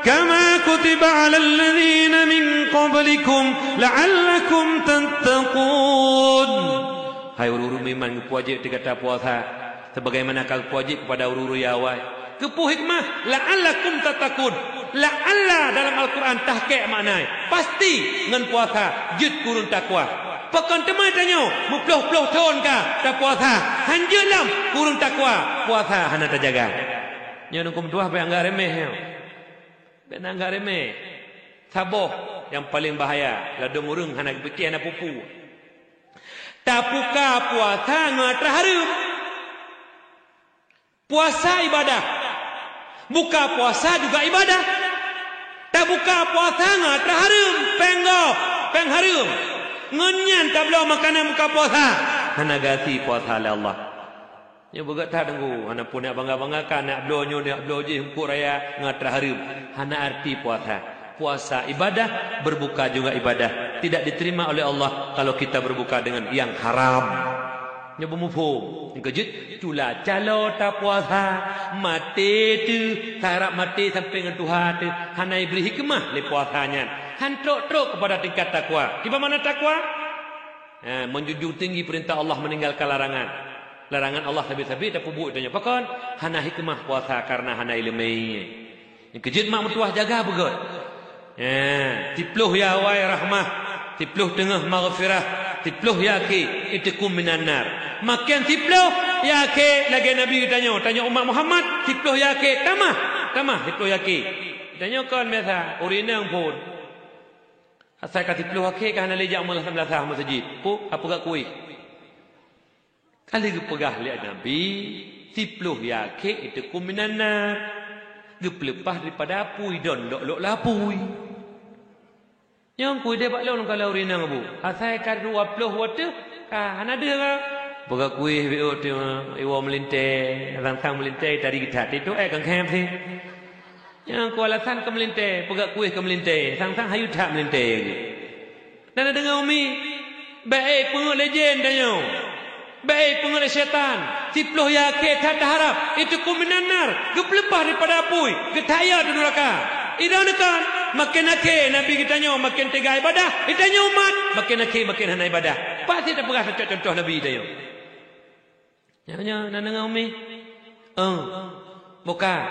[SPEAKER 2] kama kutiba alal ladzina min qablikum la'allakum tattaqun. Hai ururu iman wajib dikata puasa sebagaimana kau wajib kepada ururu ya awal. Kepu hikmah la'allakum tattaqun. La'alla dalam Al-Quran tahqiq maknai pasti ngan puasa jut kurun takwa. Pakon temai tanyo muploh-ploh tahun ka tak puasa hanjut lam kurun takwa puasa hana terjaga. Nyo nungkum tuah bayang enggak remeh yo. Benar enggak remeh. Saboh yang paling bahaya la domurung hana beki hana pupu. Tapuka puasa ngatra harum. Puasa ibadah. Buka puasa juga ibadah. Tak buka puasa ngatra harum, peng harum. Ngenyan tak belum makanan buka puasa. Hana gati puasa oleh Allah. Nya begat tak tunggu, hana pun nak bangga-banggakan nak blonyo nak bloji hukuk raya ngatra harum. Hana arti puasa. Puasa ibadah, berbuka juga ibadah. Tidak diterima oleh Allah kalau kita berbuka dengan yang haram. Nya bermufhum. Kejut tulah calo tak puasa mati tu harap mati sampai dengan Tuhan tu hana beri hikmah le puasanya han trok kepada tingkat takwa. Di mana takwa? Menjunjung tinggi perintah Allah, meninggalkan larangan. Larangan Allah habis-habis tak pubuk tanya pakon hana hikmah puasa karena hana ilmu. Yang kejut mak mertua jaga begot. Tipluh ya wai rahmah, tipluh tengah maghfirah, tipluh ya ki itikum minan nar. Makin tipluh ya ke lagi Nabi tanya umat Muhammad tipluh ya ke tamah tipluh ya ke tanya kan biasa urinang pun asal kat tipluh ya ke kan lejak malah 19 masjid pu apa gak kuih kali pegah lihat Nabi tipluh ya ke itu kuminana geplepah daripada apui don dok lapui yang kuih dia bak lawan kalau urinang bu asal kat 20 water kan ada ke Pagak kuih biut iwa melintai, rangkang melintai dari kita itu kan kem sih. Yang kualasan ke melintai, pagak kuih ke melintai, sang hayu tak melintai. Dan ada dengan umi, baik pengol legend danyo, baik pengol syaitan, tiploh ya ke tak harap itu kuminanar, geplepah daripada apui, getaya di neraka. Idanekan makin nakir Nabi kita nyo makin tega ibadah, kita nyo umat makin nakir makin hana ibadah. Pasti tak pernah contoh Nabi kita nyo. Nya na dengan umi. Bukan.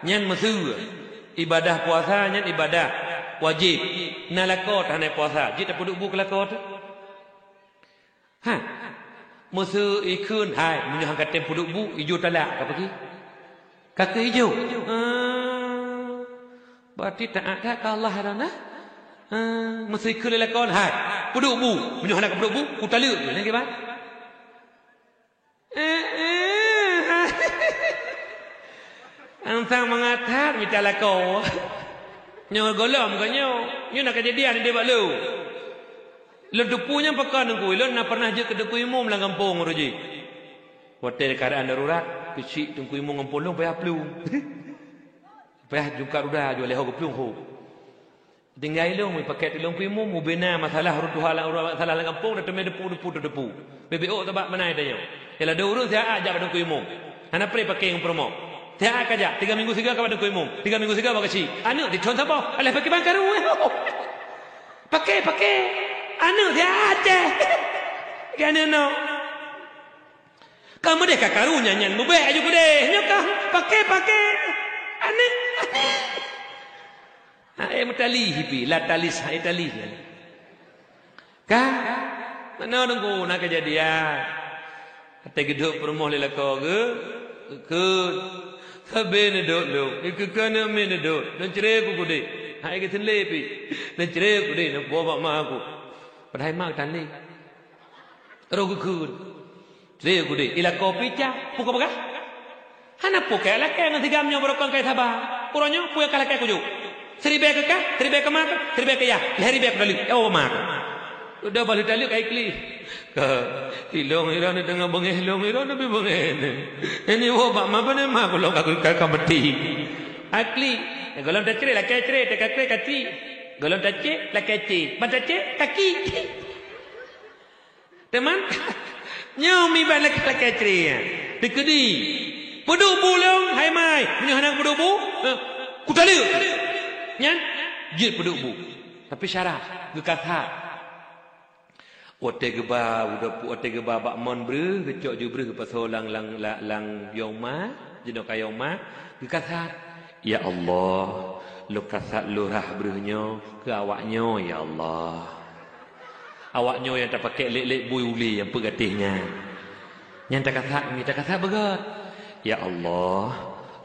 [SPEAKER 2] Nyan mesur. Ibadah puasa nyan ibadah wajib. Na lakot hana puasa. Jit apa duk bu lakot? Ha. Mesur ikun hai menyang katem puduk bu hijau talak apa pergi? Kaki hijau. Berarti taat dah ke Allah dah nah. Mesur ikun lakot hai. Puduk bu menyang nak puduk bu ku talak. Ni ke ba? Antang mengatar bicara kau. Nyo golom ke nyo. Nyo nak kejadian dia buat lu. Lu depunya pekan ngui. Lu nak pernah je ke depu imum lang kampung roji. Hotel keadaan darurat. Kecik tungku imum ngampolong payah pelung. Payah juga udah jual leho ke pelung ho. Tinggal ilung mi paket ilung imum mu bina masalah rutuhal masalah lang kampung dah temai depu. BBO sebab mana tanya. Yalah ada urus saya ajak pada tungku imum. Hana pre pakai yang promo. Tiap aja 3 minggu siga kepada ku imum. 3 minggu siga bagi anu di contoh apa? Alah pakai bangkaru. Pakai. Anu dia aja. Kan no. Kamu deh kakarunya nyan bubek aja ku deh. Nyokah pakai. Anu. Mutali hipi, la talis tali. Kan? Mana nunggu nak kejadian. Ate geduk perumoh lelako ke Sabe ne dot lo, ikakana me ne dot, dan cerai ku kude. Hai ke lepi, dan cerai ku de, nak bawa mak aku. Padahal mak tani. Rogu kun. Cerai ku de, ila kopi cah, pukul apa? Hana pukul lah kan nanti gamnya berokon kai sabah. Puronyo pukul kalah kai kuju. 1000 ke kah? 1000 ke mak? 1000 ke ya? 1000 ke dalik. Oh mak. Udah balik dalik kai kli. Ilong iran ni tengah bengeh ilong iran tapi bengeh ni. Ini wabak apa ni mak kalau aku kakak mati. Akli. Golong tak cerai lah cerai tak kakak kaki. Golong tak cerai lah kaki. Mata cerai kaki. Teman. Nyomi balik lah cerai. Dekedi. Peduk bulong hai mai. Punya anak peduk bu. Kutali. Nyan. Jit peduk bu. Tapi syarat. Gekatha. Ote geba udah pu ote geba bak mon bre kecok je bre pasal lang yoma jeno kayoma dikasat ya Allah lu kasat lurah brehnya ke awaknya ya Allah awaknya yang tak pakai lek-lek bui uli yang pegatihnya yang tak kasat begat ya Allah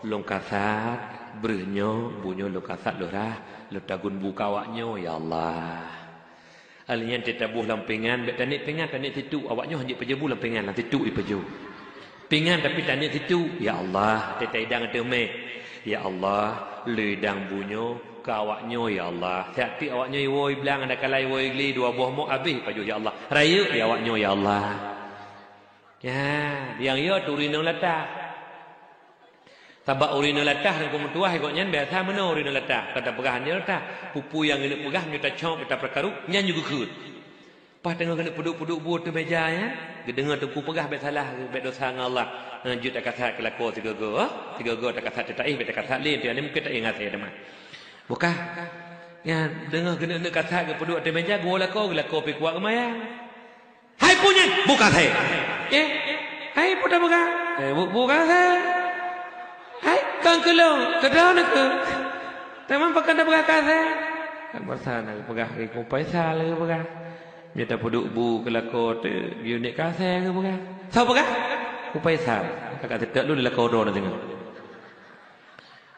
[SPEAKER 2] lu kasat brehnya bunyo lu kasat lurah lu tagun buka awaknya ya Allah alian tetabuh lampengan bet tanik pengan tanik titu awaknya hanya pejebu lampengan lah titu ipeju pengan tapi tanik titu ya Allah tetaidang teme ya Allah lidang bunyo ke awaknya ya Allah sakti awaknya woi bilang ada kalai woi gli 2 buah mok habis paju ya Allah raya ya awaknya ya Allah ya yang yo turinang latah sabak urina latah dan kemutuah ikutnya biasa mana urina latah kata pegahan dia latah pupu yang ini pegah kita cong kita perkaru nyan juga kut pas tengah kena puduk-puduk buat tu meja ya dengar tu pegah biasalah bet dosa dengan Allah lanjut tak kata kelako 3 go 3 go tak kata taih bet kata lain dia ni mungkin tak ingat saya teman bukan ya dengar kena nak kata ke puduk tu meja gua lako pi kuat kemaya hai punya bukan saya hai putar bukan bukan saya hai kang kelong kedau nak ke teman pakai dah berakal saya kan bersana pegah ke paisa le pegah dia tak puduk bu kelako tu unit kase ke pegah sao pegah ku paisa kakak tidak lu lako do nak tengok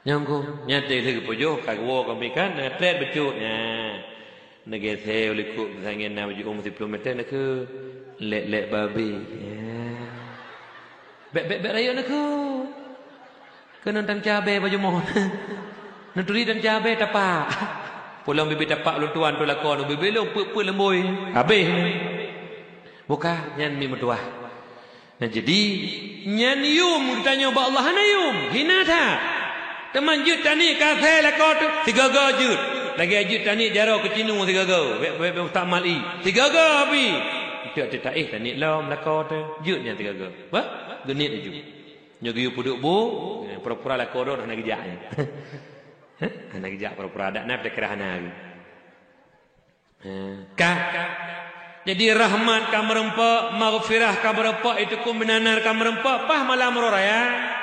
[SPEAKER 2] nyamku nyate le pojo kak wo kami kan tret becutnya nege se oleh ku sangen na baju 10 meter nak ke lek babi bet rayo nak ke kena dan cabai baju mohon. Nuturi dan cabai tapak. Pulang bibi tapak lu tuan tu lakon bibi lu pu lemboi. Habis. Buka nyan mi metuah. Nah jadi nyan yum ditanya ba Allah hana yum. Hina tha. Teman jut tani kafe lakon tu 3 go jut. Lagi jut tani jaro ke cinu 3 go. Be tak mali. 3 go abi. Itu tak tani lom lakon tu jut nyan 3 go. Ba? Genit ju. Nyogi puduk bu, pura-pura lah kodoh nak gijaknya. Nak gijak pura-pura ada nak dekerah nak. Kah Jadi rahmat ka merempak, maghfirah ka merempak, itu kuminanar ka merempak, pah malam raya.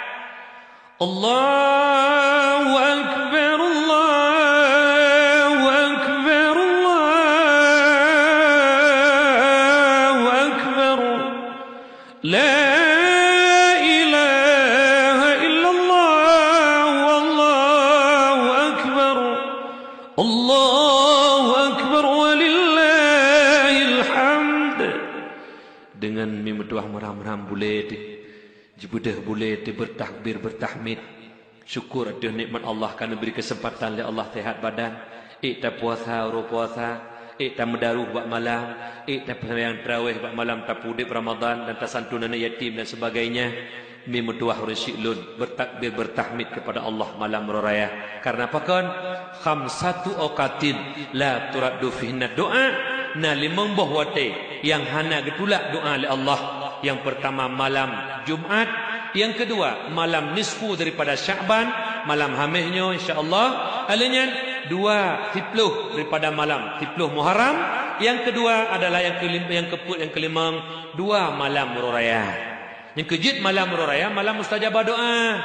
[SPEAKER 2] Allahu akbar, Allahu akbar, Allahu akbar. La ilaha illallah, wallahu akbar. Allahu akbar walillahil hamd. Dengan memetuah meram-ram boleh jebudah boleh bertakbir bertahmid. Syukur atas nikmat Allah kerana beri kesempatan oleh Allah sehat badan. Ta puasa ro puasa, ta medaruh buat malam, ta sembahyang tarawih buat malam, ta pudip Ramadan dan ta santunan yatim dan sebagainya. Memetuah resyilun bertakbir bertahmid kepada Allah malam raya. Karena apa kan? Khamsatu awqatin la turaddu fihinna doa na limang buah wate yang hana getulak doa oleh Allah. Yang pertama malam Jumat, yang kedua malam nisfu daripada Sya'ban, malam hamihnya insya-Allah. Alanya dua 10 daripada malam 10 Muharram. Yang kedua adalah yang kelima dua malam raya. Yang kejut malam raya, malam mustajabah doa.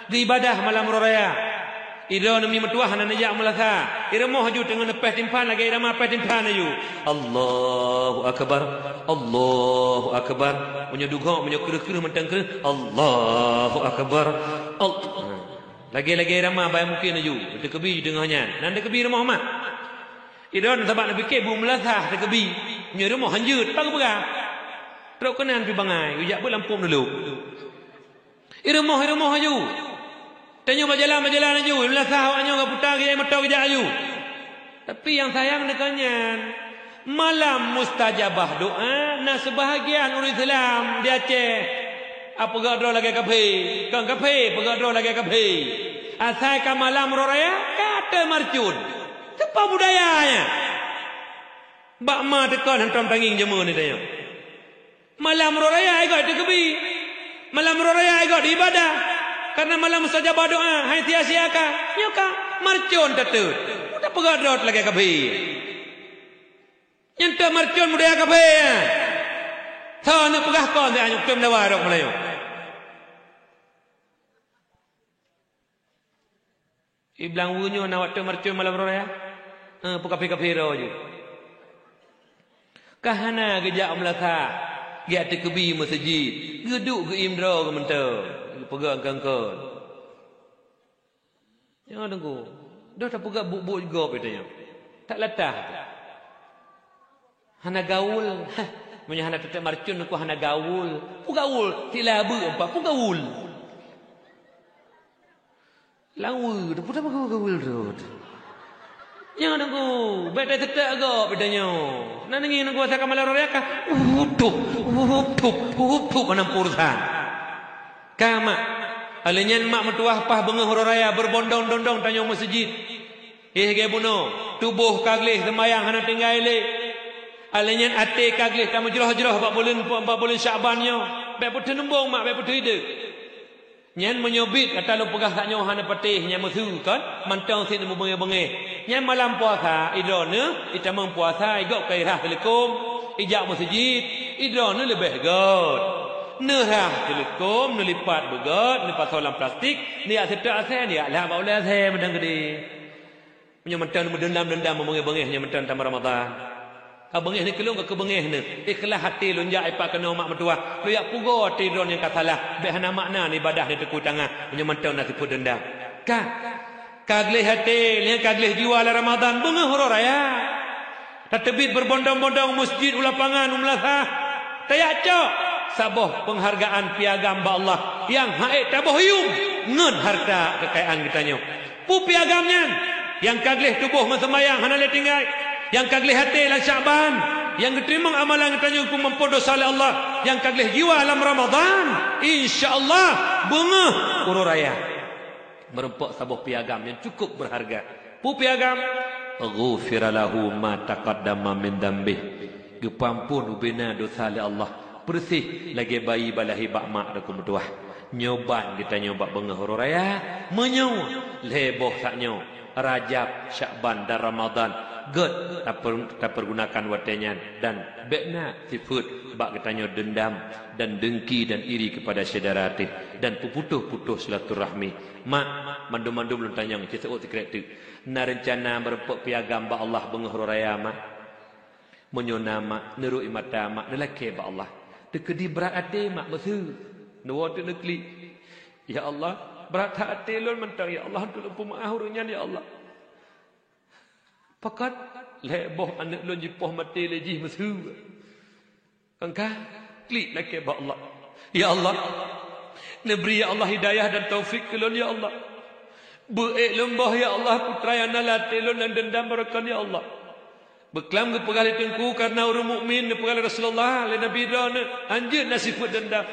[SPEAKER 2] Di ibadah malam raya. Ira nami metuah nan ya mulasa. Ira moh haju dengan nepeh timpan lagi ira mah peh timpan aju. Allahu akbar. Allahu akbar. Punya duga, punya kira-kira mentang kira. Allahu akbar. Lagi-lagi ira mah bayar mungkin aju. Tekebi dengannya. Nan tekebi ira moh mah. Ira nak sebab nabi ke bu mulasa tekebi. Punya ira moh hanjut tak berah. Teruk kenan pi bangai, ujak pun lampung dulu. Ira moh aju. Tanya majalah-majalah aju, melasah awaknya enggak putar ke motor ke aju. Tapi yang sayang dekanya malam mustajabah doa na sebahagian orang Islam di Aceh apa gadro lagi kafe, kan kafe, pegadro lagi kafe. Asal ka malam raya kata marcun. Apa budayanya? Bak ma tekan hantam tanging jemu ni tanya. Malam raya agak dikebi. Malam raya agak diibadah. Karena malam mustajabah doa, hai sia-siaka, nyoka marcon tetut. Udah pegadot lagi kafe. Nyenta marcon budaya kafe. Tha nak pegah kon dia anyuk kem dawa rok Melayu. Iblang wunyo na waktu marcon malam raya. Kafe-kafe ro je. Kahana gejak melaka. Dia terkebi masjid. Geduk ke imdra ke mentor. Pegang kangkon. Jangan tunggu. Dah tak pegang buk-buk juga katanya. Tak latah. Hana gaul. Punya hana tetap marcun aku hana gaul. Pu gaul. Tilabu apa? Pu gaul. Lawu. Dah putar gaul tu. Jangan tunggu. Baik dah tetap agak bedanya. Nak ingin aku asalkan malam raya kah? Hup. Mana urusan. Kama alenyan mak metuah pah bengah raya berbondong-dondong tanya masjid. Ge buno tubuh kaglih sembayang hana tinggal le. Alenyan ate kaglih tamu jerah-jerah 4 bulan Syabannya. Baik putih nembong mak baik putih ide. Nyan menyobit kata lu pegah saknya hana patih nya mesu kan mantang sin bengeh-bengeh. Nyan malam puasa idone itamang puasa igok kairah telekom ijak masjid idone lebih god. Nerah telekom, nelipat begat, nelipat solam plastik, ni asetak asal ni lah bau lah saya mendang gede. Punya mentan mendendam membengeh-bengeh nya mentan tambah Ramadan. Ka bengeh ni kelung ke bengeh ni. Ikhlas hati lunjak ipak kena mak mertua. Lu yak pugo tidron yang kasalah. Be hana makna ni ibadah ni teku tangan. Punya mentan nak tipu dendam. Kaglih hati, ni kaglih jiwa la Ramadan bengeh raya. Tatebit berbondong-bondong masjid ulapangan umlasah. Tayak cok. Saboh penghargaan piagam ba Allah yang haid taboh yung ngen harta kekayaan kitanya. Pu piagamnya yang kaglih tubuh sembahyang hana le tinggal, yang kaglih hati lan Syaban, yang diterima amalan kitanya pun mempodo saleh Allah, yang kaglih jiwa dalam Ramadan, insyaallah bengah uru raya. Merempok saboh piagam yang cukup berharga. Pu piagam ghufira lahu ma taqaddama min dambih. Gepampun ubina dosa le Allah. Bersih lagi bayi balahi bak mak dak kumtuah. Nyoban kita nyoba bengah raya, menyo leboh saknyo Rajab, Sya'ban dan Ramadan Good tak pergunakan watenya dan bekna sifat bak katanya dendam dan dengki dan iri kepada saudara hati dan puputuh-putuh silaturahmi. Mak mandu-mandu belum tanya cerita sekret tu. Na rencana berpok piagam ba Allah bengoh raya mak. Menyona mak neru imata mak nelake ba Allah. Dekedi berat hati mak besu. Nuwa tu nekli. Ya Allah, berat hati lon mentang ya Allah tu lempu maaf urunnya ya Allah. Pakat leboh anak lon jipoh mati lejih mesu. Engkau klik lagi ba Allah. Ya Allah, neberi ya Allah hidayah dan taufik kelon ya Allah. Beek lembah ya Allah putra yang nalati lon dan dendam barakan ya Allah. Beklam ke pegali tengku karena orang mukmin pegali Rasulullah le Nabi dan anjir nasib dendam.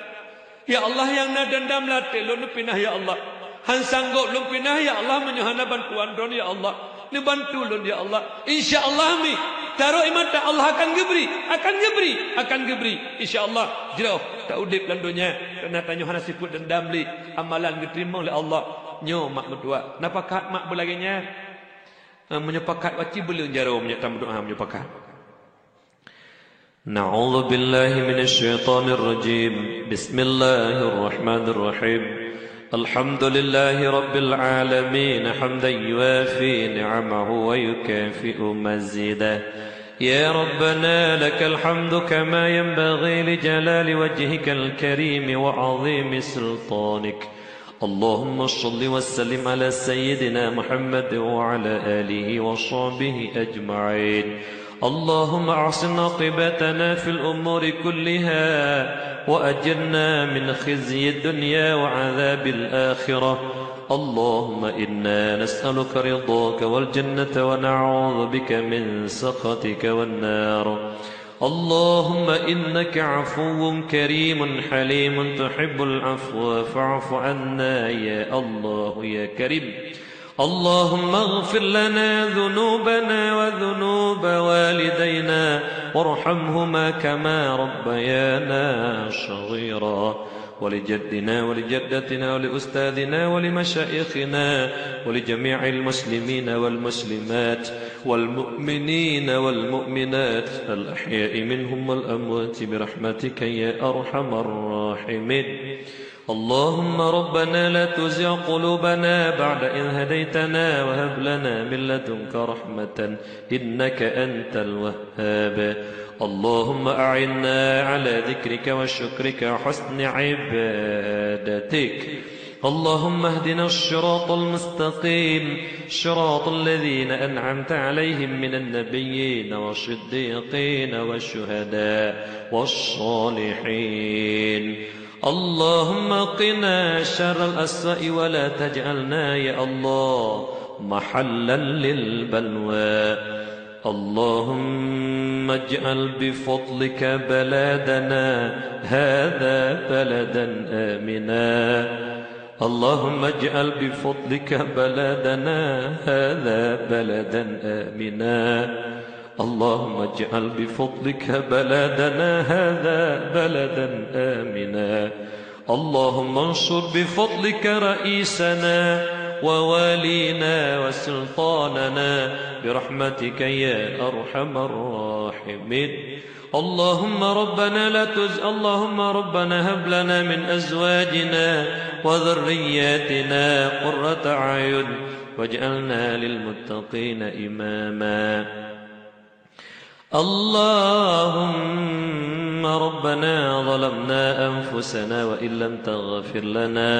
[SPEAKER 2] Ya Allah yang na dendam lati lon pinah ya Allah. Han sanggup lon pinah ya Allah menyuhana bantuan don ya Allah. Ni bantu lon ya Allah. Insya-Allah mi taruh imata Allah akan geberi insya-Allah jauh tak udip lan dunia kena tanya hana sifut dendam li amalan diterima oleh Allah nyo mak berdua napakat mak belaginya menyepakat waci belum jarum menyetam doa menyepakat. Na'udzu billahi minasyaitonir rajim. Bismillahirrahmanirrahim. الحمد لله رب العالمين حمدا يوافي نعمه ويكافئ مزيده يا ربنا لك الحمد كما ينبغي لجلال وجهك الكريم وعظيم سلطانك اللهم صل وسلم على سيدنا محمد وعلى آله وصحبه أجمعين اللهم أحسن عاقبتنا في الأمور كلها وأجرنا من خزي الدنيا وعذاب الآخرة اللهم إنا نسألك رضاك والجنة ونعوذ بك من سخطك والنار اللهم إنك عفو كريم حليم تحب العفو فاعف عنا يا الله يا كريم اللهم اغفر لنا ذنوبنا وذنوب والدينا وارحمهما كما ربيانا صغيرا ولجدنا ولجدتنا ولأستاذنا ولمشايخنا ولجميع المسلمين والمسلمات والمؤمنين والمؤمنات الأحياء منهم والأموات برحمتك يا أرحم الراحمين اللهم ربنا لا تزغ قلوبنا بعد إذ هديتنا وهب لنا من لدنك رحمة إنك أنت الوهاب اللهم أعنا على ذكرك وشكرك وحسن عبادتك اللهم اهدنا الصراط المستقيم صراط الذين أنعمت عليهم من النبيين والصديقين والشهداء والصالحين اللهم قنا شر الأسوأ ولا تجعلنا يا الله محلا للبلوى اللهم اجعل بفضلك بلادنا هذا بلدا آمنا اللهم اجعل بفضلك بلادنا هذا بلدا آمنا اللهم اجعل بفضلك بلادنا هذا بلدا آمنا اللهم انصر بفضلك رئيسنا ووالينا وسلطاننا برحمتك يا أرحم الراحمين اللهم ربنا هب لنا من أزواجنا وذرياتنا قرة أعين واجعلنا للمتقين إماما اللهم ربنا ظلمنا أنفسنا وإن لم تغفر لنا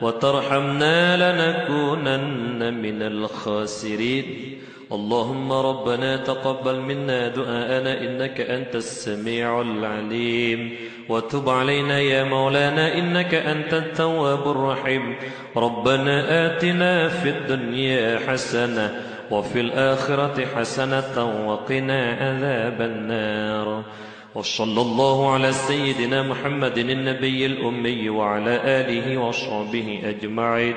[SPEAKER 2] وترحمنا لنكونن من الخاسرين اللهم ربنا تقبل منا دعاءنا إنك أنت السميع العليم وتب علينا يا مولانا إنك أنت التواب الرحيم ربنا آتنا في الدنيا حسنة وفي الآخرة حسنة وقنا عذاب النار وصلى الله على سيدنا محمد النبي الأمي وعلى آله وصحبه أجمعين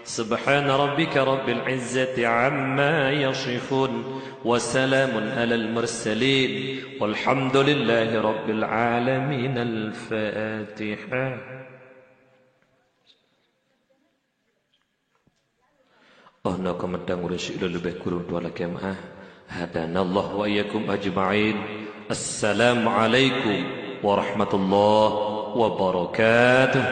[SPEAKER 2] سبحان ربك رب العزة عما يصفون وسلام على المرسلين والحمد لله رب العالمين الفاتحة. Oh no, komandang urus lebih kurung dua lagi mah. hadanallahu wa iyyakum ajma'in. Assalamualaikum warahmatullahi wabarakatuh.